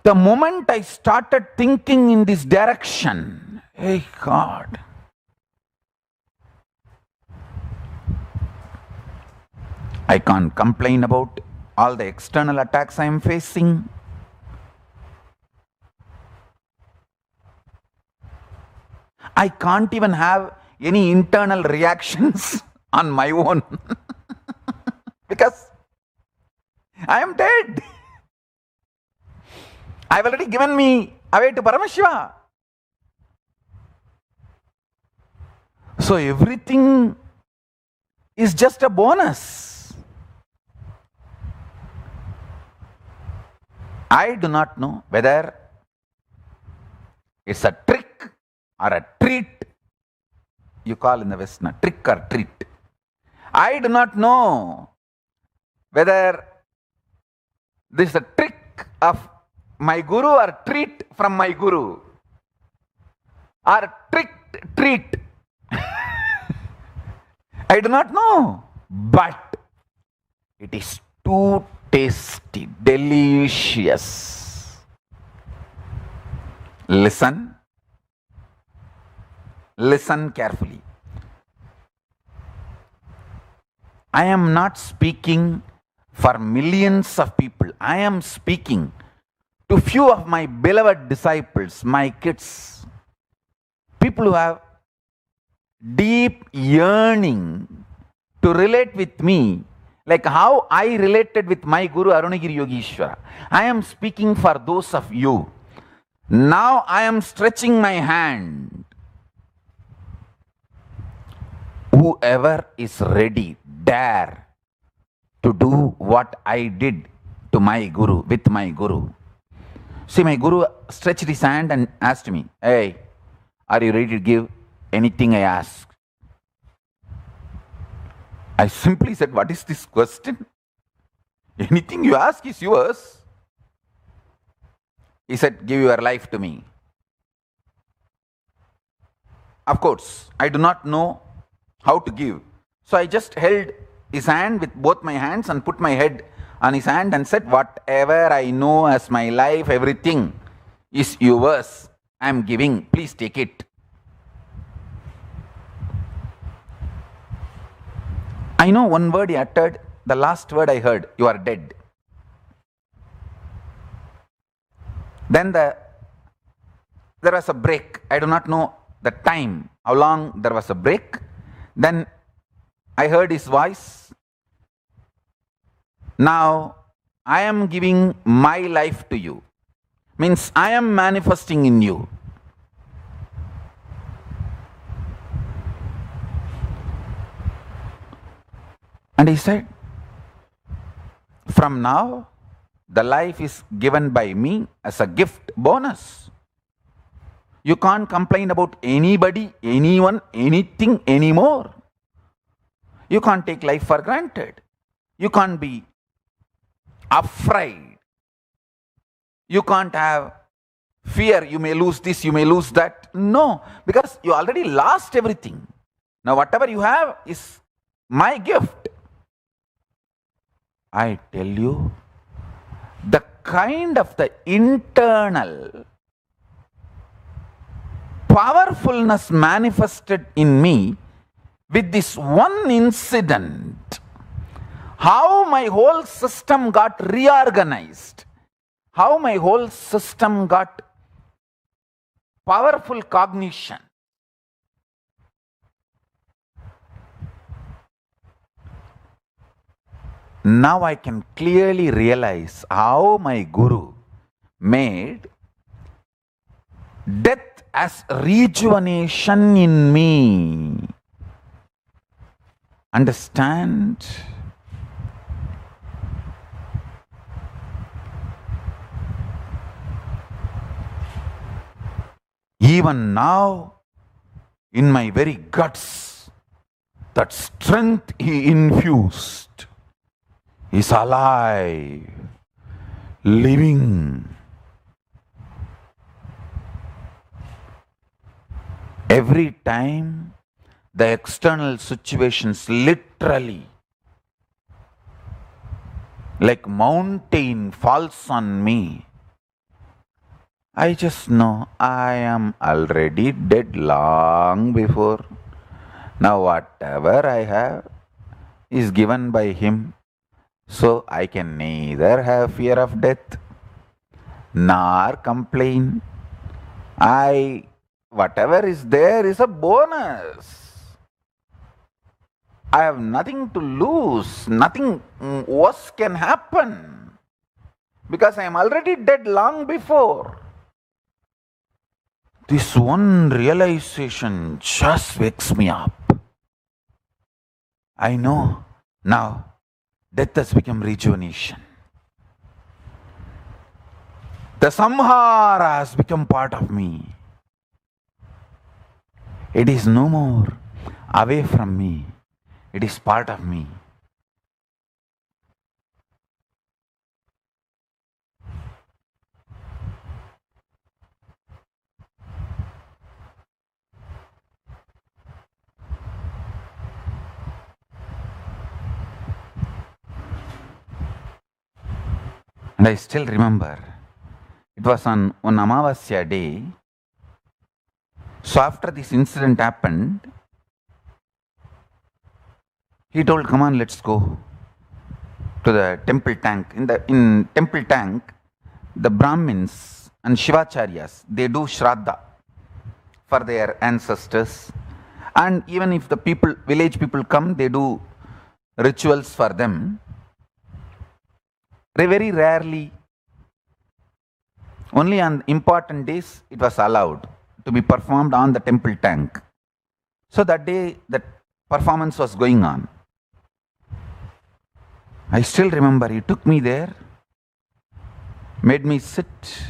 The moment I started thinking in this direction, hey God, I can't complain about all the external attacks I am facing. I can't even have any internal reactions on my own because I am dead. I've already given me away to Paramashiva. So everything is just a bonus. I do not know whether it's a trick or a treat. You call in the West, na, trick or treat. I do not know whether this is a trick of my guru or treat from my guru or treat. I do not know, but it is too tasty, delicious. Listen carefully. I am not speaking for millions of people. I am speaking to few of my beloved disciples, my kids, people who have deep yearning to relate with me, like how I related with my Guru Arunagiri Yogishwara. I am speaking for those of you. Now I am stretching my hand. Whoever is ready, dare to do what I did to my Guru, with my Guru. See, my Guru stretched his hand and asked me, "Hey, are you ready to give anything I ask?" I simply said, "What is this question? Anything you ask is yours." He said, "Give your life to me." Of course, I do not know how to give. So I just held his hand with both my hands and put my head on his hand and said, "Whatever I know as my life, everything is yours. I am giving. Please take it." I know one word he uttered, the last word I heard, "You are dead." Then there was a break. I do not know the time, how long there was a break. Then I heard his voice. "Now I am giving my life to you." Means I am manifesting in you. And he said, "From now, the life is given by me as a gift bonus. You can't complain about anybody, anyone, anything anymore. You can't take life for granted. You can't be afraid. You can't have fear, you may lose this, you may lose that. No, because you already lost everything. Now whatever you have is my gift." I tell you, the kind of the internal powerfulness manifested in me with this one incident, how my whole system got reorganized, how my whole system got powerful cognition. Now I can clearly realize how my Guru made death as rejuvenation in me. Understand? Even now, in my very guts, that strength he infused is alive, living. Every time the external situations literally like mountain falls on me, I just know I am already dead long before. Now whatever I have is given by him. So I can neither have fear of death nor complain. Whatever is there is a bonus. I have nothing to lose. Nothing worse can happen. Because I am already dead long before. This one realization just wakes me up. I know now death has become rejuvenation. The samhara has become part of me. It is no more away from me. It is part of me. And I still remember, it was on one Amavasya day. So after this incident happened, he told, come on, let's go to the temple tank. In temple tank, the Brahmins and Shivacharyas, they do Shraddha for their ancestors. And even if the village people come, they do rituals for them. Very rarely, only on important days, it was allowed to be performed on the temple tank. So that day, that performance was going on. I still remember he took me there, made me sit,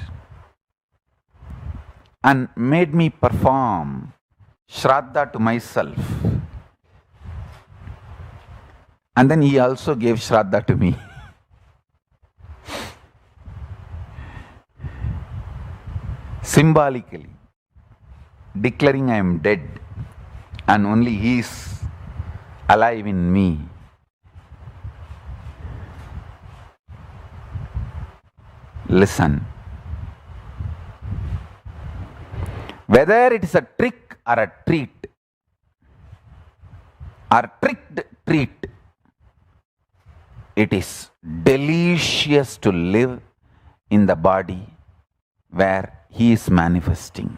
and made me perform Shraddha to myself. And then he also gave Shraddha to me. Symbolically declaring I am dead and only he is alive in me. Listen. Whether it is a trick or a treat, or tricked treat, it is delicious to live in the body where he is manifesting.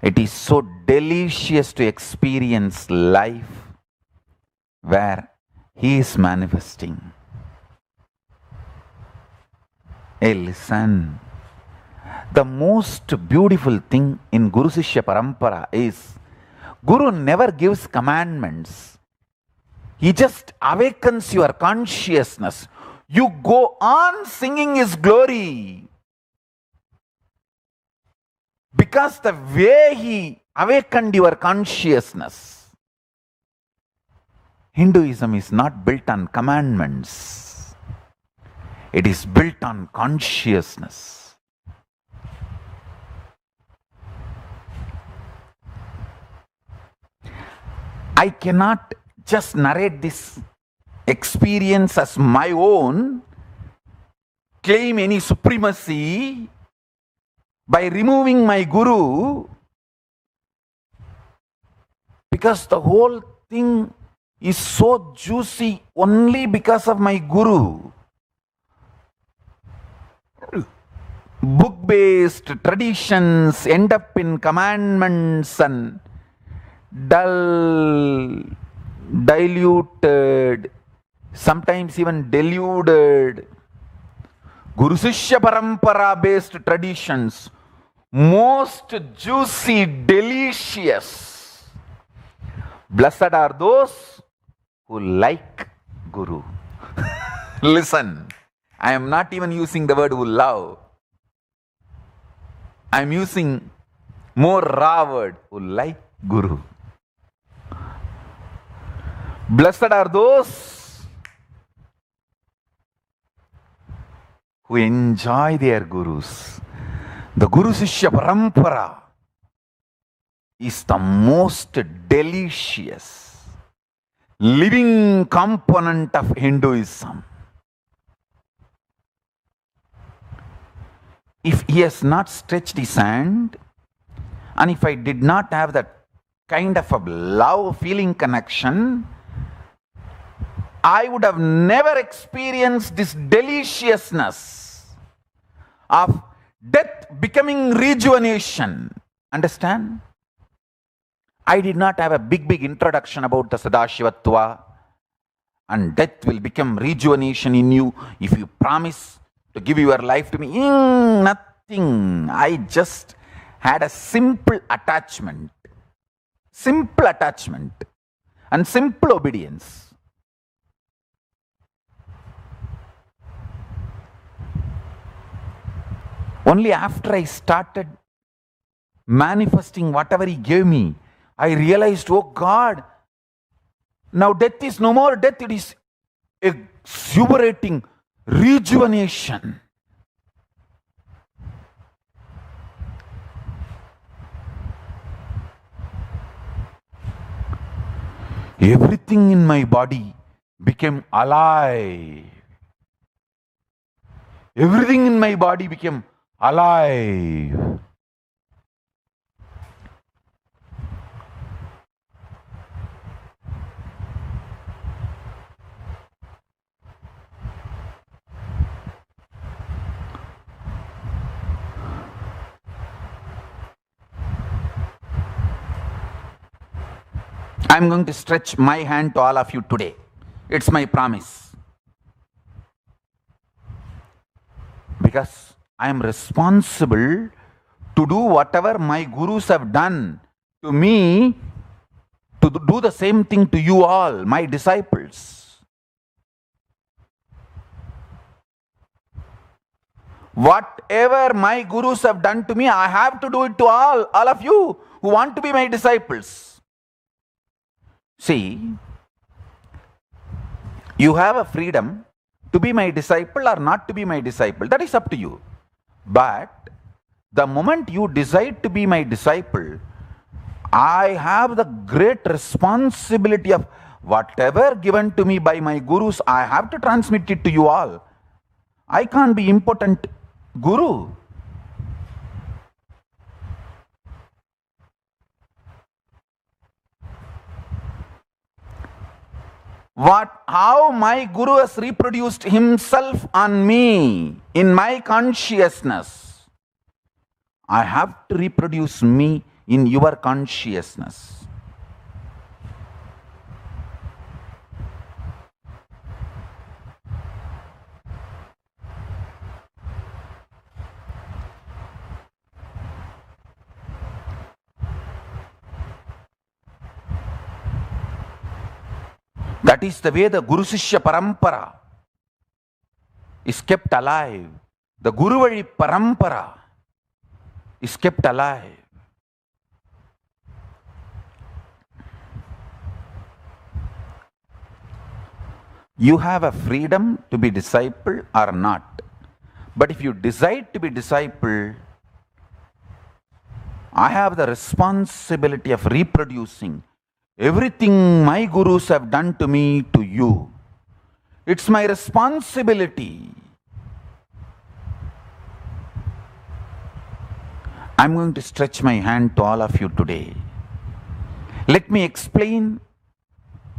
It is so delicious to experience life where he is manifesting. Hey, listen. The most beautiful thing in Guru Sishya Parampara is Guru never gives commandments. He just awakens your consciousness. You go on singing his glory. Because the way he awakened your consciousness. Hinduism is not built on commandments. It is built on consciousness. I cannot just narrate this experience as my own, claim any supremacy by removing my guru, because the whole thing is so juicy only because of my guru. Book-based traditions end up in commandments and dull, diluted, sometimes even deluded. Guru Sishya Parampara based traditions, most juicy, delicious. Blessed are those who like Guru. Listen, I am not even using the word who love. I am using more raw word, who like Guru. Blessed are those who enjoy their gurus. The Guru Sishya Parampara is the most delicious living component of Hinduism. If he has not stretched his hand, and if I did not have that kind of a love feeling connection, I would have never experienced this deliciousness of death becoming rejuvenation. Understand? I did not have a big introduction about the Sadashivatva and death will become rejuvenation in you if you promise to give your life to me. Nothing. I just had a simple attachment and simple obedience. Only after I started manifesting whatever he gave me, I realized, oh God, now death is no more death, it is exuberating rejuvenation. Everything in my body became alive. Everything in my body became alive. I'm going to stretch my hand to all of you today. It's my promise. Because I am responsible to do whatever my gurus have done to me, to do the same thing to you all, my disciples. Whatever my gurus have done to me, I have to do it to all of you who want to be my disciples. See, you have a freedom to be my disciple or not to be my disciple. That is up to you. But the moment you decide to be my disciple, I have the great responsibility of whatever given to me by my gurus, I have to transmit it to you all. I can't be impotent guru. How my guru has reproduced himself on me in my consciousness, I have to reproduce me in your consciousness. That is the way the Guru Sishya Parampara is kept alive. The Guru Vali Parampara is kept alive. You have a freedom to be disciple or not. But if you decide to be disciple, I have the responsibility of reproducing everything my gurus have done to me to you. It's my responsibility. I'm going to stretch my hand to all of you today. Let me explain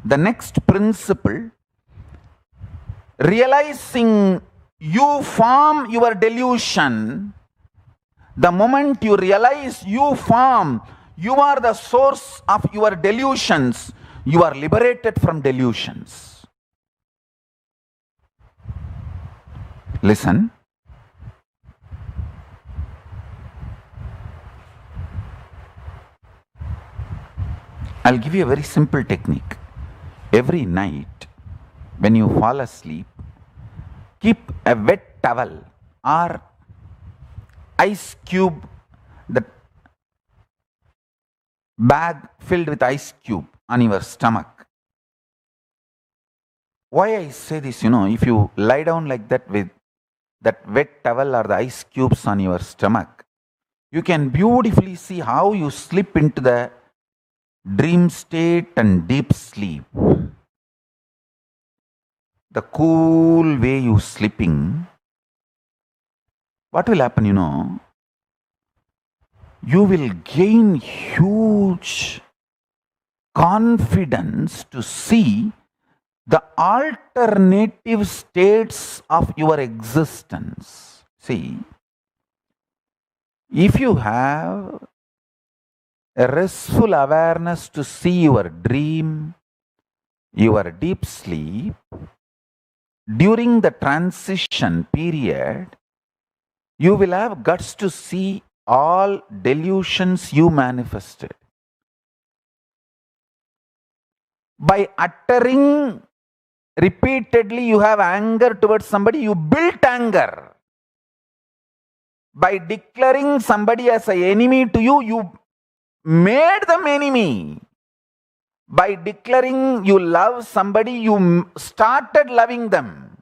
the next principle. Realizing you form your delusion. The moment you realize you form, you are the source of your delusions. You are liberated from delusions. Listen. I'll give you a very simple technique. Every night, when you fall asleep, keep a wet towel or ice cube, the bag filled with ice cube on your stomach. Why I say this, if you lie down like that with that wet towel or the ice cubes on your stomach, you can beautifully see how you slip into the dream state and deep sleep. The cool way you sleeping, what will happen, you will gain huge confidence to see the alternative states of your existence. See, if you have a restful awareness to see your dream, your deep sleep, during the transition period, you will have guts to see all delusions you manifested. By uttering repeatedly you have anger towards somebody, you built anger. By declaring somebody as an enemy to you, you made them enemy. By declaring you love somebody, you started loving them.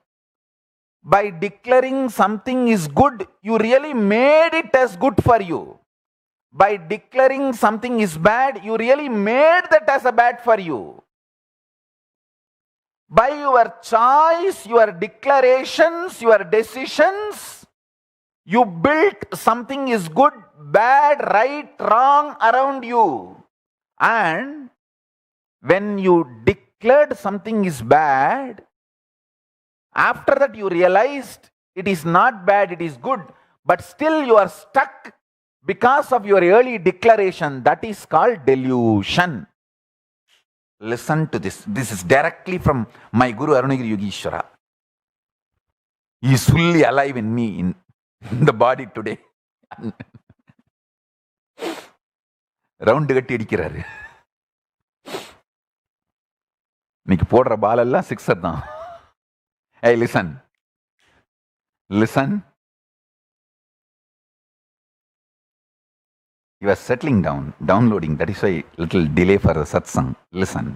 By declaring something is good, you really made it as good for you. By declaring something is bad, you really made that as a bad for you. By your choice, your declarations, your decisions, you built something is good, bad, right, wrong around you. And when you declared something is bad, after that you realized it is not bad, it is good, but still you are stuck because of your early declaration. That is called delusion. Listen to this. This is directly from my Guru Arunagiri Yogeshwara. He is fully alive in me, in the body today. Round கட்டி அடிக்கிறாரு. இன்னைக்கு போடுற பால் எல்லாம் sixer தான். Hey, listen. Listen. You are settling down, downloading. That is why little delay for the Satsang. Listen.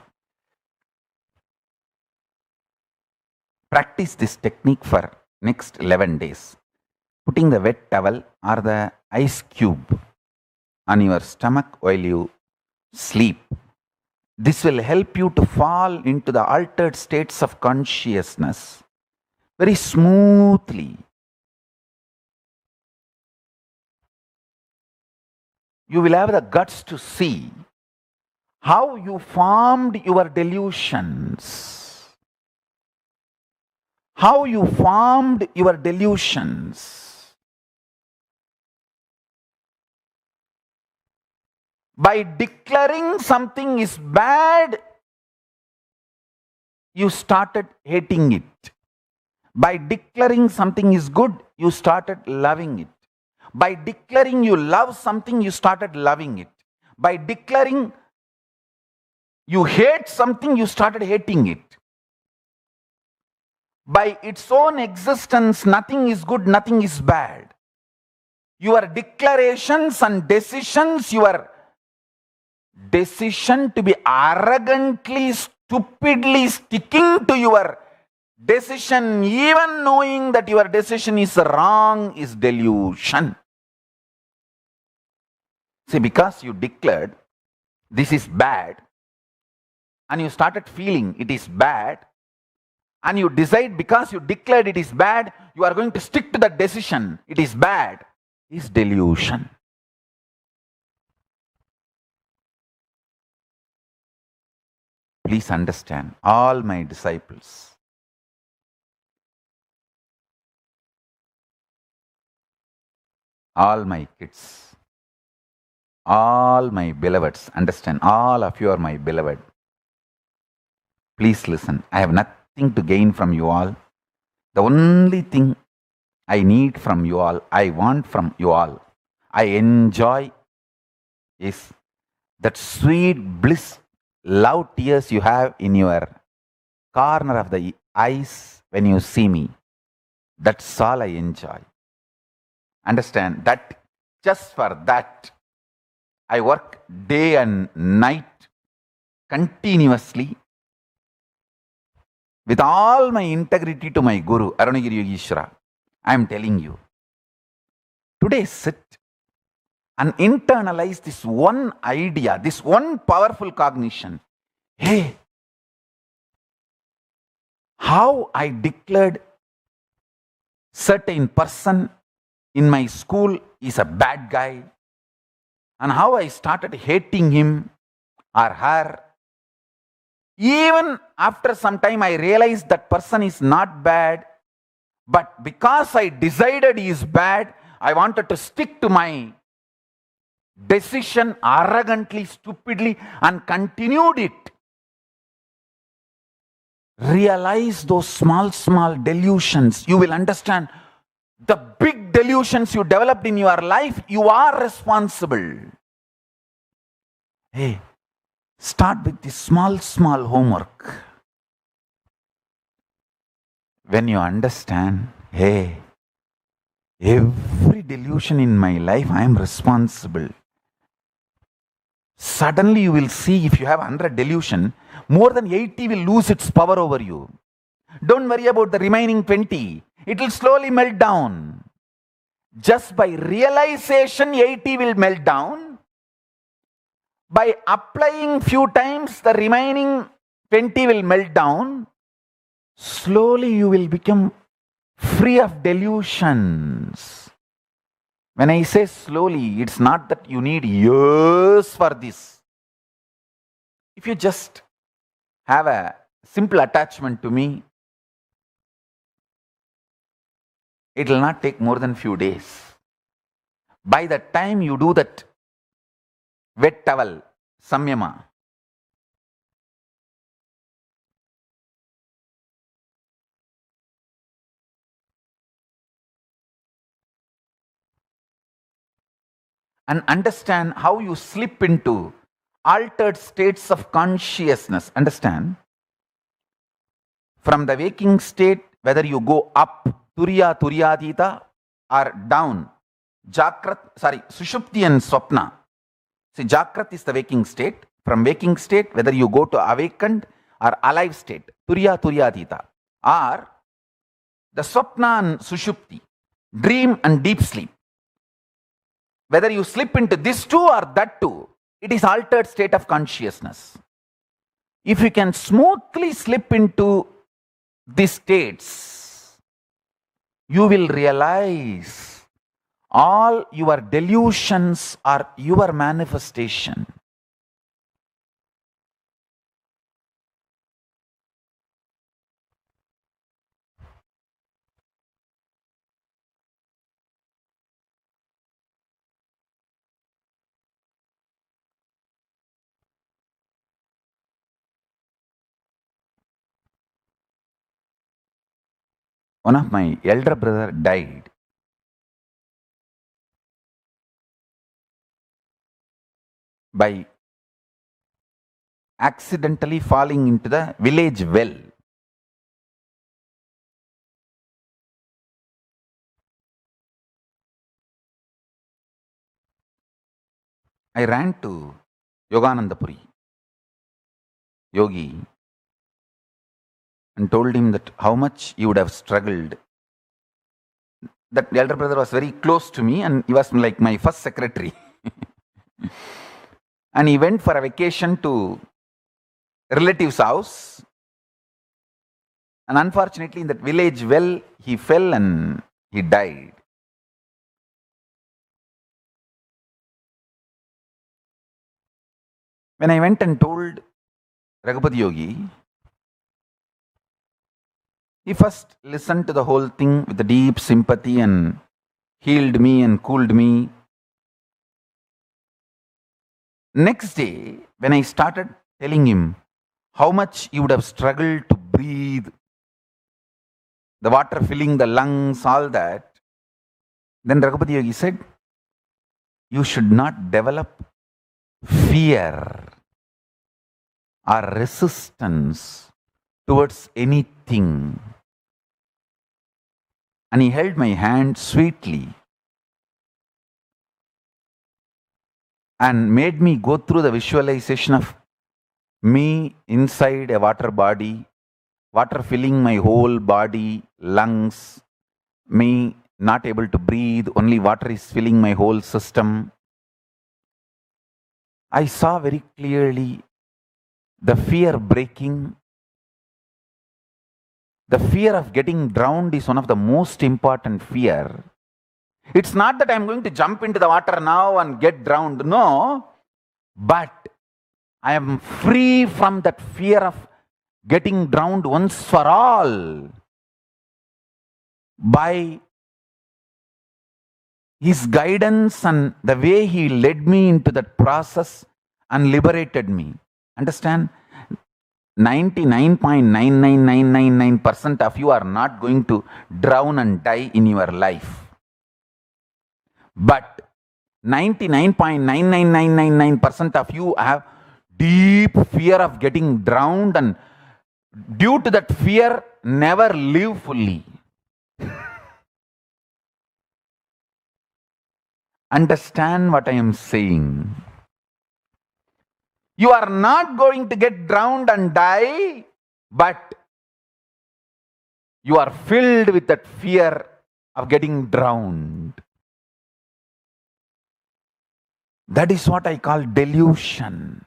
Practice this technique for next 11 days. Putting the wet towel or the ice cube on your stomach while you sleep. This will help you to fall into the altered states of consciousness very smoothly. You will have the guts to see how you formed your delusions. How you formed your delusions. By declaring something is bad, you started hating it. By declaring something is good, you started loving it. By declaring you love something, you started loving it. By declaring you hate something, you started hating it. By its own existence, nothing is good, nothing is bad. Your declarations and decisions, your decision to be arrogantly, stupidly sticking to your decision, even knowing that your decision is wrong, is delusion. See, because you declared this is bad, and you started feeling it is bad, and you decide because you declared it is bad, you are going to stick to that decision, it is bad, is delusion. Please understand, all my disciples, all my kids, all my beloveds, understand, all of you are my beloved. Please listen, I have nothing to gain from you all. The only thing I need from you all, I want from you all, I enjoy is that sweet bliss, love tears you have in your corner of the eyes when you see me. That's all I enjoy. Understand that just for that I work day and night continuously with all my integrity to my Guru Arunagiri Yogeshwara. I am telling you, today sit and internalize this one idea, this one powerful cognition. Hey, how I declared certain person in my school is a bad guy, and how I started hating him or her. Even after some time I realized that person is not bad, but because I decided he is bad, I wanted to stick to my decision arrogantly, stupidly, and continued it. Realize those small delusions. You will understand the big delusions you developed in your life, you are responsible. Hey, start with this small homework. When you understand, hey, every delusion in my life, I am responsible. Suddenly you will see, if you have 100 delusion, more than 80 will lose its power over you. Don't worry about the remaining 20. It will slowly melt down. Just by realization, 80 will melt down. By applying few times, the remaining 20 will melt down. Slowly you will become free of delusions. When I say slowly, it's not that you need years for this. If you just have a simple attachment to me, it will not take more than few days. By the time you do that wet towel, samyama, and understand how you slip into altered states of consciousness. Understand? From the waking state, whether you go up, turiya, turyadita, or down, sushupti and swapna. See, Jakrat is the waking state. From waking state, whether you go to awakened or alive state, turiya, turyadita, or the swapna and sushupti, dream and deep sleep. Whether you slip into this too or that too, it is altered state of consciousness. If you can smoothly slip into these states, you will realize all your delusions are your manifestation. One of my elder brother died. By accidentally falling into the village well. I ran to Yoganandapuri, Yogi, and told him that how much he would have struggled. That elder brother was very close to me and he was like my first secretary. And he went for a vacation to relative's house. And unfortunately, in that village well, he fell and he died. When I went and told Raghupati Yogi, he first listened to the whole thing with a deep sympathy and healed me and cooled me. Next day, when I started telling him how much he would have struggled to breathe, the water filling the lungs, all that, then Raghupati Yogi said, you should not develop fear or resistance towards anything. And he held my hand sweetly and made me go through the visualization of me inside a water body, water filling my whole body, lungs, me not able to breathe, only water is filling my whole system. I saw very clearly the fear breaking. The fear of getting drowned is one of the most important fear. It's not that I'm going to jump into the water now and get drowned. No. But I am free from that fear of getting drowned once for all. By his guidance and the way he led me into that process and liberated me. Understand? 99.99999% of you are not going to drown and die in your life. But 99.99999% of you have deep fear of getting drowned, and due to that fear, never live fully. Understand what I am saying. You are not going to get drowned and die, but you are filled with that fear of getting drowned. That is what I call delusion.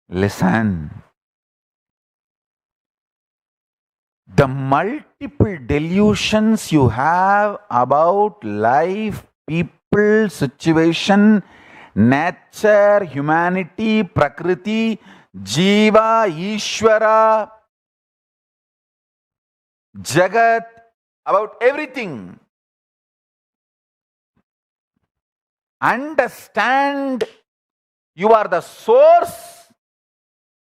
Listen. The multiple delusions you have about life, people, situation, nature, humanity, prakriti, jiva, Ishvara, Jagat, about everything. Understand you are the source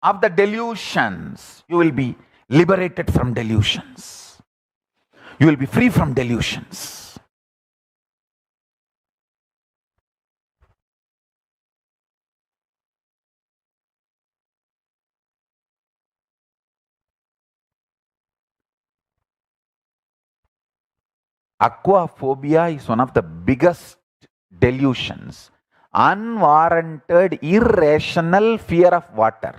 of the delusions. You will be liberated from delusions. You will be free from delusions. Aquaphobia is one of the biggest delusions. Unwarranted, irrational fear of water.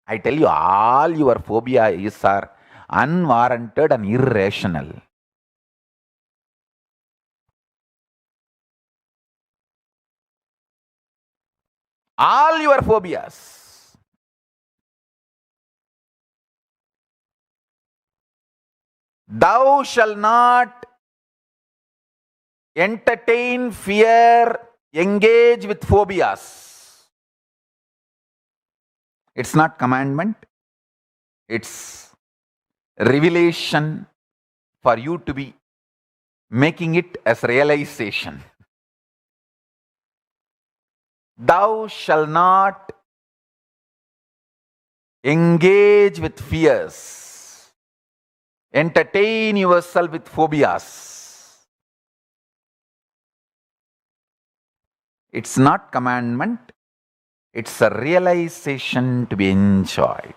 I tell you, all your phobias are unwarranted and irrational. All your phobias. Thou shalt not entertain fear, engage with phobias. It's not commandment. It's revelation for you to be making it as realization. Thou shalt not engage with fears, entertain yourself with phobias. It's not commandment. It's a realization to be enjoyed.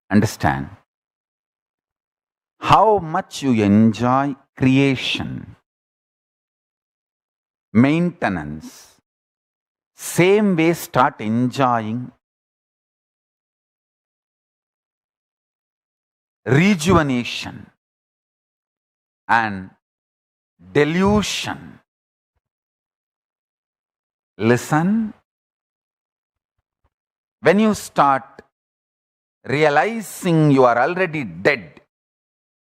Understand how much you enjoy creation, maintenance. Same way, start enjoying rejuvenation and delusion. Listen. When you start realizing you are already dead,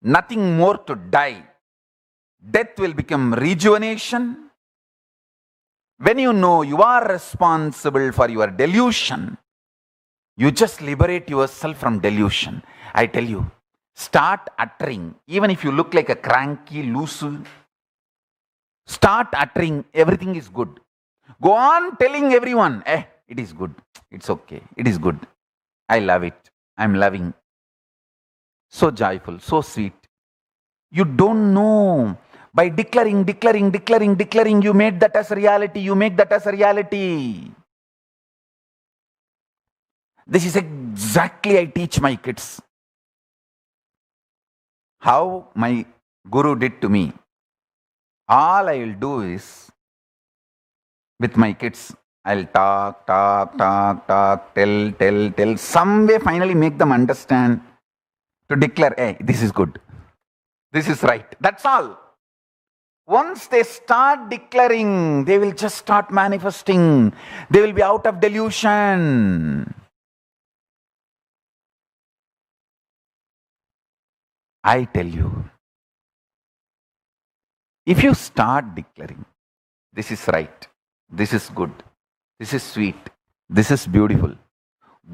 nothing more to die, death will become rejuvenation. When you know you are responsible for your delusion, you just liberate yourself from delusion. I tell you, start uttering, even if you look like a cranky, loose, start uttering, everything is good. Go on telling everyone, it is good, it's okay, it is good, I love it, I'm loving. So joyful, so sweet. You don't know. By declaring, you made that as reality, you make that as a reality. This is exactly I teach my kids. How my guru did to me. All I will do is, with my kids, I'll talk, tell. Some way finally make them understand to declare, hey, this is good. This is right. That's all. Once they start declaring, they will just start manifesting. They will be out of delusion. I tell you, if you start declaring, this is right, this is good, this is sweet, this is beautiful,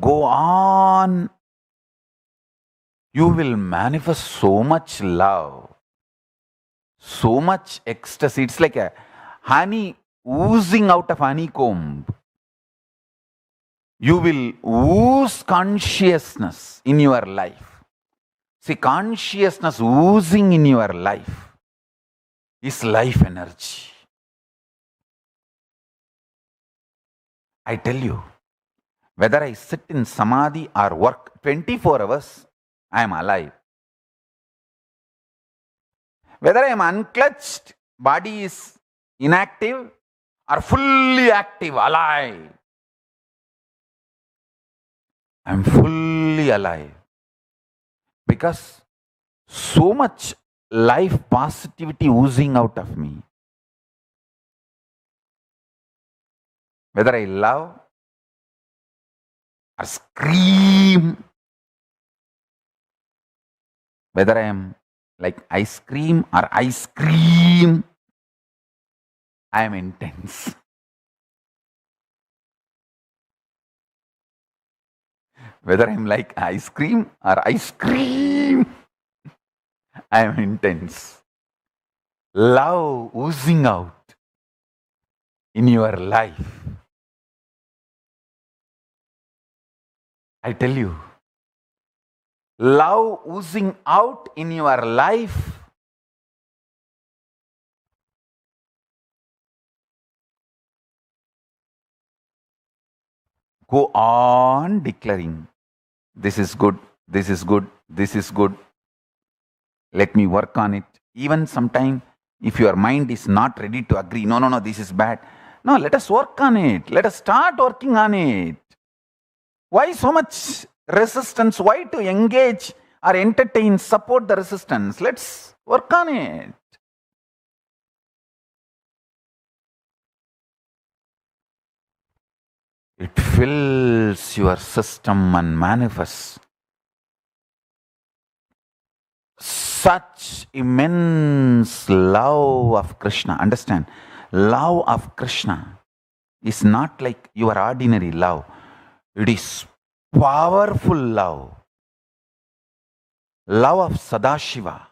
go on, you will manifest so much love, so much ecstasy. It's like a honey oozing out of honeycomb. You will ooze consciousness in your life. See, consciousness oozing in your life is life energy. I tell you, whether I sit in samadhi or work 24 hours, I am alive. Whether I am unclutched, body is inactive, or fully active, alive, I am fully alive. Because so much life positivity oozing out of me. Whether I love or scream, whether I am like ice cream or ice cream, I am intense. Whether I am like ice cream or ice cream, I am intense. Love oozing out in your life. I tell you, love oozing out in your life. Go on declaring, this is good, this is good, this is good. Let me work on it. Even sometime, if your mind is not ready to agree, no, this is bad. No, let us work on it. Let us start working on it. Why so much resistance? Why to engage or entertain, support the resistance? Let's work on it. It fills your system and manifests such immense love of Krishna. Understand, love of Krishna is not like your ordinary love. It is powerful love. Love of Sadashiva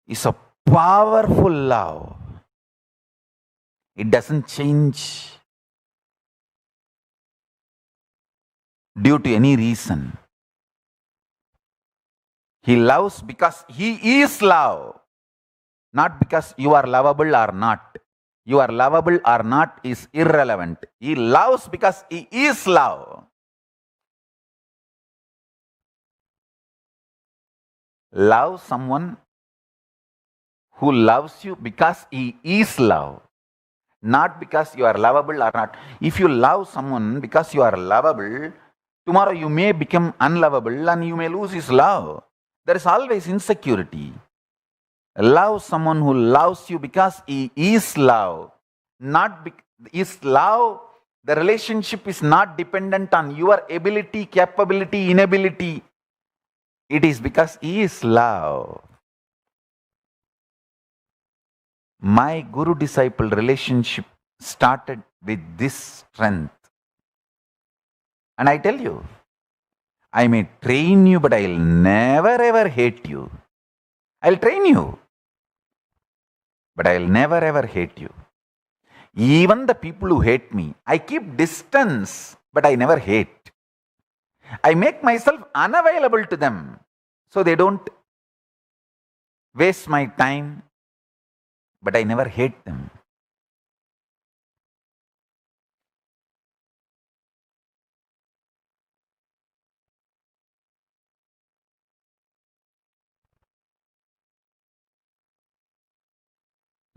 is a powerful love. It doesn't change due to any reason. He loves because he is love, not because you are lovable or not. You are lovable or not is irrelevant. He loves because he is love. Love someone who loves you because he is love, not because you are lovable or not. If you love someone because you are lovable, tomorrow you may become unlovable and you may lose his love. There is always insecurity. Love someone who loves you because he is love. Is love, the relationship is not dependent on your ability, capability, inability. It is because he is love. My guru-disciple relationship started with this strength. And I tell you, I may train you, but I'll never ever hate you. I'll train you, but I'll never ever hate you. Even the people who hate me, I keep distance, but I never hate. I make myself unavailable to them so they don't waste my time, but I never hate them.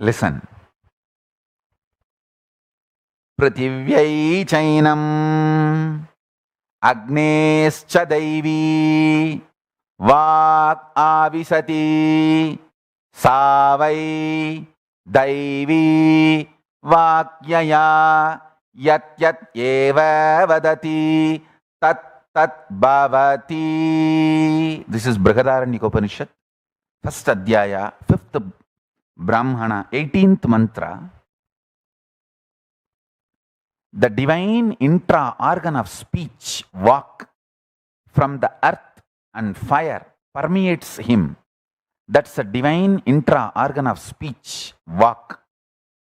Listen. पृथिव्यै चैनम् अग्नेश्च दैवी वाक् आविशति सा वै दैवी वाक्यया यत् यत् एव वदति तत् तत् भवति. This is Brihadaranyukopanishad, first adhyaya, 5th Brahmana, 18th mantra. The divine intra-organ of speech, vak, from the earth and fire permeates him. That's a divine intra-organ of speech, vak,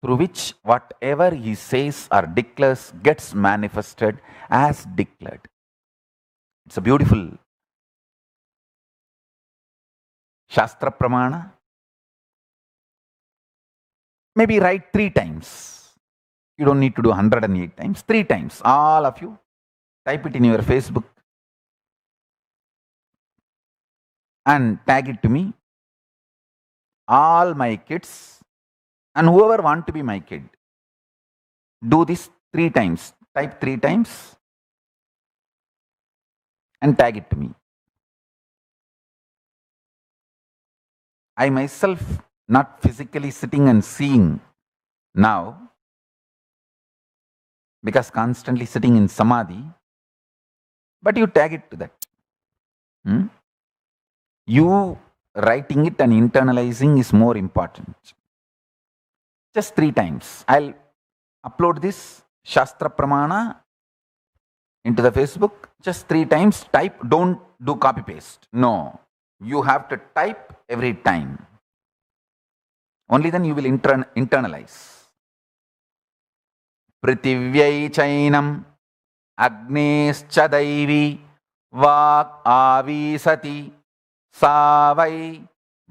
through which whatever he says or declares gets manifested as declared. It's a beautiful Shastra Pramana. Maybe write 3 times. You don't need to do 108 times, 3 times. All of you, type it in your Facebook and tag it to me. All my kids and whoever want to be my kid, do this 3 times. Type 3 times and tag it to me. I myself not physically sitting and seeing now, because constantly sitting in samadhi, but you tag it to that. You writing it and internalizing is more important. Just 3 times. I'll upload this Shastra Pramana into the Facebook. Just 3 times. Type, don't do copy paste. No. You have to type every time. Only then you will internalize. Prithivyai chainam agnescha daivi vak avisati sa vai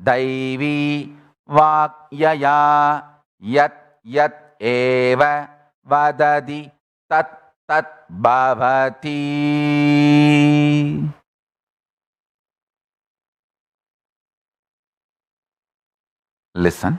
daivi vak yaya yat yat eva vadadi tat tat bhavati. Listen.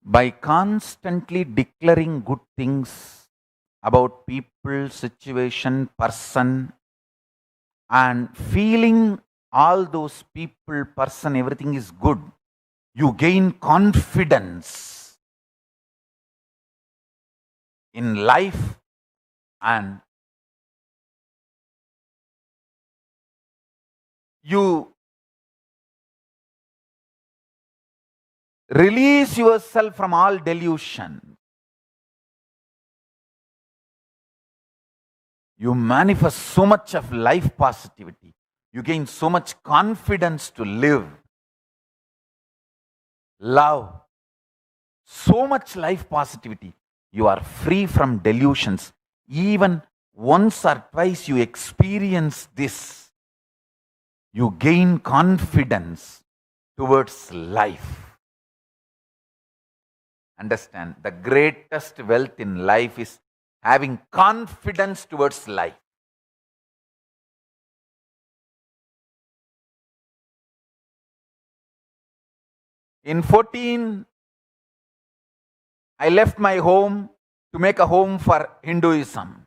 By constantly declaring good things about people, situation, person, and feeling all those people, person, everything is good, you gain confidence in life and you release yourself from all delusion. You manifest so much of life positivity. You gain so much confidence to live, love, so much life positivity. You are free from delusions. Even once or twice you experience this, you gain confidence towards life. Understand, the greatest wealth in life is having confidence towards life. In 14, I left my home to make a home for Hinduism.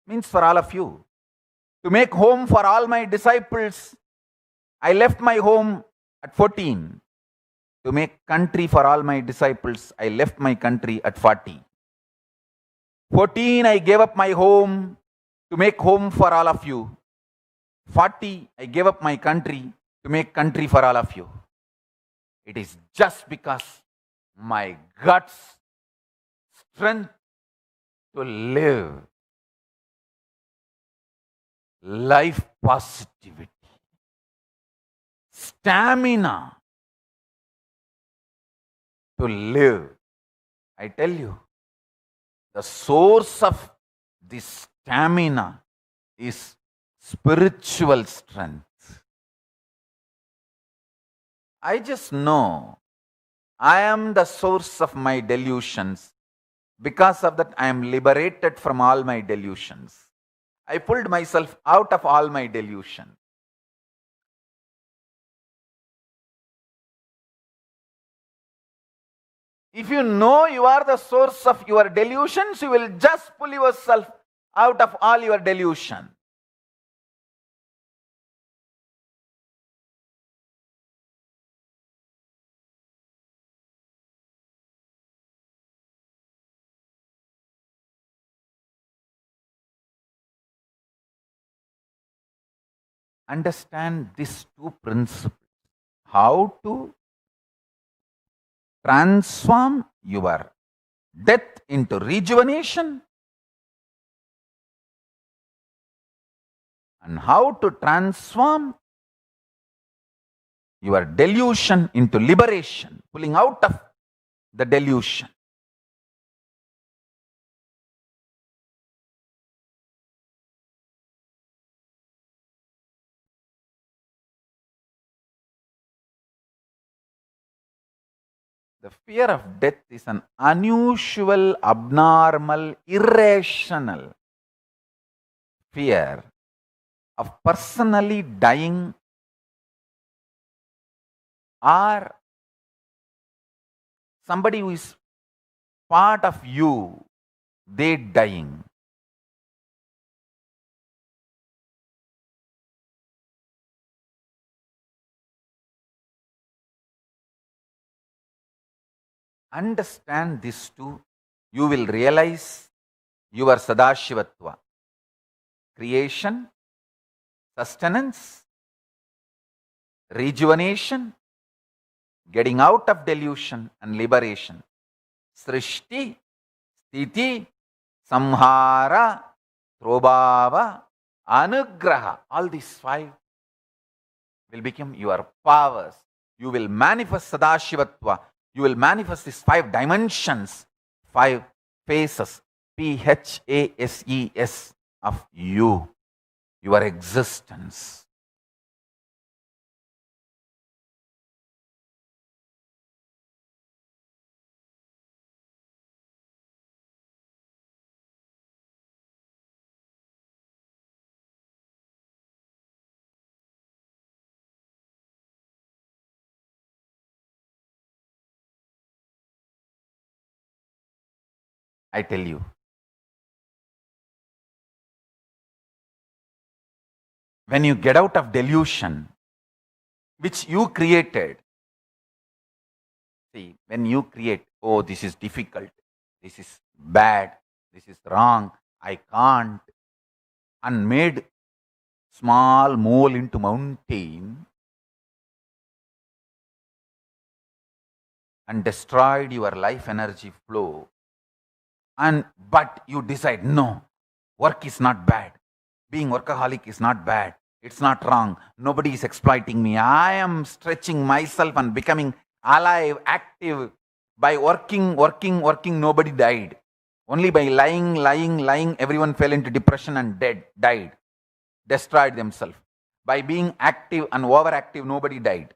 Means for all of you. To make home for all my disciples, I left my home at 14. To make country for all my disciples, I left my country at 40. 14, I gave up my home to make home for all of you. 40, I gave up my country to make country for all of you. It is just because my guts, strength to live life positivity, stamina to live. I tell you, the source of this stamina is spiritual strength. I just know I am the source of my delusions. Because of that, I am liberated from all my delusions. I pulled myself out of all my delusions. If you know you are the source of your delusions, you will just pull yourself out of all your delusion. Understand these two principles. How to transform your death into rejuvenation, and how to transform your delusion into liberation, pulling out of the delusion. The fear of death is an unusual, abnormal, irrational fear of personally dying or somebody who is part of you, they dying. Understand this too, you will realize your Sadashivatva. Creation, sustenance, rejuvenation, getting out of delusion and liberation. Srishti, Sthiti, Samhara, Prabhava, Anugraha. All these five will become your powers. You will manifest Sadashivatva. You will manifest these 5 dimensions, 5 phases, PHASES of you, your existence. I tell you, when you get out of delusion, which you created, see, when you create, oh, this is difficult, this is bad, this is wrong, I can't, and made small mole into mountain and destroyed your life energy flow, but you decide, no, work is not bad, being workaholic is not bad, it's not wrong, nobody is exploiting me, I am stretching myself and becoming alive, active. By working, nobody died. Only by lying, everyone fell into depression and died, destroyed themselves. By being active and overactive, nobody died.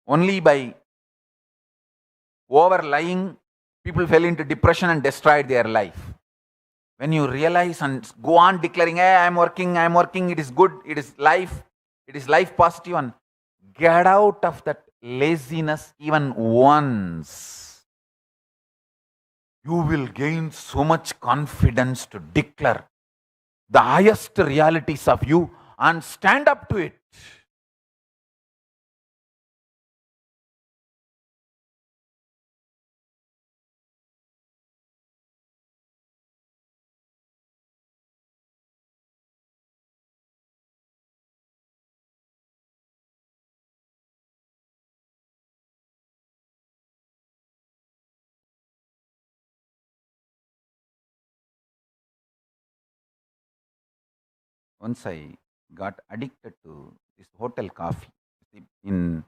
Only by over lying, people fell into depression and destroyed their life. When you realize and go on declaring, hey, I'm working, it is good, it is life positive, and get out of that laziness even once, you will gain so much confidence to declare the highest realities of you and stand up to it. Once I got addicted to this hotel coffee. In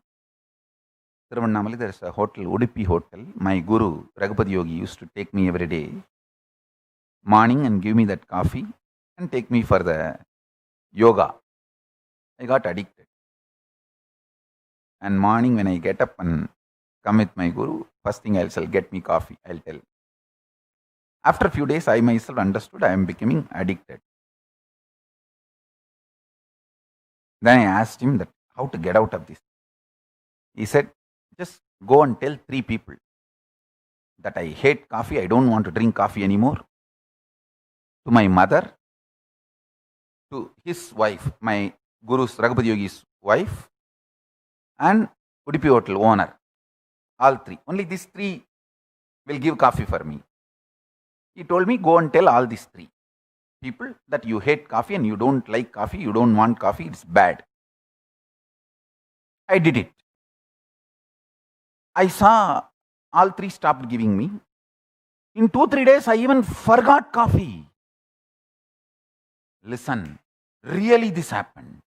Tiruvannamala, there is a hotel, Udupi Hotel. My guru, Raghupati Yogi, used to take me every day, morning, and give me that coffee and take me for the yoga. I got addicted. And morning when I get up and come with my guru, first thing I'll say, get me coffee, I'll tell. After a few days, I myself understood I am becoming addicted. Then I asked him that how to get out of this. He said, just go and tell 3 people that I hate coffee, I don't want to drink coffee anymore. To my mother, to his wife, my guru's Raghupati Yogi's wife, and Udupi Hotel owner. All 3. Only these 3 will give coffee for me. He told me, go and tell all these 3 people that you hate coffee and you don't like coffee, you don't want coffee, it's bad. I did it. I saw all 3 stopped giving me. In 2-3 days, I even forgot coffee. Listen, really this happened.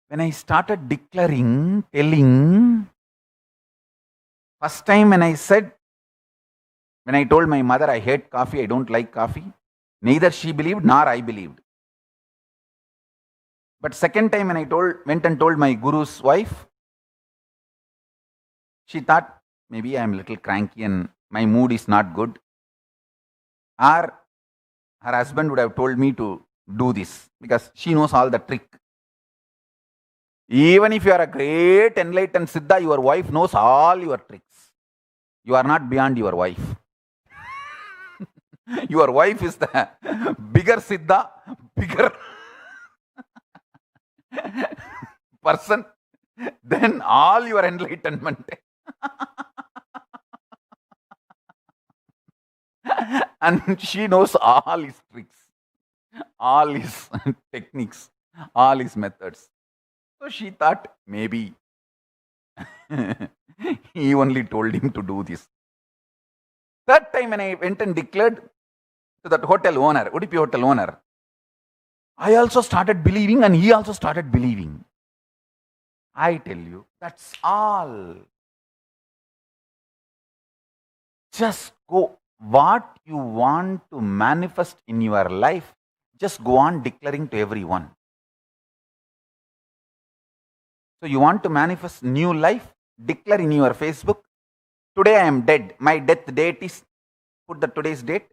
When I started declaring, telling, first time when I told my mother I hate coffee, I don't like coffee, neither she believed nor I believed. But second time when I went and told my guru's wife, she thought maybe I am a little cranky and my mood is not good. Or her husband would have told me to do this because she knows all the trick. Even if you are a great enlightened Siddha, your wife knows all your tricks. You are not beyond your wife. Your wife is the bigger Siddha, bigger person than all your enlightenment. And she knows all his tricks, all his techniques, all his methods. So she thought maybe he only told him to do this. Third time when I went and declared to that hotel owner, Udupi hotel owner, I also started believing and he also started believing. I tell you, that's all. Just go. What you want to manifest in your life, just go on declaring to everyone. So you want to manifest new life, declare in your Facebook, today I am dead. My death date is, put the today's date.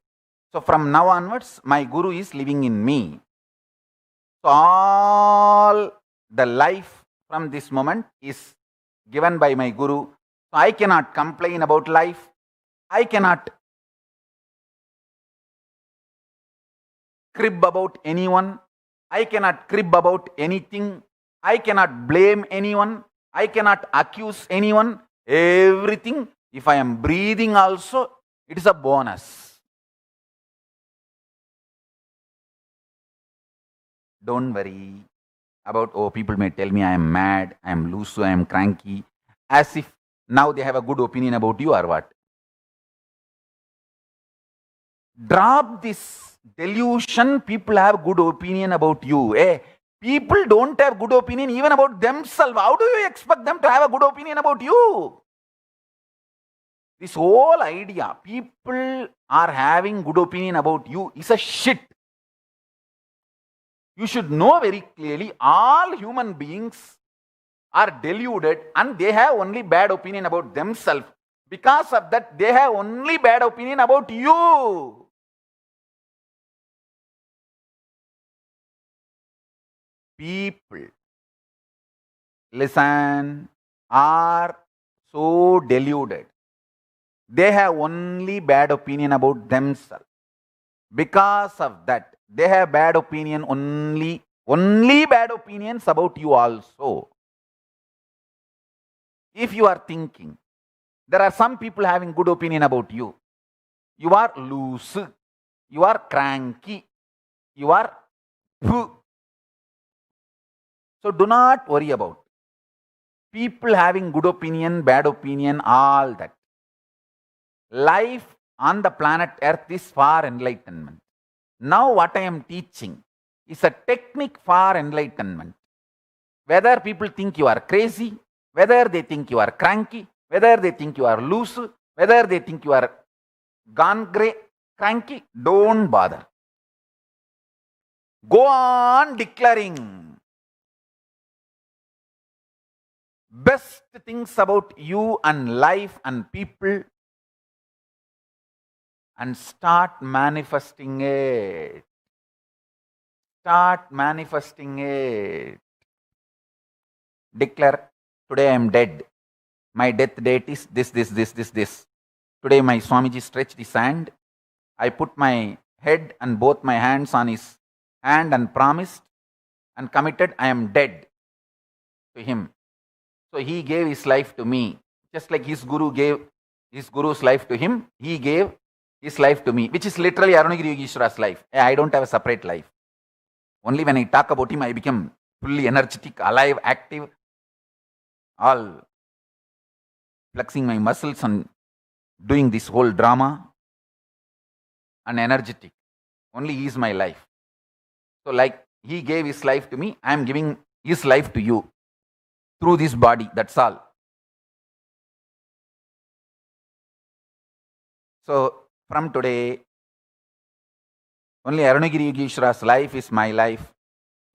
So from now onwards, my guru is living in me. So all the life from this moment is given by my guru. So I cannot complain about life. I cannot crib about anyone. I cannot crib about anything. I cannot blame anyone. I cannot accuse anyone. Everything, if I am breathing also, it is a bonus. Don't worry about, oh, people may tell me I am mad, I am loose, I am cranky, as if now they have a good opinion about you or what. Drop this delusion, people have good opinion about you. People don't have good opinion even about themselves. How do you expect them to have a good opinion about you? This whole idea, people are having good opinion about you, is a shit. You should know very clearly, all human beings are deluded and they have only bad opinion about themselves. Because of that, they have only bad opinion about you. People, listen, are so deluded. They have only bad opinion about themselves. Because of that, they have bad opinion only bad opinions about you also. If you are thinking, there are some people having good opinion about you. You are loose, you are cranky, you are poo. So do not worry about people having good opinion, bad opinion, all that. Life on the planet Earth is for enlightenment. Now what I am teaching is a technique for enlightenment. Whether people think you are crazy, whether they think you are cranky, whether they think you are loose, whether they think you are gone cranky, don't bother. Go on declaring best things about you and life and people and start manifesting it. Start manifesting it. Declare, today I am dead. My death date is this. Today my Swamiji stretched his hand. I put my head and both my hands on his hand and promised and committed I am dead to him. So he gave his life to me. Just like his guru gave his guru's life to him, he gave his life to me, which is literally Arunagiri Yogeshwara's life. I don't have a separate life. Only when I talk about him, I become fully energetic, alive, active, all flexing my muscles and doing this whole drama and energetic. Only he is my life. So like he gave his life to me, I am giving his life to you through this body. That's all. So from today, only Arunagiri Yogeshwara's life is my life.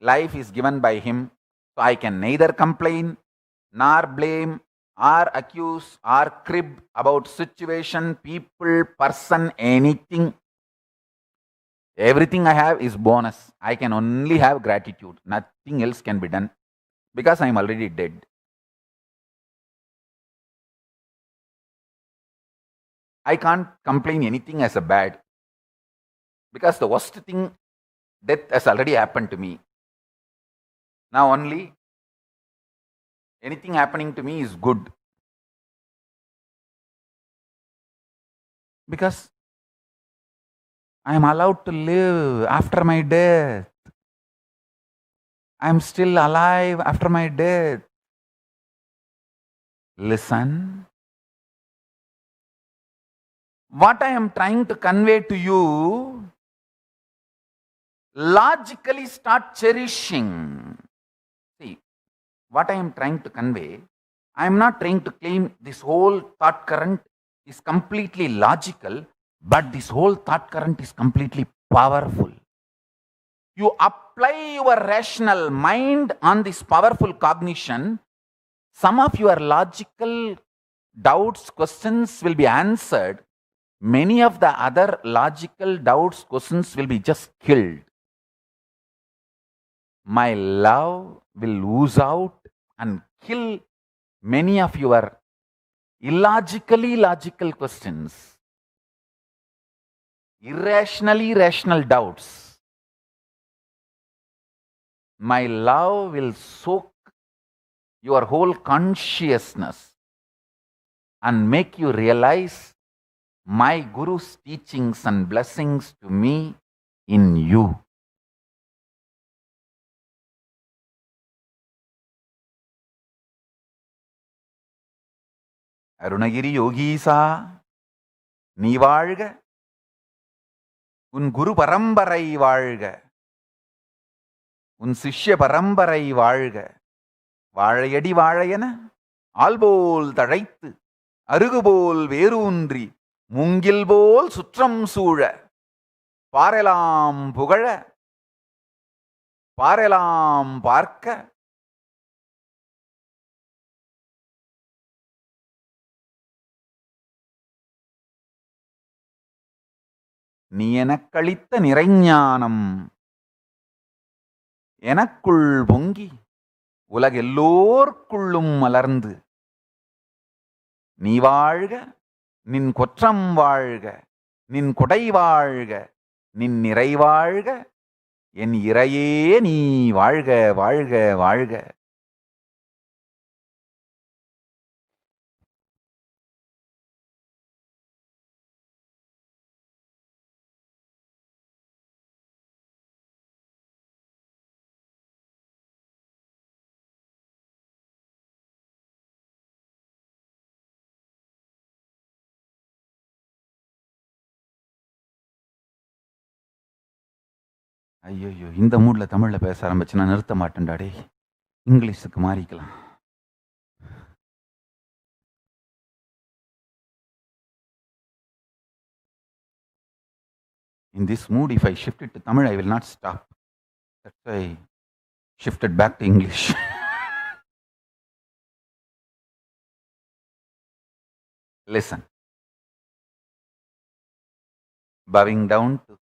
Life is given by him. So I can neither complain, nor blame, or accuse, or crib about situation, people, person, anything. Everything I have is bonus. I can only have gratitude. Nothing else can be done because I am already dead. I can't complain anything as a bad because the worst thing, death, has already happened to me. Now only anything happening to me is good. Because I am allowed to live after my death. I am still alive after my death. Listen. What I am trying to convey to you, logically start cherishing. See, what I am trying to convey, I am not trying to claim this whole thought current is completely logical, but this whole thought current is completely powerful. You apply your rational mind on this powerful cognition, some of your logical doubts, questions will be answered. Many of the other logical doubts, questions will be just killed. My love will ooze out and kill many of your illogically logical questions, irrationally rational doubts. My love will soak your whole consciousness and make you realize my Guru's teachings and blessings to me in you. Arunagiri யோகீசா நீ வாழ்க, உன் குரு பரம்பரை வாழ்க, உன் சிஷ்ய பரம்பரை வாழ்க. வாழையடி வாழையென ஆல்போல் தழைத்து அருகுபோல் வேரூன்றி மூங்கில் போல் சுற்றம் சூழ பாரெலாம் புகழ பாரெலாம் பார்க்க நீ எனக்களித்த நிறைஞானம் எனக்குள் பொங்கி உலகெல்லோர்க்குள்ளும் மலர்ந்து நீ வாழ்க, நின் கொற்றம் வாழ்க, நின் கொடை வாழ்க, நின் நிறை வாழ்க, என் இறையே நீ வாழ்க வாழ்க வாழ்க. ஐயோ, இந்த மூடில் தமிழில் பேச ஆரம்பிச்சு நான் நிறுத்த மாட்டேன்டா டேய், இங்கிலீஷுக்கு மாறிக்கலாம். In this mood, if I shift it to Tamil, I will not stop. That's why I shifted back to English. Listen. Bowing down to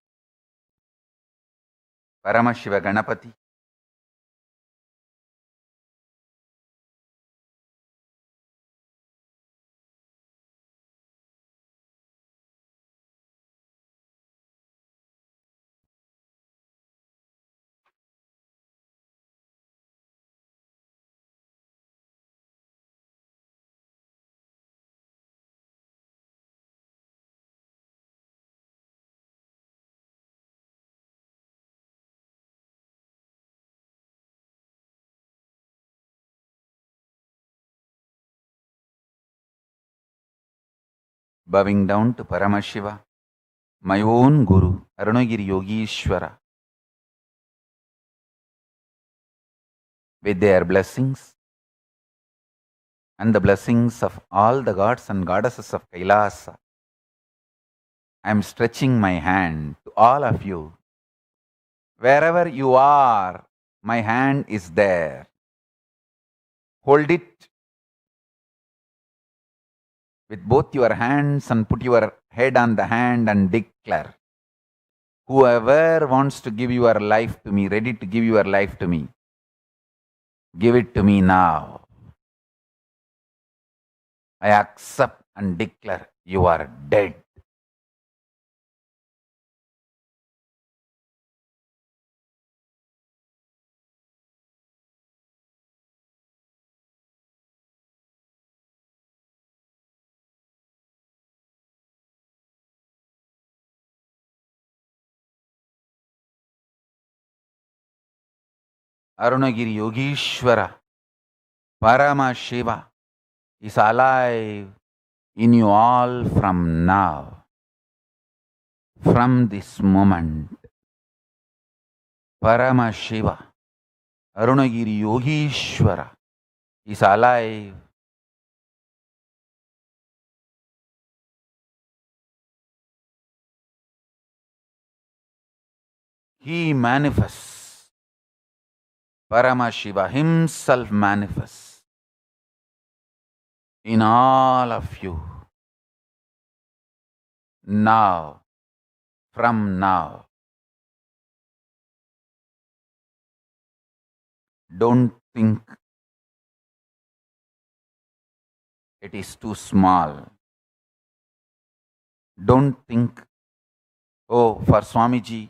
Paramashiva Ganapati, bowing down to Paramashiva, my own Guru, Arunagiri Yogishwara, with their blessings and the blessings of all the gods and goddesses of Kailaasa, I am stretching my hand to all of you. Wherever you are, my hand is there. Hold it with both your hands and put your head on the hand and declare, whoever wants to give your life to me, ready to give your life to me, give it to me now. I accept and declare you are dead. Arunagiri Yogishwara, Paramashiva is alive in you all from now. From this moment, Paramashiva, Arunagiri Yogishwara is alive He manifests. Paramashiva himself manifests in all of you. Now, from now, don't think it is too small. Don't think, oh, for Swamiji,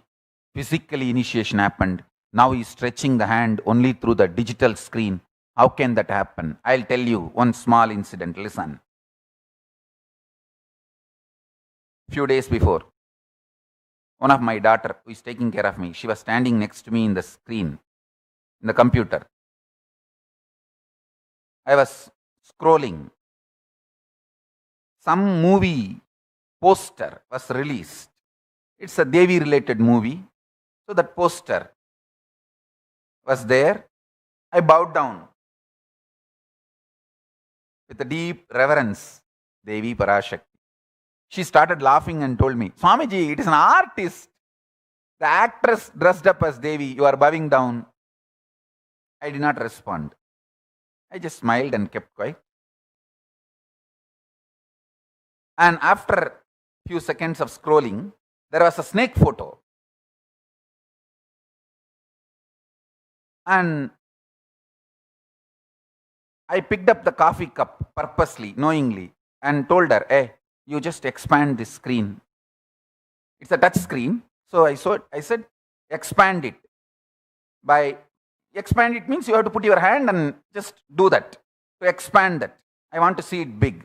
physically initiation happened. Now he is stretching the hand only through the digital screen. How can that happen? I'll tell you one small incident. Listen. Few days before, one of my daughter who is taking care of me, she was standing next to me in the screen, in the computer. I was scrolling. Some movie poster was released. It's a Devi related movie. So that poster was there. I bowed down with a deep reverence. Devi Parashakti. She started laughing and told me, Swamiji, it is an artist. The actress dressed up as Devi. You are bowing down. I did not respond. I just smiled and kept quiet. And after few seconds of scrolling, there was a snake photo. And I picked up the coffee cup purposely, knowingly, and told her, hey, you just expand this screen. It's a touch screen. So I said, expand it. By expand it means you have to put your hand and just do that. To expand that. I want to see it big.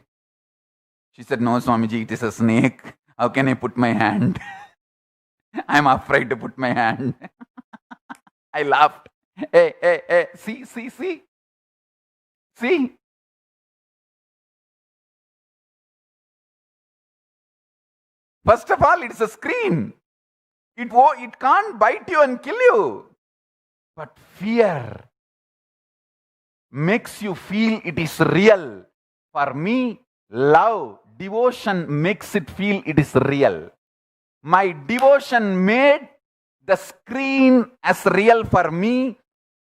She said, no, Swamiji, it is a snake. How can I put my hand? I'm afraid to put my hand. I laughed. Hey, see. First of all, it's a screen. It can't bite you and kill you. But fear makes you feel it is real. For me, love, devotion makes it feel it is real. My devotion made the screen as real for me.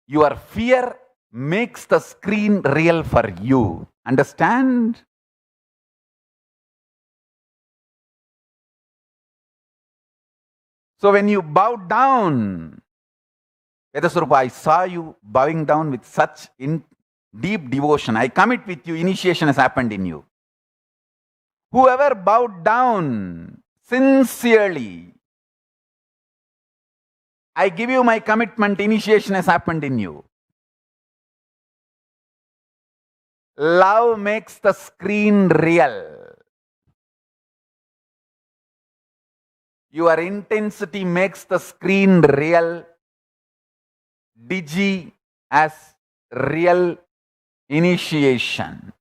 Your fear makes the screen real for you. Understand? So when you bow down, Vedaswarupa, I saw you bowing down with such deep devotion. I commit with you, initiation has happened in you. Whoever bowed down sincerely, I give you my commitment, initiation has happened in you. Love makes the screen real. Your intensity makes the screen real. Digi as real initiation.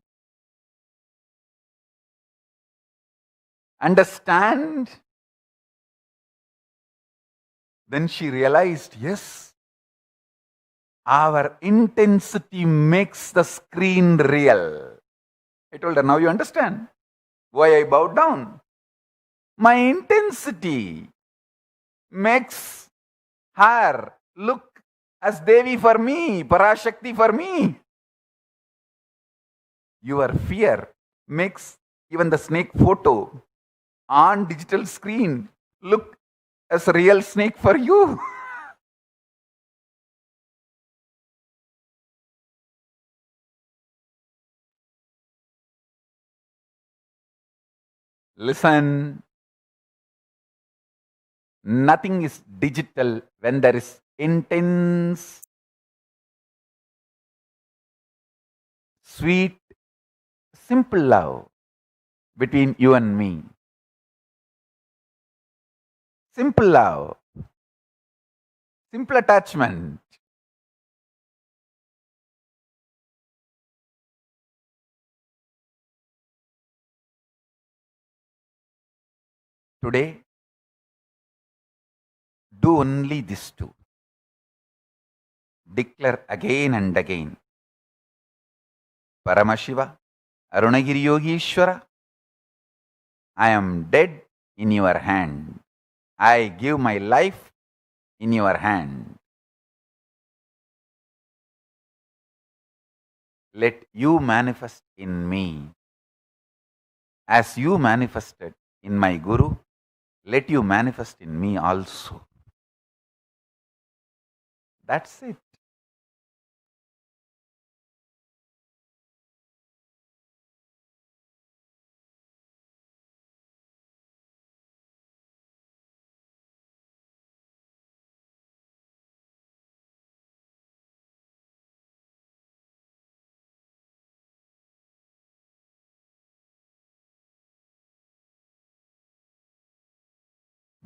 Understand? Then she realized, yes, our intensity makes the screen real. I told her, now you understand why I bowed down. My intensity makes her look as Devi for me, Parashakti for me. Your fear makes even the snake photo on digital screen look as a real snake for you. Listen, nothing is digital when there is intense, sweet, simple love between you and me. Simple love, simple attachment. Today, do only these two. Declare again and again. Paramashiva, Arunagiri Yogishwara, I am dead in your hand. I give my life in your hand. Let you manifest in me. As you manifested in my Guru, let you manifest in me also. That's it.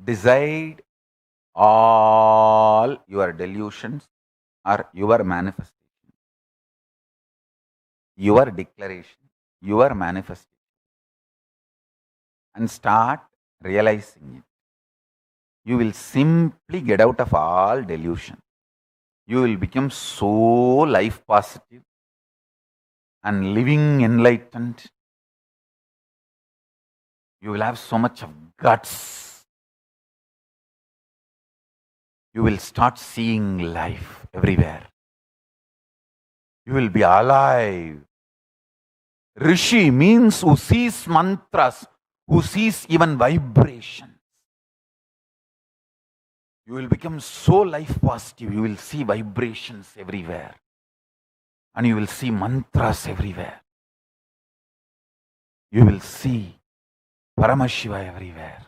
Decide all your delusions or your manifestation, your declaration, your manifestation, and start realizing it. You will simply get out of all delusion. You will become so life positive and living enlightened. You will have so much of guts. You will start seeing life everywhere. You will be alive. Rishi means who sees mantras, who sees even vibrations. You will become so life positive. You will see vibrations everywhere. And you will see mantras everywhere. You will see Paramashiva everywhere.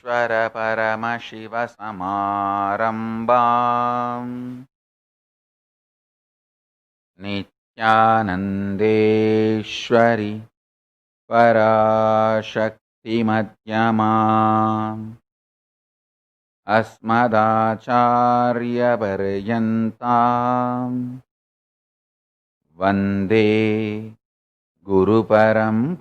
परमशिवसमारम्भाम् नित्यानन्देश्वरि पराशक्तिमध्यमाम् अस्मदाचार्यपर्यन्ताम् वन्दे गुरुपरम्पराम्.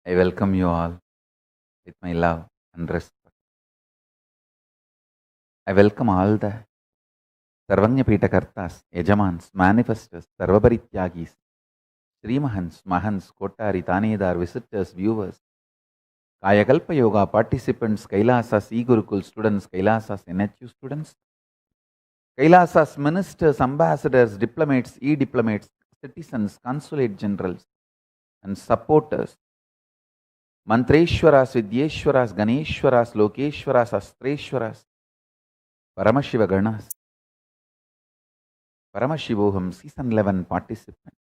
I welcome you all with my love and respect. I welcome all the Sarvanya Kartas, Yajamans, Manifestors, Sarvaparityagis, Srimahans, Mahans, Kotari, Tanedar, visitors, viewers, Kayakalpa Yoga participants, Kailasa's e-Gurukul students, Kailasa's NHU students, Kailasa's ministers, ambassadors, diplomats, e-diplomats, citizens, consulate generals, and supporters, Mantreshwaras, Vidyeshwaras, Ganeshwaras, Lokeshwaras, Astreshwaras, Paramashiva Ganas, Paramashivoham Season 11 participants.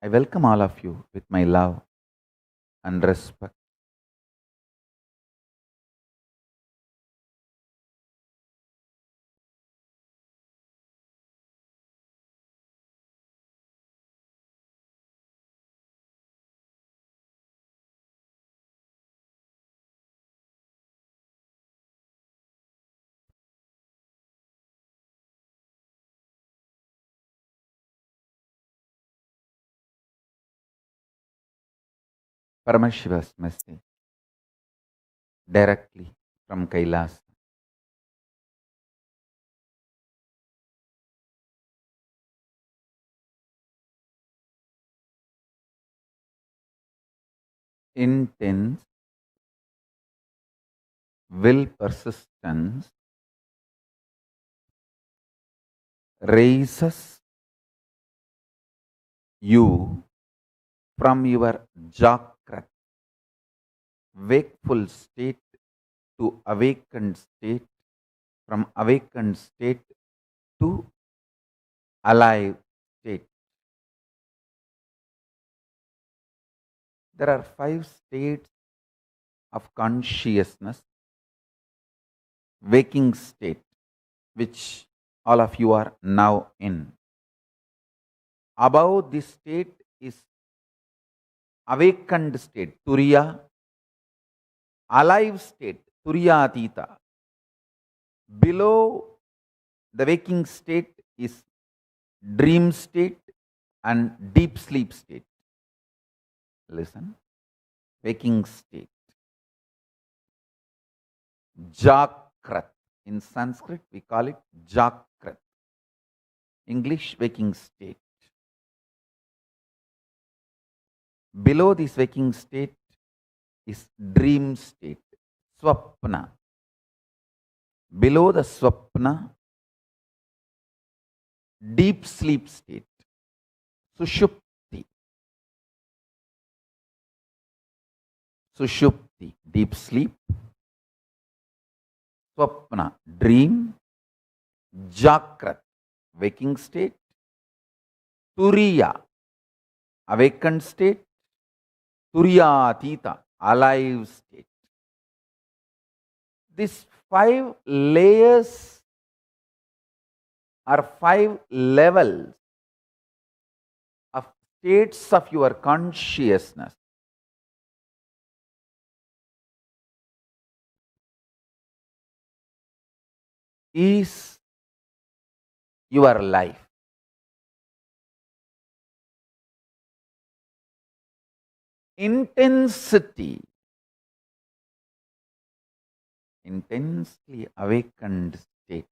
I welcome all of you with my love and respect. Paramashiva's message directly from Kailaasa. Intense will persistence raises you from your Jakrat, wakeful state, to awakened state, from awakened state to alive state. There are 5 states of consciousness, waking state, which all of you are now in. Above this state is awakened state, Turiya, alive state, Turiyatita. Below the waking state is dream state and deep sleep state. Listen, waking state. Jakrat. In Sanskrit, we call it Jakrat. English, waking state. Below this waking state is dream state, Swapna. Below the Swapna, deep sleep state, Sushupti. Sushupti, deep sleep. Swapna, dream. Jakrat, waking state. Turiya, awakened state. Turiyatita, alive state. These 5 layers are 5 levels of states of your consciousness. Is your life. Intensity, intensely awakened state,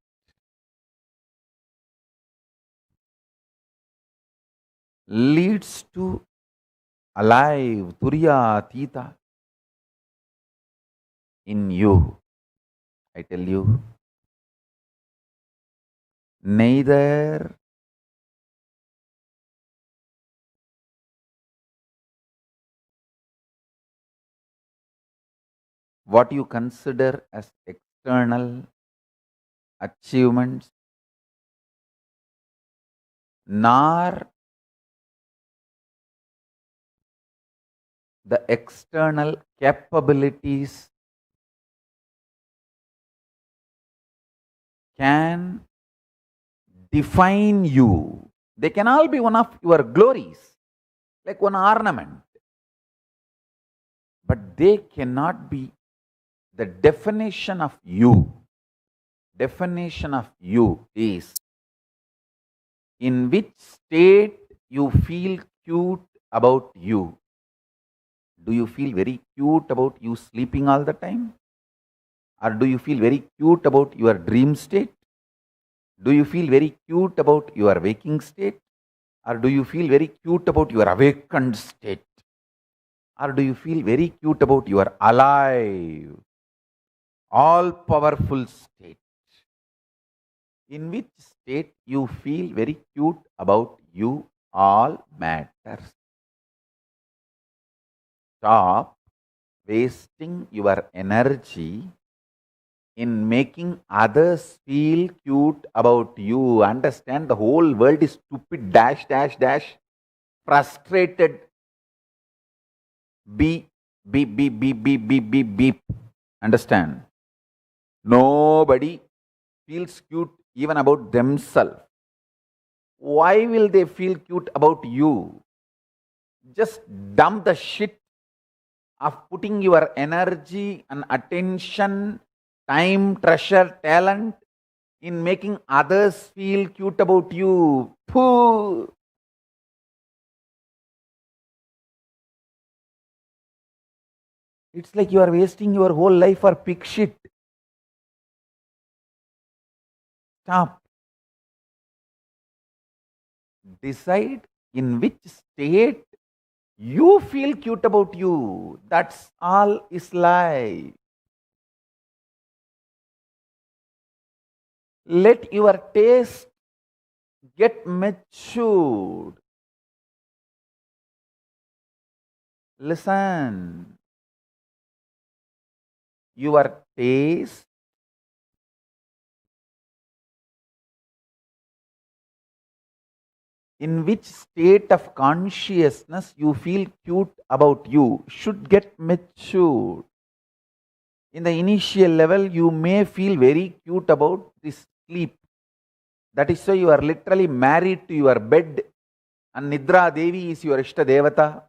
leads to alive, Turiyatita, in you. I tell you, neither what you consider as external achievements, nor the external capabilities can define you. They can all be one of your glories, like one ornament, but they cannot be the definition of you. Definition of you is in which state you feel cute about you. Do you feel very cute about you sleeping all the time? Or do you feel very cute about your dream state? Do you feel very cute about your waking state? Or do you feel very cute about your awakened state? Or do you feel very cute about your alive, all powerful state? In which state you feel very cute about you all matters. Stop wasting your energy in making others feel cute about you. Understand, the whole world is stupid, dash, dash, dash, frustrated, beep, beep, beep, beep, beep, beep, beep, beep. Understand? Nobody feels cute even about themselves. Why will they feel cute about you? Just dump the shit of putting your energy and attention, time, treasure, talent in making others feel cute about you. Pooh. It's like you are wasting your whole life for pig shit. Stop. Decide in which state you feel cute about you. That's all is life. Let your taste get matured. Listen. Your taste in which state of consciousness you feel cute about you should get matured. In the initial level, you may feel very cute about this sleep. That is why you are literally married to your bed, and Nidra Devi is your Ishta Devata.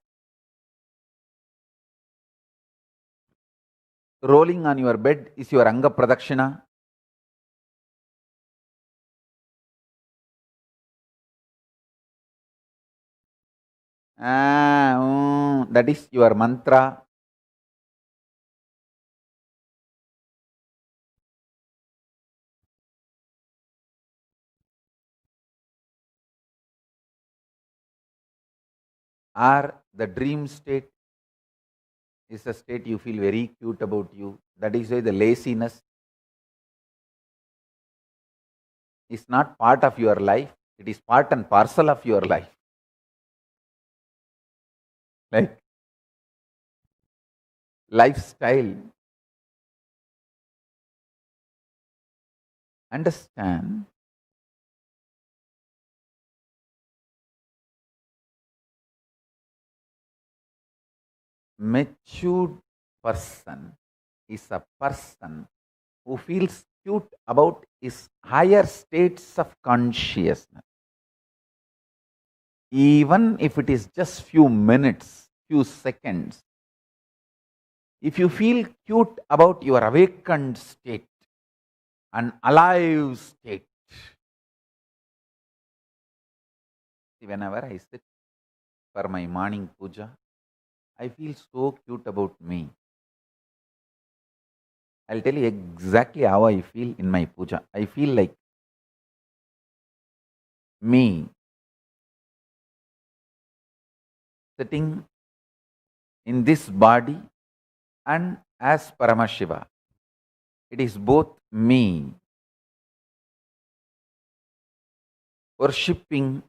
Rolling on your bed is your Anga Pradakshina. That is your mantra. Or the dream state is a state you feel very cute about you. That is why the laziness is not part of your life. It is part and parcel of your life. Like lifestyle. Understand? Matured person is a person who feels cute about his higher states of consciousness. Even if it is just few minutes, few seconds. If you feel cute about your awakened state, an alive state. Whenever I sit for my morning puja, I feel so cute about me. I'll tell you exactly how I feel in my puja. I feel like me sitting in this body and as Paramashiva. It is both me worshipping,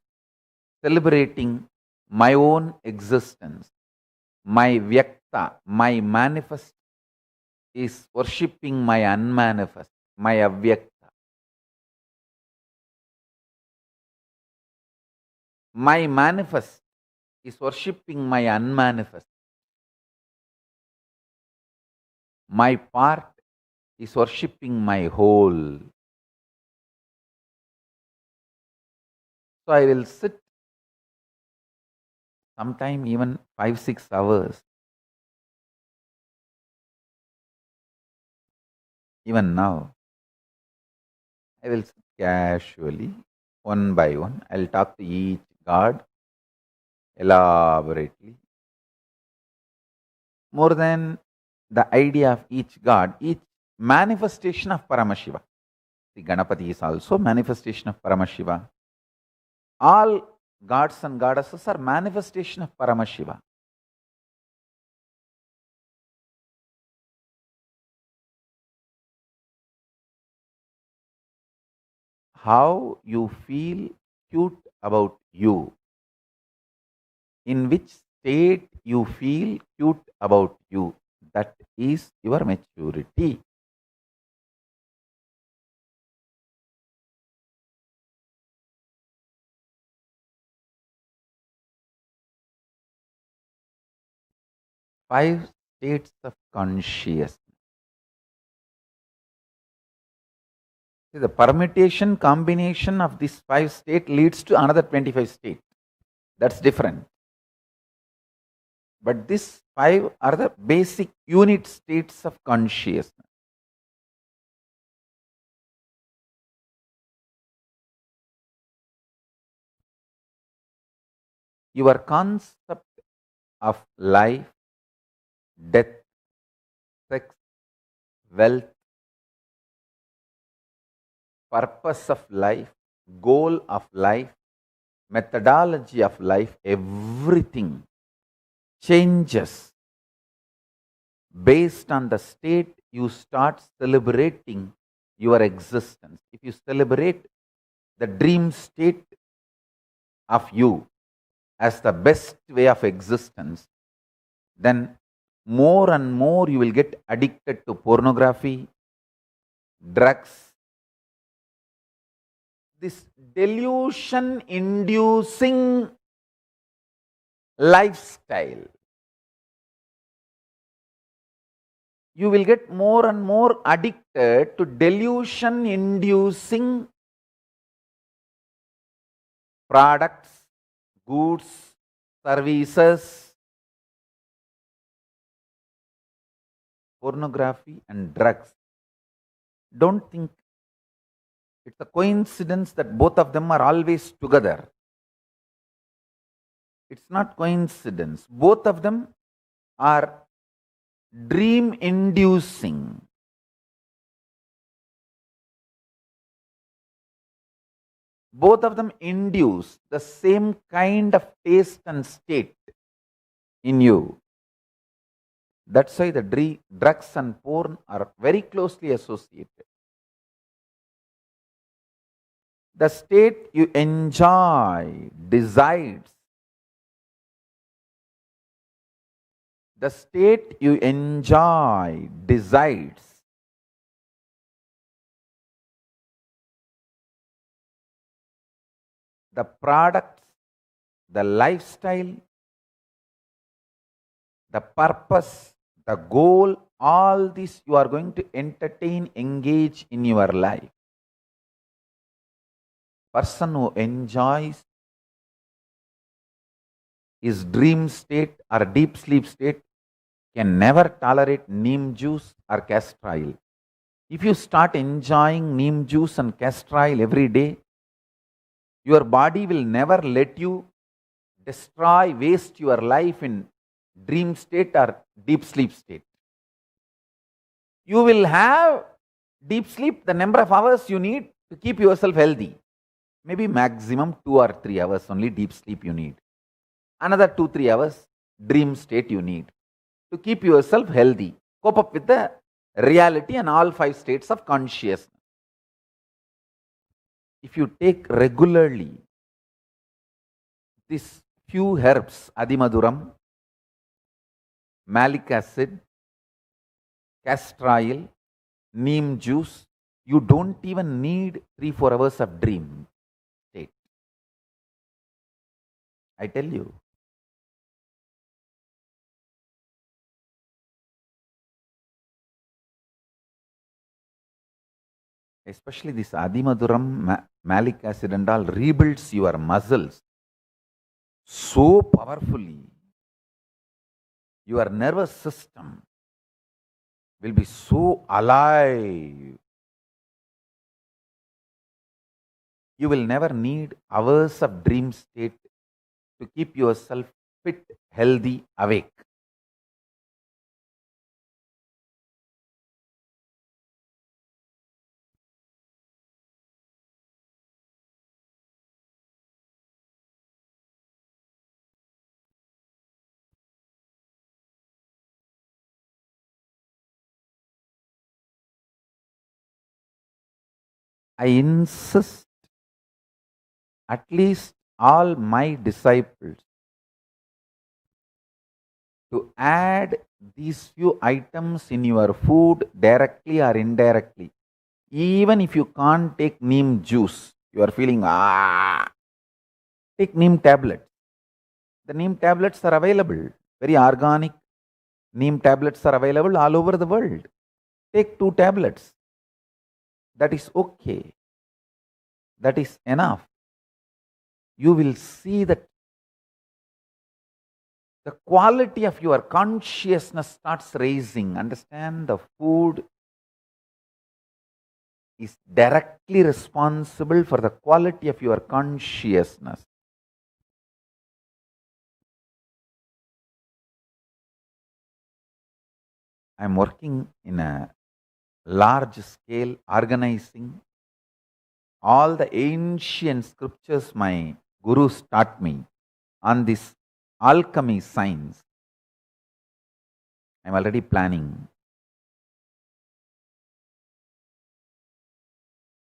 celebrating my own existence. My Vyakta, my manifest, is worshipping my unmanifest, my Avyakta. My manifest is worshipping my unmanifest. My part is worshipping my whole. So I will sit sometime even 5-6 hours. Even now, I will sit casually, one by one. I will talk to each god elaborately. More than the idea of each god, each manifestation of Paramashiva. The Ganapati is also manifestation of Paramashiva. All gods and goddesses are manifestation of Paramashiva. How you feel cute about you, in which state you feel cute about you, that is your maturity. Five states of consciousness. See, the permutation combination of these 5 states leads to another 25 states. That's different. But these 5 are the basic unit states of consciousness. Your concept of life, death, sex, wealth, purpose of life, goal of life, methodology of life, everything changes based on the state you start celebrating your existence. If you celebrate the dream state of you as the best way of existence, then more and more you will get addicted to pornography, drugs, this delusion inducing lifestyle. You will get more and more addicted to delusion inducing products, goods, services, pornography and drugs. Don't think it's a coincidence that both of them are always together. It's not coincidence. Both of them are dream inducing. Both of them induce the same kind of taste and state in you. That's why the drugs and porn are very closely associated. The state you enjoy decides. The state you enjoy decides the products, the lifestyle, the purpose, the goal, all this you are going to entertain, engage in your life. Person who enjoys his dream state or deep sleep state can never tolerate neem juice or castor oil. If you start enjoying neem juice and castor oil every day, your body will never let you waste your life in dream state or deep sleep state. You will have deep sleep the number of hours you need to keep yourself healthy. Maybe maximum 2 or 3 hours only deep sleep you need. Another 2-3 hours dream state you need to keep yourself healthy. cope up with the reality and all 5 states of consciousness. If you take regularly these few herbs, Adimaduram, malic acid, castor oil, neem juice, you don't even need 3-4 hours of dream state. I tell you. Especially this Adimaduram, malic acid and all rebuilds your muscles so powerfully. Your nervous system will be so alive. You will never need hours of dream state to keep yourself fit, healthy, awake. I insist at least all my disciples to add these few items in your food directly or indirectly. Even if you can't take neem juice, you are feeling, take neem tablets. The neem tablets are available, very organic. Neem tablets are available all over the world. Take 2 tablets. That is okay. That is enough. You will see that the quality of your consciousness starts raising. Understand, the food is directly responsible for the quality of your consciousness. I am working in a large scale, organizing all the ancient scriptures my gurus taught me on this alchemy science. I am already planning.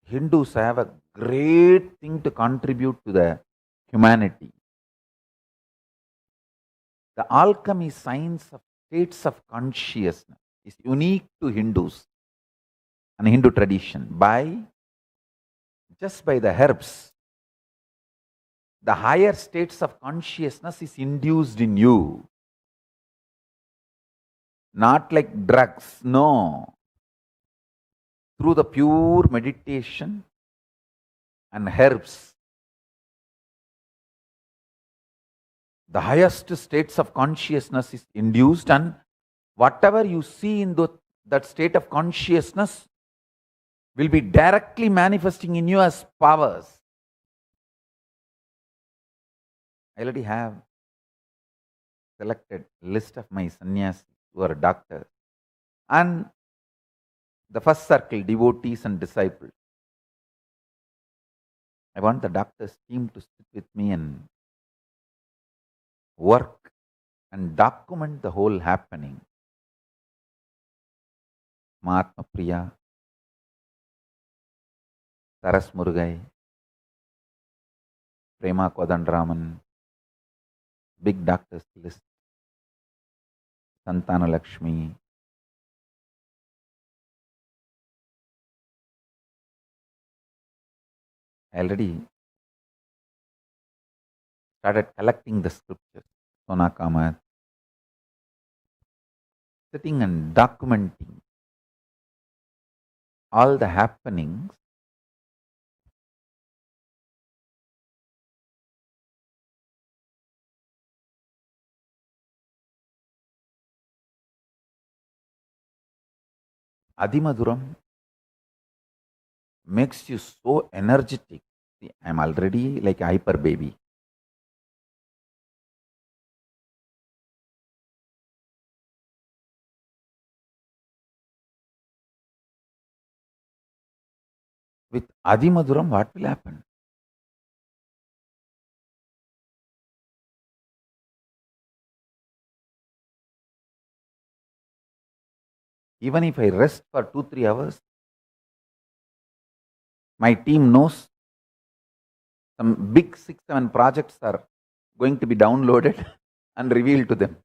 Hindus have a great thing to contribute to the humanity. The alchemy science of states of consciousness is unique to Hindus and Hindu tradition. Just by the herbs, the higher states of consciousness is induced in you. Not like drugs, no. Through the pure meditation and herbs, the highest states of consciousness is induced, and whatever you see in that state of consciousness will be directly manifesting in you as powers. I already have selected list of my sannyasis who are doctors, and the first circle, devotees and disciples. I want the doctor's team to sit with me and work and document the whole happening. Mahatma Priya, Saras Murugai, Prema Kodandraman, big doctors list, Santana Lakshmi, I already started collecting the scriptures. Sona Kamath, sitting and documenting all the happenings. Adimaduram makes you so energetic. See, I'm already like a hyper baby. With Adimaduram, what will happen? Even if I rest for 2-3 hours, my team knows some big 6-7 projects are going to be downloaded and revealed to them.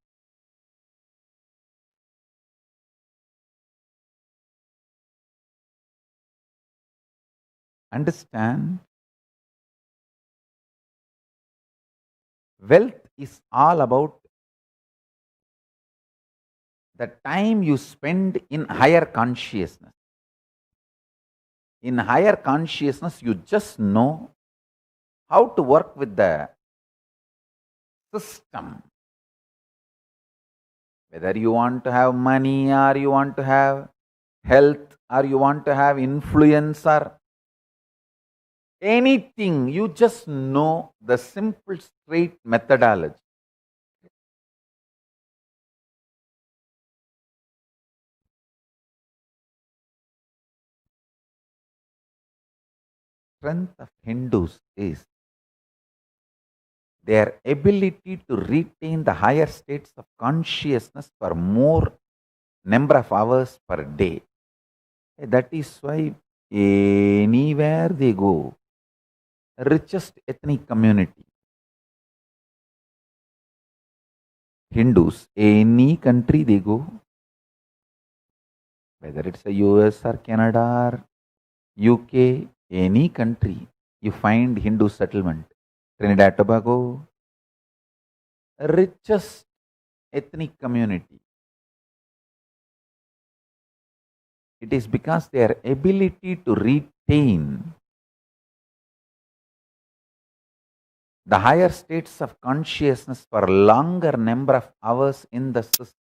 Understand, wealth is all about the time you spend in higher consciousness. In higher consciousness, you just know how to work with the system. Whether you want to have money, or you want to have health, or you want to have influence, or anything, you just know the simple, straight methodology. Strength of Hindus is their ability to retain the higher states of consciousness for more number of hours per day. That is why anywhere they go, richest ethnic community, Hindus, any country they go, whether it's a US or Canada or UK, any country, you find Hindu settlement. Trinidad Tobago, richest ethnic community. It is because their ability to retain the higher states of consciousness for a longer number of hours in the system.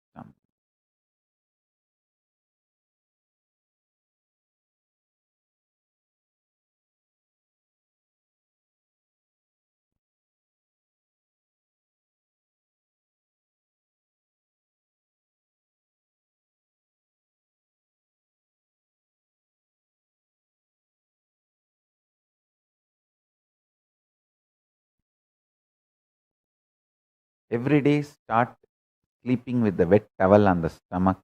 Every day start sleeping with the wet towel on the stomach.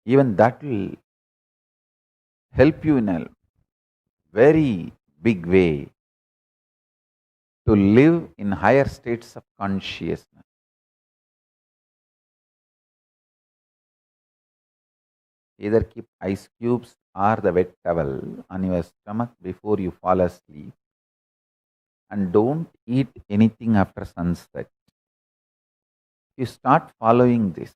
Even that will help you in a very big way to live in higher states of consciousness. Either keep ice cubes or the wet towel on your stomach before you fall asleep, and don't eat anything after sunset. You start following this,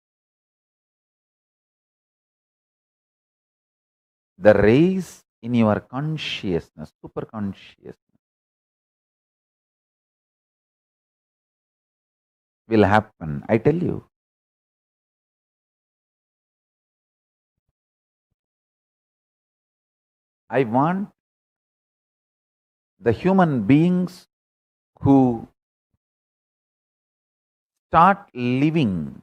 the raise in your consciousness, super consciousness, will happen. I tell you. I want the human beings who start living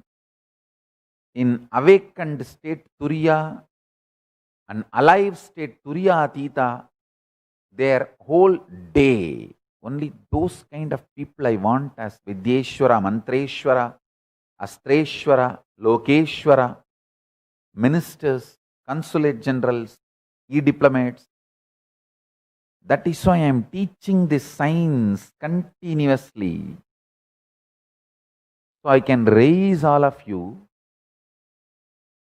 in awakened state Turiya and alive state Turiya Atita, their whole day, only those kind of people I want as Vidyeshwara, Mantreshwara, Astreshwara, Lokeshwara, ministers, consulate generals, e-diplomats. That is why I am teaching this science continuously. So I can raise all of you,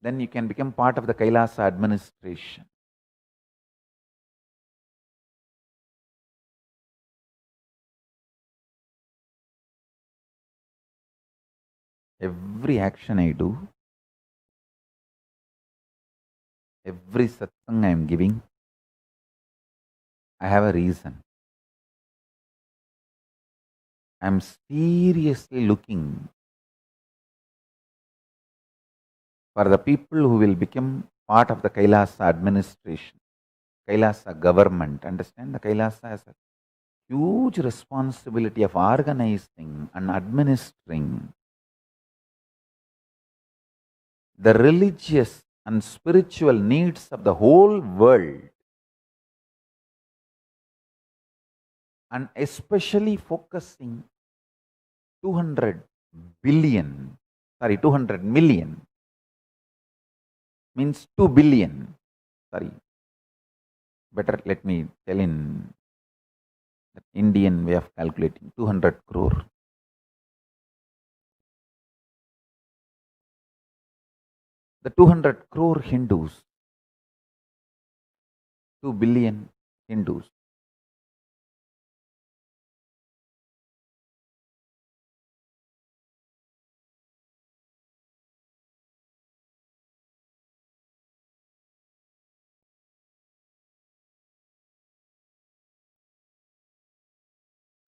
then you can become part of the Kailasa administration. Every action I do, every satsang I am giving, I have a reason. I am seriously looking for the people who will become part of the Kailasa administration, Kailasa government. Understand, the Kailasa has a huge responsibility of organizing and administering the religious and spiritual needs of the whole world, and especially focusing 200 million means 2 billion. Sorry, better let me tell in the Indian way of calculating, 200 crore. The 200 crore Hindus, 2 billion Hindus,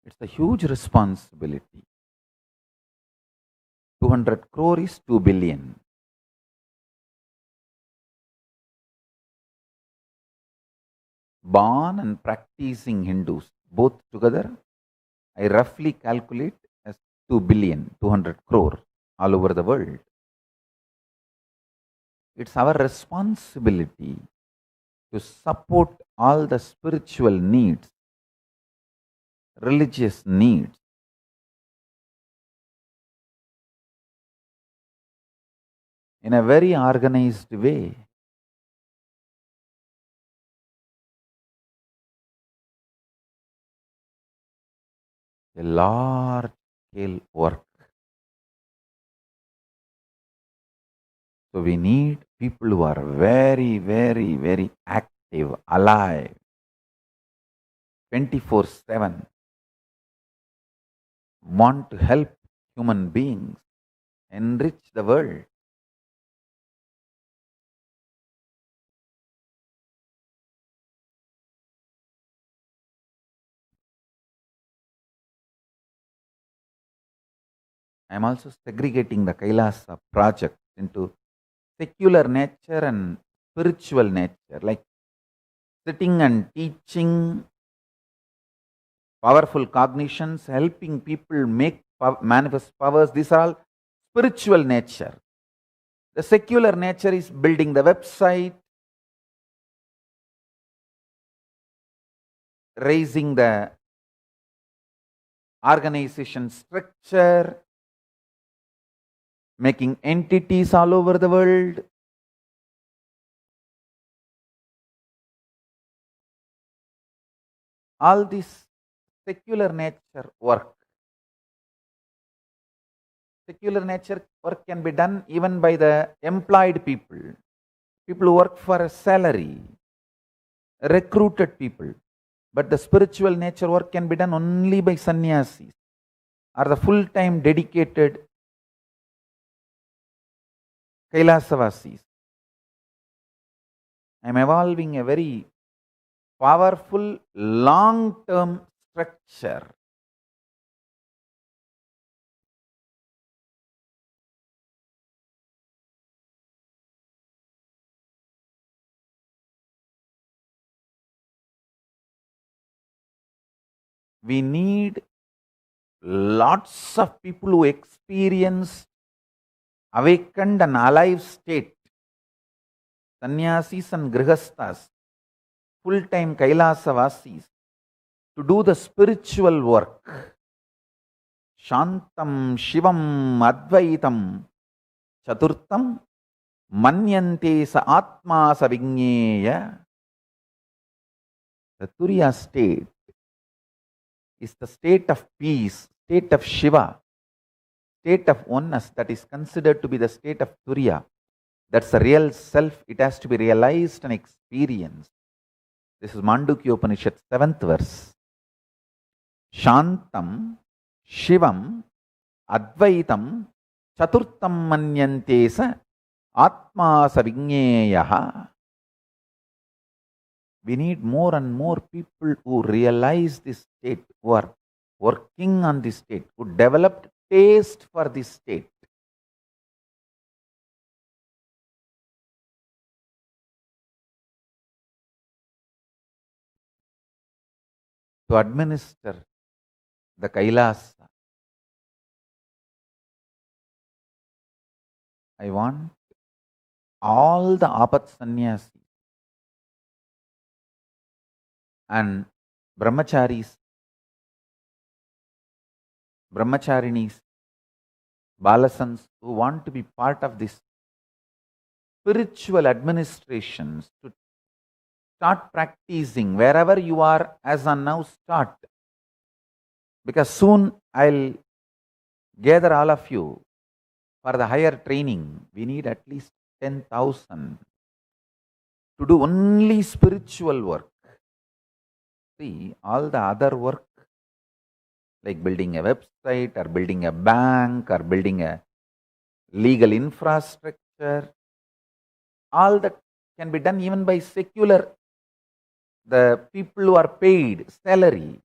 it's a huge responsibility. 200 crore is 2 billion. Born and practicing Hindus, both together, I roughly calculate as 2 billion, 200 crore all over the world. It's our responsibility to support all the spiritual needs, religious needs, in a very organized way. A large scale work. So we need people who are very, very, very active, alive, 24/7, want to help human beings, enrich the world. I am also segregating the Kailasa project into secular nature and spiritual nature, like sitting and teaching, powerful cognitions, helping people make manifest powers. These are all spiritual nature. The secular nature is building the website, raising the organization structure, making entities all over the world. All this secular nature work. Secular nature work can be done even by the employed people, people who work for a salary, recruited people. But the spiritual nature work can be done only by sannyasis or the full-time dedicated Kailasavasis. I am evolving a very powerful long-term structure. We need lots of people who experience awakened and alive state, sannyasis and grihasthas, full-time Kailasavasis, to do the spiritual work. Shantam Shivam Advaitam Chaturtam Manyante Sa Atma Sa Vigneya. The Turiya state is the state of peace, state of Shiva, state of oneness, that is considered to be the state of Turiya. That's the real self. It has to be realized and experienced. This is Mandukya Upanishad, 7th verse. Shantam Shivam Advaitam Chaturtam Manyante Sa Atma Sa Vigneyaha. We need more and more people who realize this state, who are working on this state, who developed taste for this state. To administer the Kailasa, I want all the Apat Sannyasis and brahmacharis, brahmacharinis, balasans who want to be part of this spiritual administrations to start practicing wherever you are as on now. Start, because soon I'll gather all of you for the higher training. We need at least 10,000 to do only spiritual work. See, all the other work like building a website or building a bank or building a legal infrastructure, all that can be done even by secular. The people who are paid salary,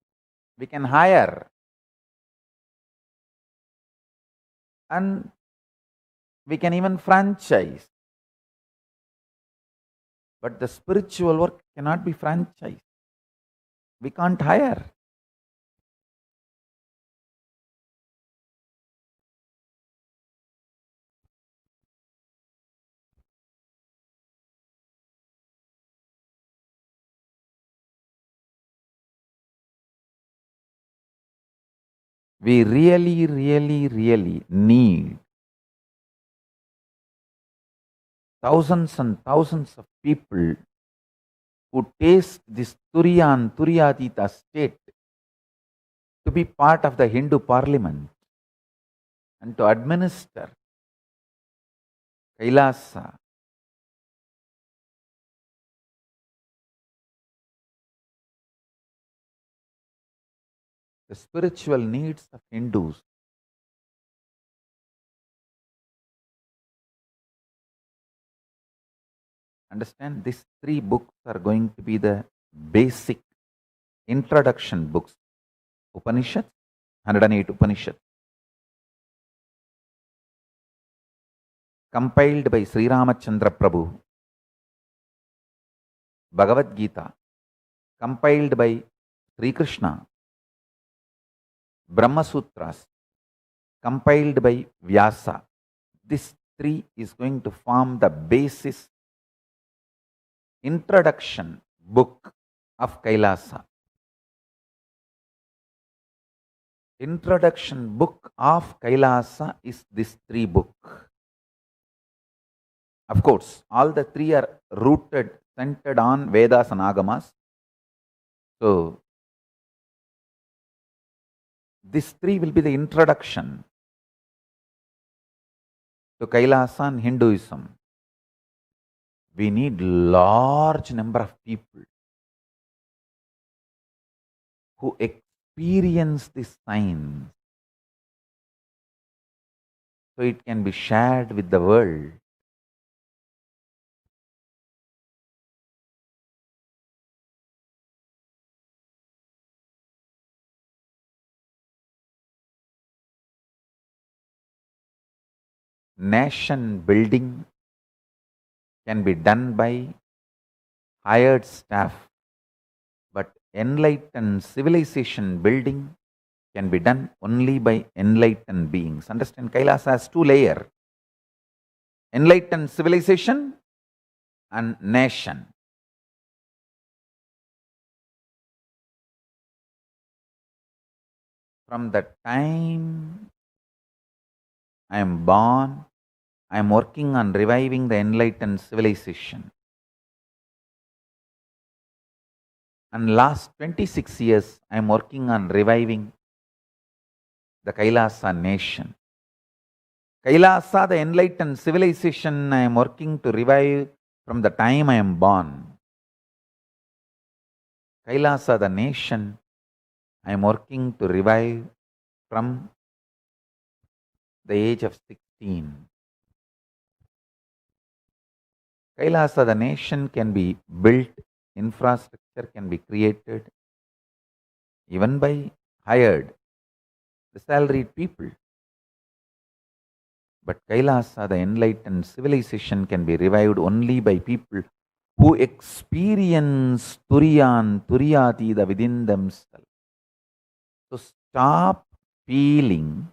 we can hire, and we can even franchise. But the spiritual work cannot be franchised. We can't hire. We really, really, really need thousands and thousands of people who taste this Turiya and Turiyatita state to be part of the Hindu parliament and to administer Kailasa. The spiritual needs of Hindus. Understand, these 3 books are going to be the basic introduction books. Upanishads, 108 Upanishads, compiled by Sri Ramachandra Prabhu. Bhagavad Gita, compiled by Sri Krishna. Brahma Sutras, compiled by Vyasa. This 3 is going to form the basis introduction book of Kailasa. Introduction book of Kailasa is this 3 book. Of course, all the 3 are rooted, centered on Vedas and Agamas. So, this 3 will be the introduction to Kailasa and Hinduism. We need large number of people who experience this science, so it can be shared with the world. Nation building can be done by hired staff, but enlightened civilization building can be done only by enlightened beings. Understand, Kailasa has 2 layers: enlightened civilization and nation. From the time I am born, I am working on reviving the enlightened civilization. And last 26 years, I am working on reviving the Kailasa nation. Kailasa, the enlightened civilization, I am working to revive from the time I am born. Kailasa, the nation, I am working to revive from the age of 16. Kailasa, the nation, can be built, infrastructure can be created, even by hired, the salaried people. But Kailasa, the enlightened civilization, can be revived only by people who experience Turiyan, Turiyatita within themselves. So stop feeling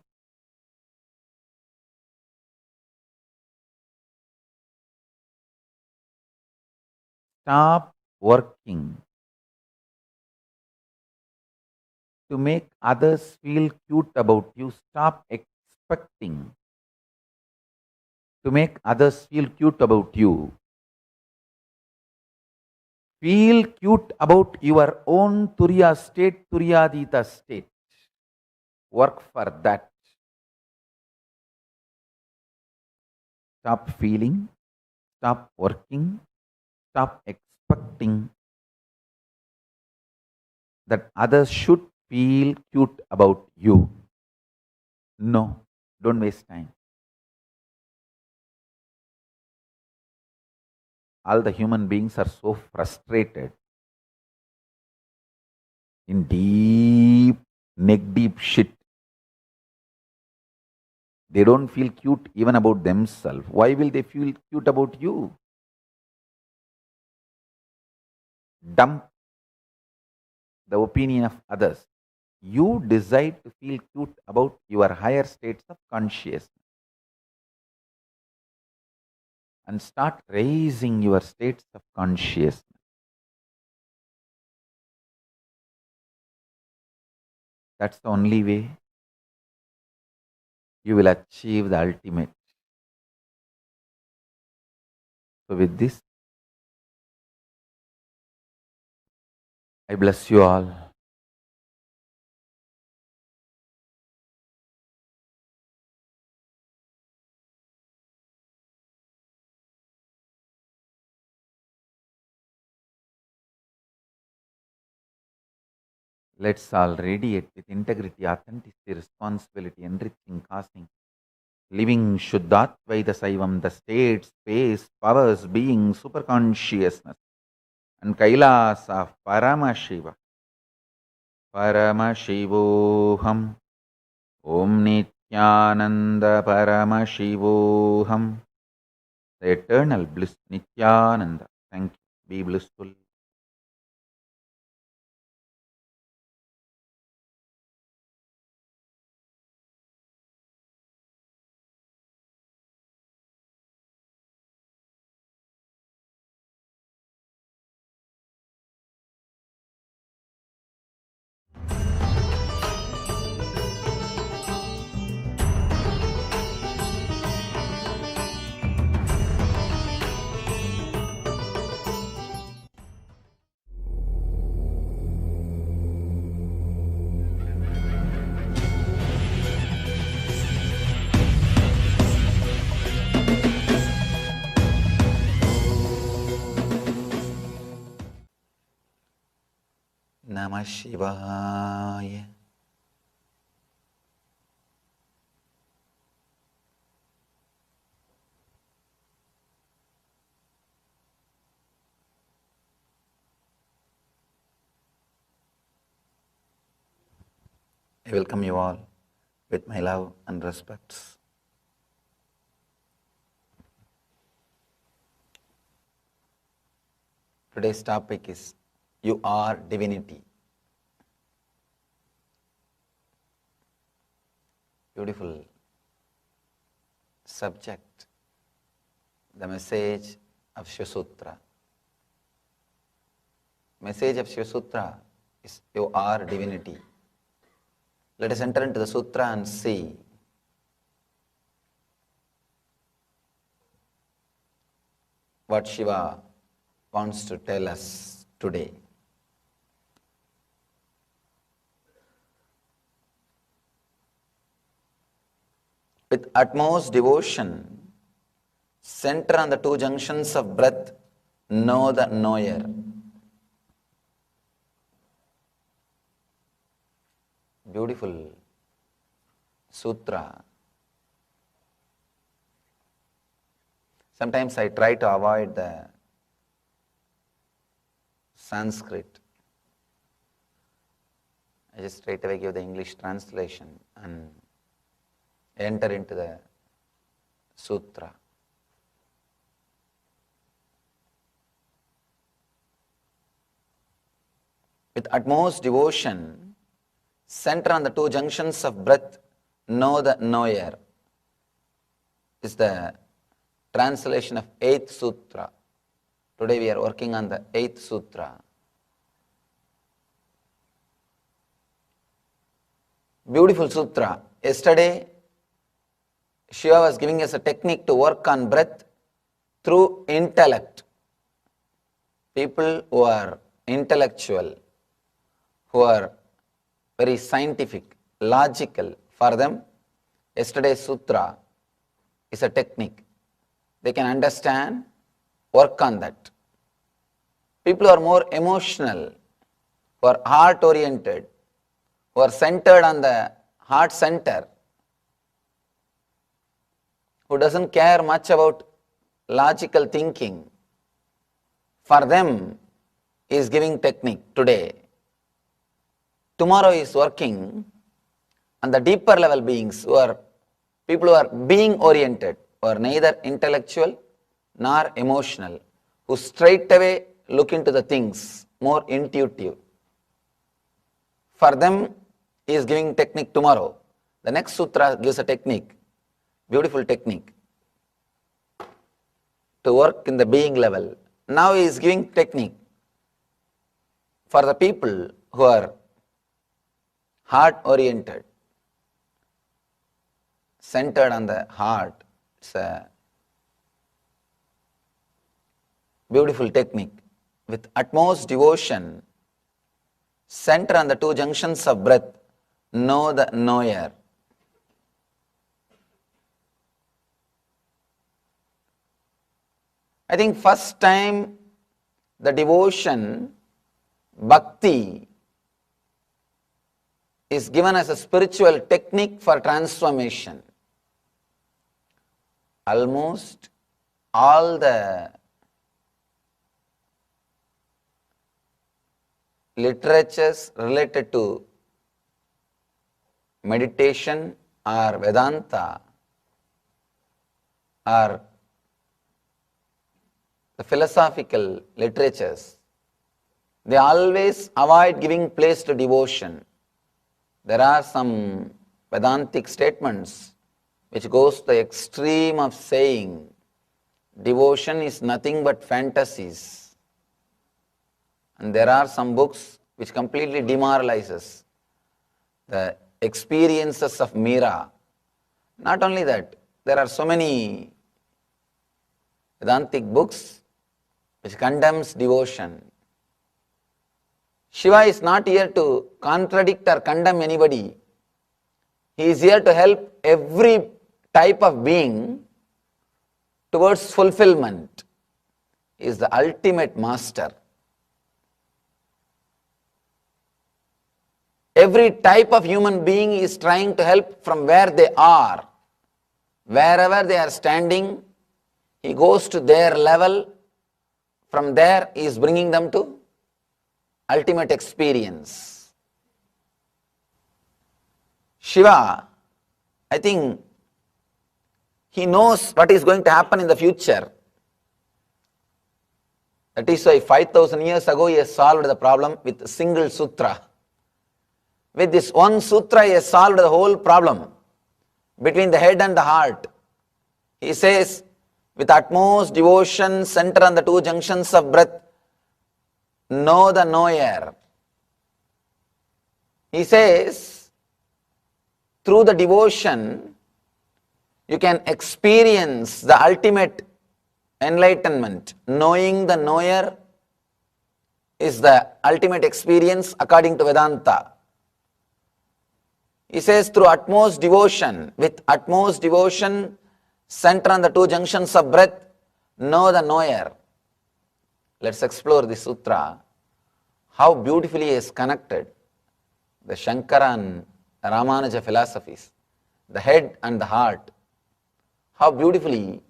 stop working to make others feel cute about you. Stop expecting to make others feel cute about you. Feel cute about your own Turiya state, Turyadita state. Work for that. Stop feeling, stop working, stop expecting that others should feel cute about you. No, don't waste time. All the human beings are so frustrated in deep, neck deep shit. They don't feel cute even about themselves. Why will they feel cute about you? Dump the opinion of others. You decide to feel cute about your higher states of consciousness and start raising your states of consciousness. That's the only way you will achieve the ultimate. So with this, I bless you all. Let's all radiate with integrity, authenticity, responsibility, enriching, causing, living Shuddhatvaita Saivam, the state, space, powers, being, superconsciousness, and Kailaasa of Paramashiva. Paramashivoham. Om Nithyananda Paramashivoham. The eternal bliss, Nithyananda. Thank you. Be blissful. Namah Shivaya. I welcome you all with my love and respects. Today's topic is You Are Divinity. Beautiful subject, the message of Shiva Sutra. Message of Shiva Sutra is You Are Divinity. Let us enter into the Sutra and see what Shiva wants to tell us today. With utmost devotion, center on the two junctions of breath, know the knower. Beautiful sutra. Sometimes I try to avoid the Sanskrit. I just straight away give the English translation and enter into the sutra. With utmost devotion, center on the two junctions of breath, know the knower, is the translation of 8th sutra. Today we are working on the 8th sutra. Beautiful sutra. Yesterday Shiva was giving us a technique to work on breath through intellect. People who are intellectual, who are very scientific, logical, for them, yesterday's sutra is a technique. They can understand, work on that. People who are more emotional, who are heart-oriented, who are centered on the heart center, who doesn't care much about logical thinking, for them is giving technique today. Tomorrow is working on the deeper level beings, who are people who are being oriented, who are neither intellectual nor emotional, who straight away look into the things, more intuitive. For them, he is giving technique tomorrow. The next sutra gives a technique, beautiful technique, to work in the being level. Now he is giving technique for the people who are heart-oriented, centered on the heart. It's a beautiful technique. With utmost devotion, center on the two junctions of breath, know the knower. I think first time the devotion, bhakti, is given as a spiritual technique for transformation. Almost all the literatures related to meditation or Vedanta or the philosophical literatures, they always avoid giving place to devotion. There are some Vedantic statements which goes to the extreme of saying devotion is nothing but fantasies. And there are some books which completely demoralizes the experiences of Meera. Not only that, there are so many Vedantic books which condemns devotion. Shiva is not here to contradict or condemn anybody. He is here to help every type of being towards fulfillment. He is the ultimate master. Every type of human being is trying to help from where they are. Wherever they are standing, he goes to their level. From there, he is bringing them to ultimate experience. Shiva, I think he knows what is going to happen in the future. That is why 5,000 years ago he has solved the problem with a single sutra. With this one sutra he has solved the whole problem between the head and the heart. He says, with utmost devotion, center on the two junctions of breath, know the knower. He says, through the devotion, you can experience the ultimate enlightenment. Knowing the knower is the ultimate experience according to Vedanta. He says, through utmost devotion, with utmost devotion, center on the two junctions of breath, know the knower. Let's explore this sutra, how beautifully he is connected the Shankara and Ramanuja philosophies, the head and the heart. How beautifully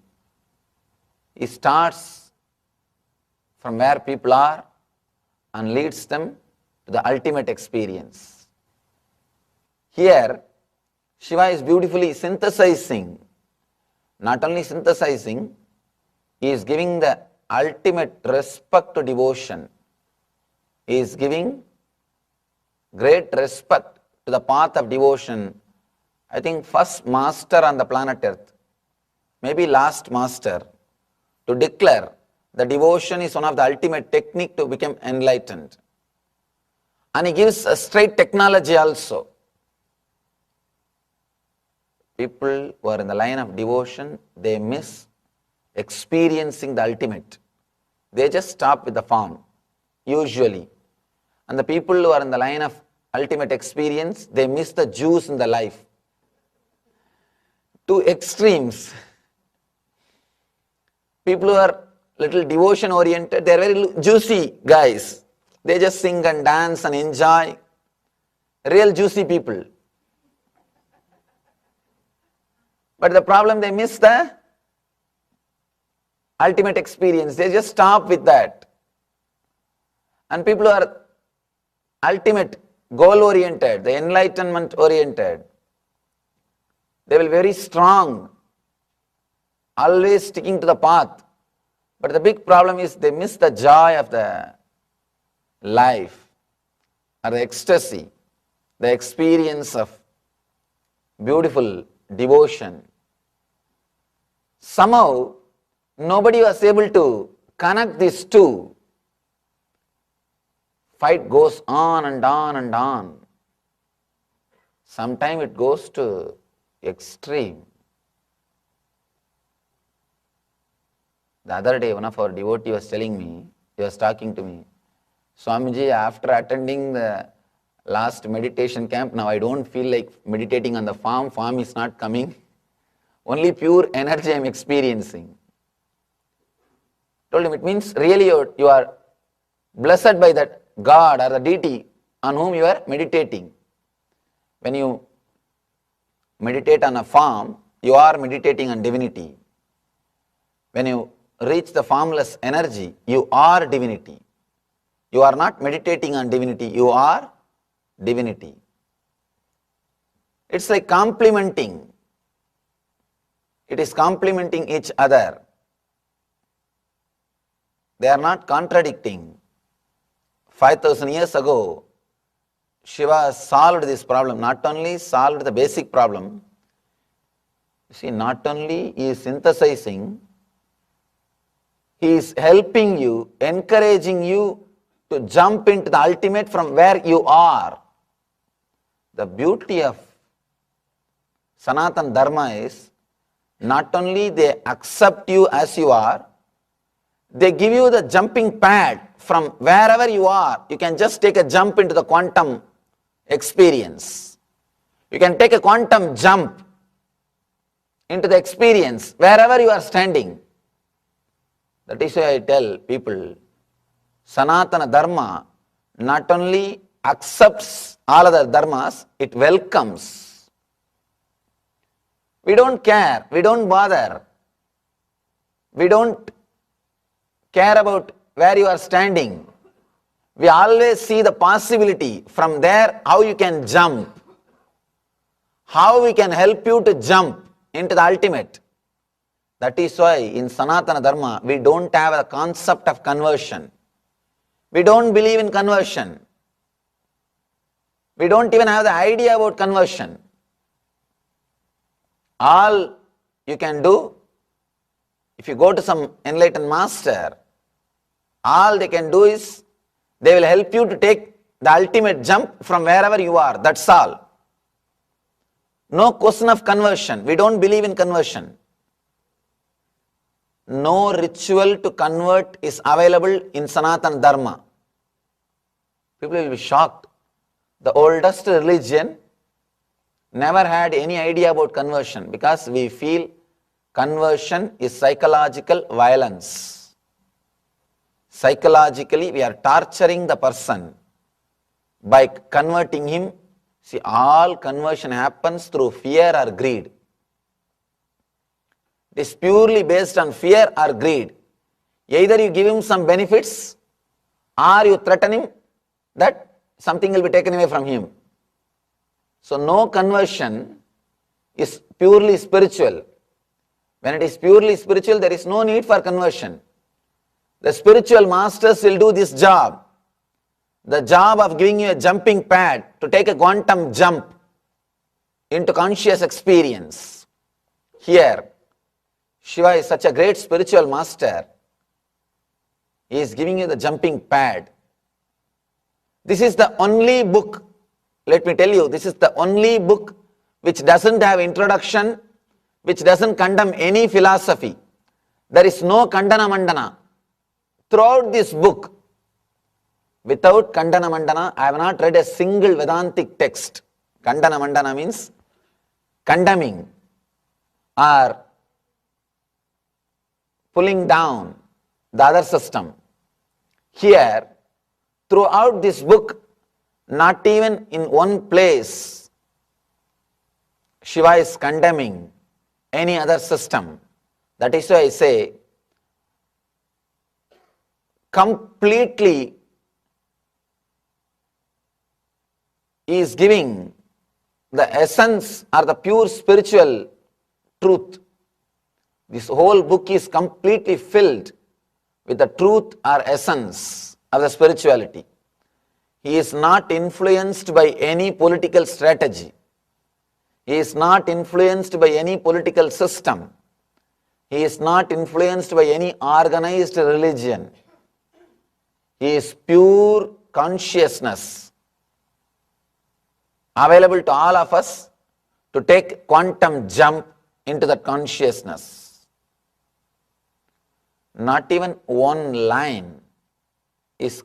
he starts from where people are and leads them to the ultimate experience. Here, Shiva is beautifully synthesizing. Not only synthesizing, he is giving the ultimate respect to devotion. He is giving great respect to the path of devotion. I think first master on the planet Earth, maybe last master, to declare the devotion is one of the ultimate technique to become enlightened. And he gives a straight technology also. people who are in the line of devotion, they miss experiencing the ultimate. They just stop with the form, usually. And the people who are in the line of ultimate experience, they miss the juice in the life. Two extremes. People who are little devotion oriented, they are very juicy guys. They just sing and dance and enjoy. Real juicy people. But the problem, they miss the ultimate experience. They just stop with that. And people who are ultimate, goal oriented, the enlightenment oriented, they will be very strong, always sticking to the path. But the big problem is they miss the joy of the life, or the ecstasy, the experience of beautiful devotion. Somehow, nobody was able to connect these two. Fight goes on and on and on. Sometimes it goes to extreme. The other day, one of our devotees was telling me, he was talking to me, Swamiji, after attending the last meditation camp, now I don't feel like meditating on the form is not coming. Only pure energy I am experiencing. Told him, it means really you are blessed by that God or the deity on whom you are meditating. When you meditate on a form, you are meditating on divinity. When you reach the formless energy, you are divinity. You are not meditating on divinity, you are divinity. It's like complementing. It is complementing each other. They are not contradicting. 5,000 years ago, Shiva solved this problem. Not only solved the basic problem, you see, not only he is synthesizing, he is helping you, encouraging you to jump into the ultimate from where you are. The beauty of Sanatana Dharma is, not only they accept you as you are, they give you the jumping pad from wherever you are. You can just take a jump into the quantum experience. You can take a quantum jump into the experience wherever you are standing. That is why I tell people, Sanatana Dharma not only accepts all other dharmas, it welcomes. We don't care, we don't bother. We don't care about where you are standing. We always see the possibility from there, how you can jump, how we can help you to jump into the ultimate. That is why in Sanatana Dharma, we don't have a concept of conversion. We don't believe in conversion. We don't even have the idea about conversion. All you can do, if you go to some enlightened master, all they can do is, they will help you to take the ultimate jump from wherever you are. That's all. No question of conversion. We don't believe in conversion. No ritual to convert is available in Sanatana Dharma. People will be shocked. The oldest religion never had any idea about conversion because we feel conversion is psychological violence. Psychologically, we are torturing the person by converting him. See, all conversion happens through fear or greed. It is purely based on fear or greed. Either you give him some benefits or you threaten him that something will be taken away from him. So no conversion is purely spiritual. When it is purely spiritual, there is no need for conversion. The spiritual masters will do this job. The job of giving you a jumping pad to take a quantum jump into conscious experience. Here, Shiva is such a great spiritual master. He is giving you the jumping pad. This is the only book, let me tell you, this is the only book which doesn't have introduction, which doesn't condemn any philosophy. There is no Kandana Mandana. Throughout this book, without Kandana Mandana, I have not read a single Vedantic text. Kandana Mandana means condemning or pulling down the other system. Here, throughout this book, not even in one place, Shiva is condemning any other system. That is why I say, completely he is giving the essence or the pure spiritual truth. This whole book is completely filled with the truth or essence of the spirituality. He is not influenced by any political strategy. He is not influenced by any political system. He is not influenced by any organized religion. He is pure consciousness, available to all of us to take quantum jump into that consciousness. Not even one line is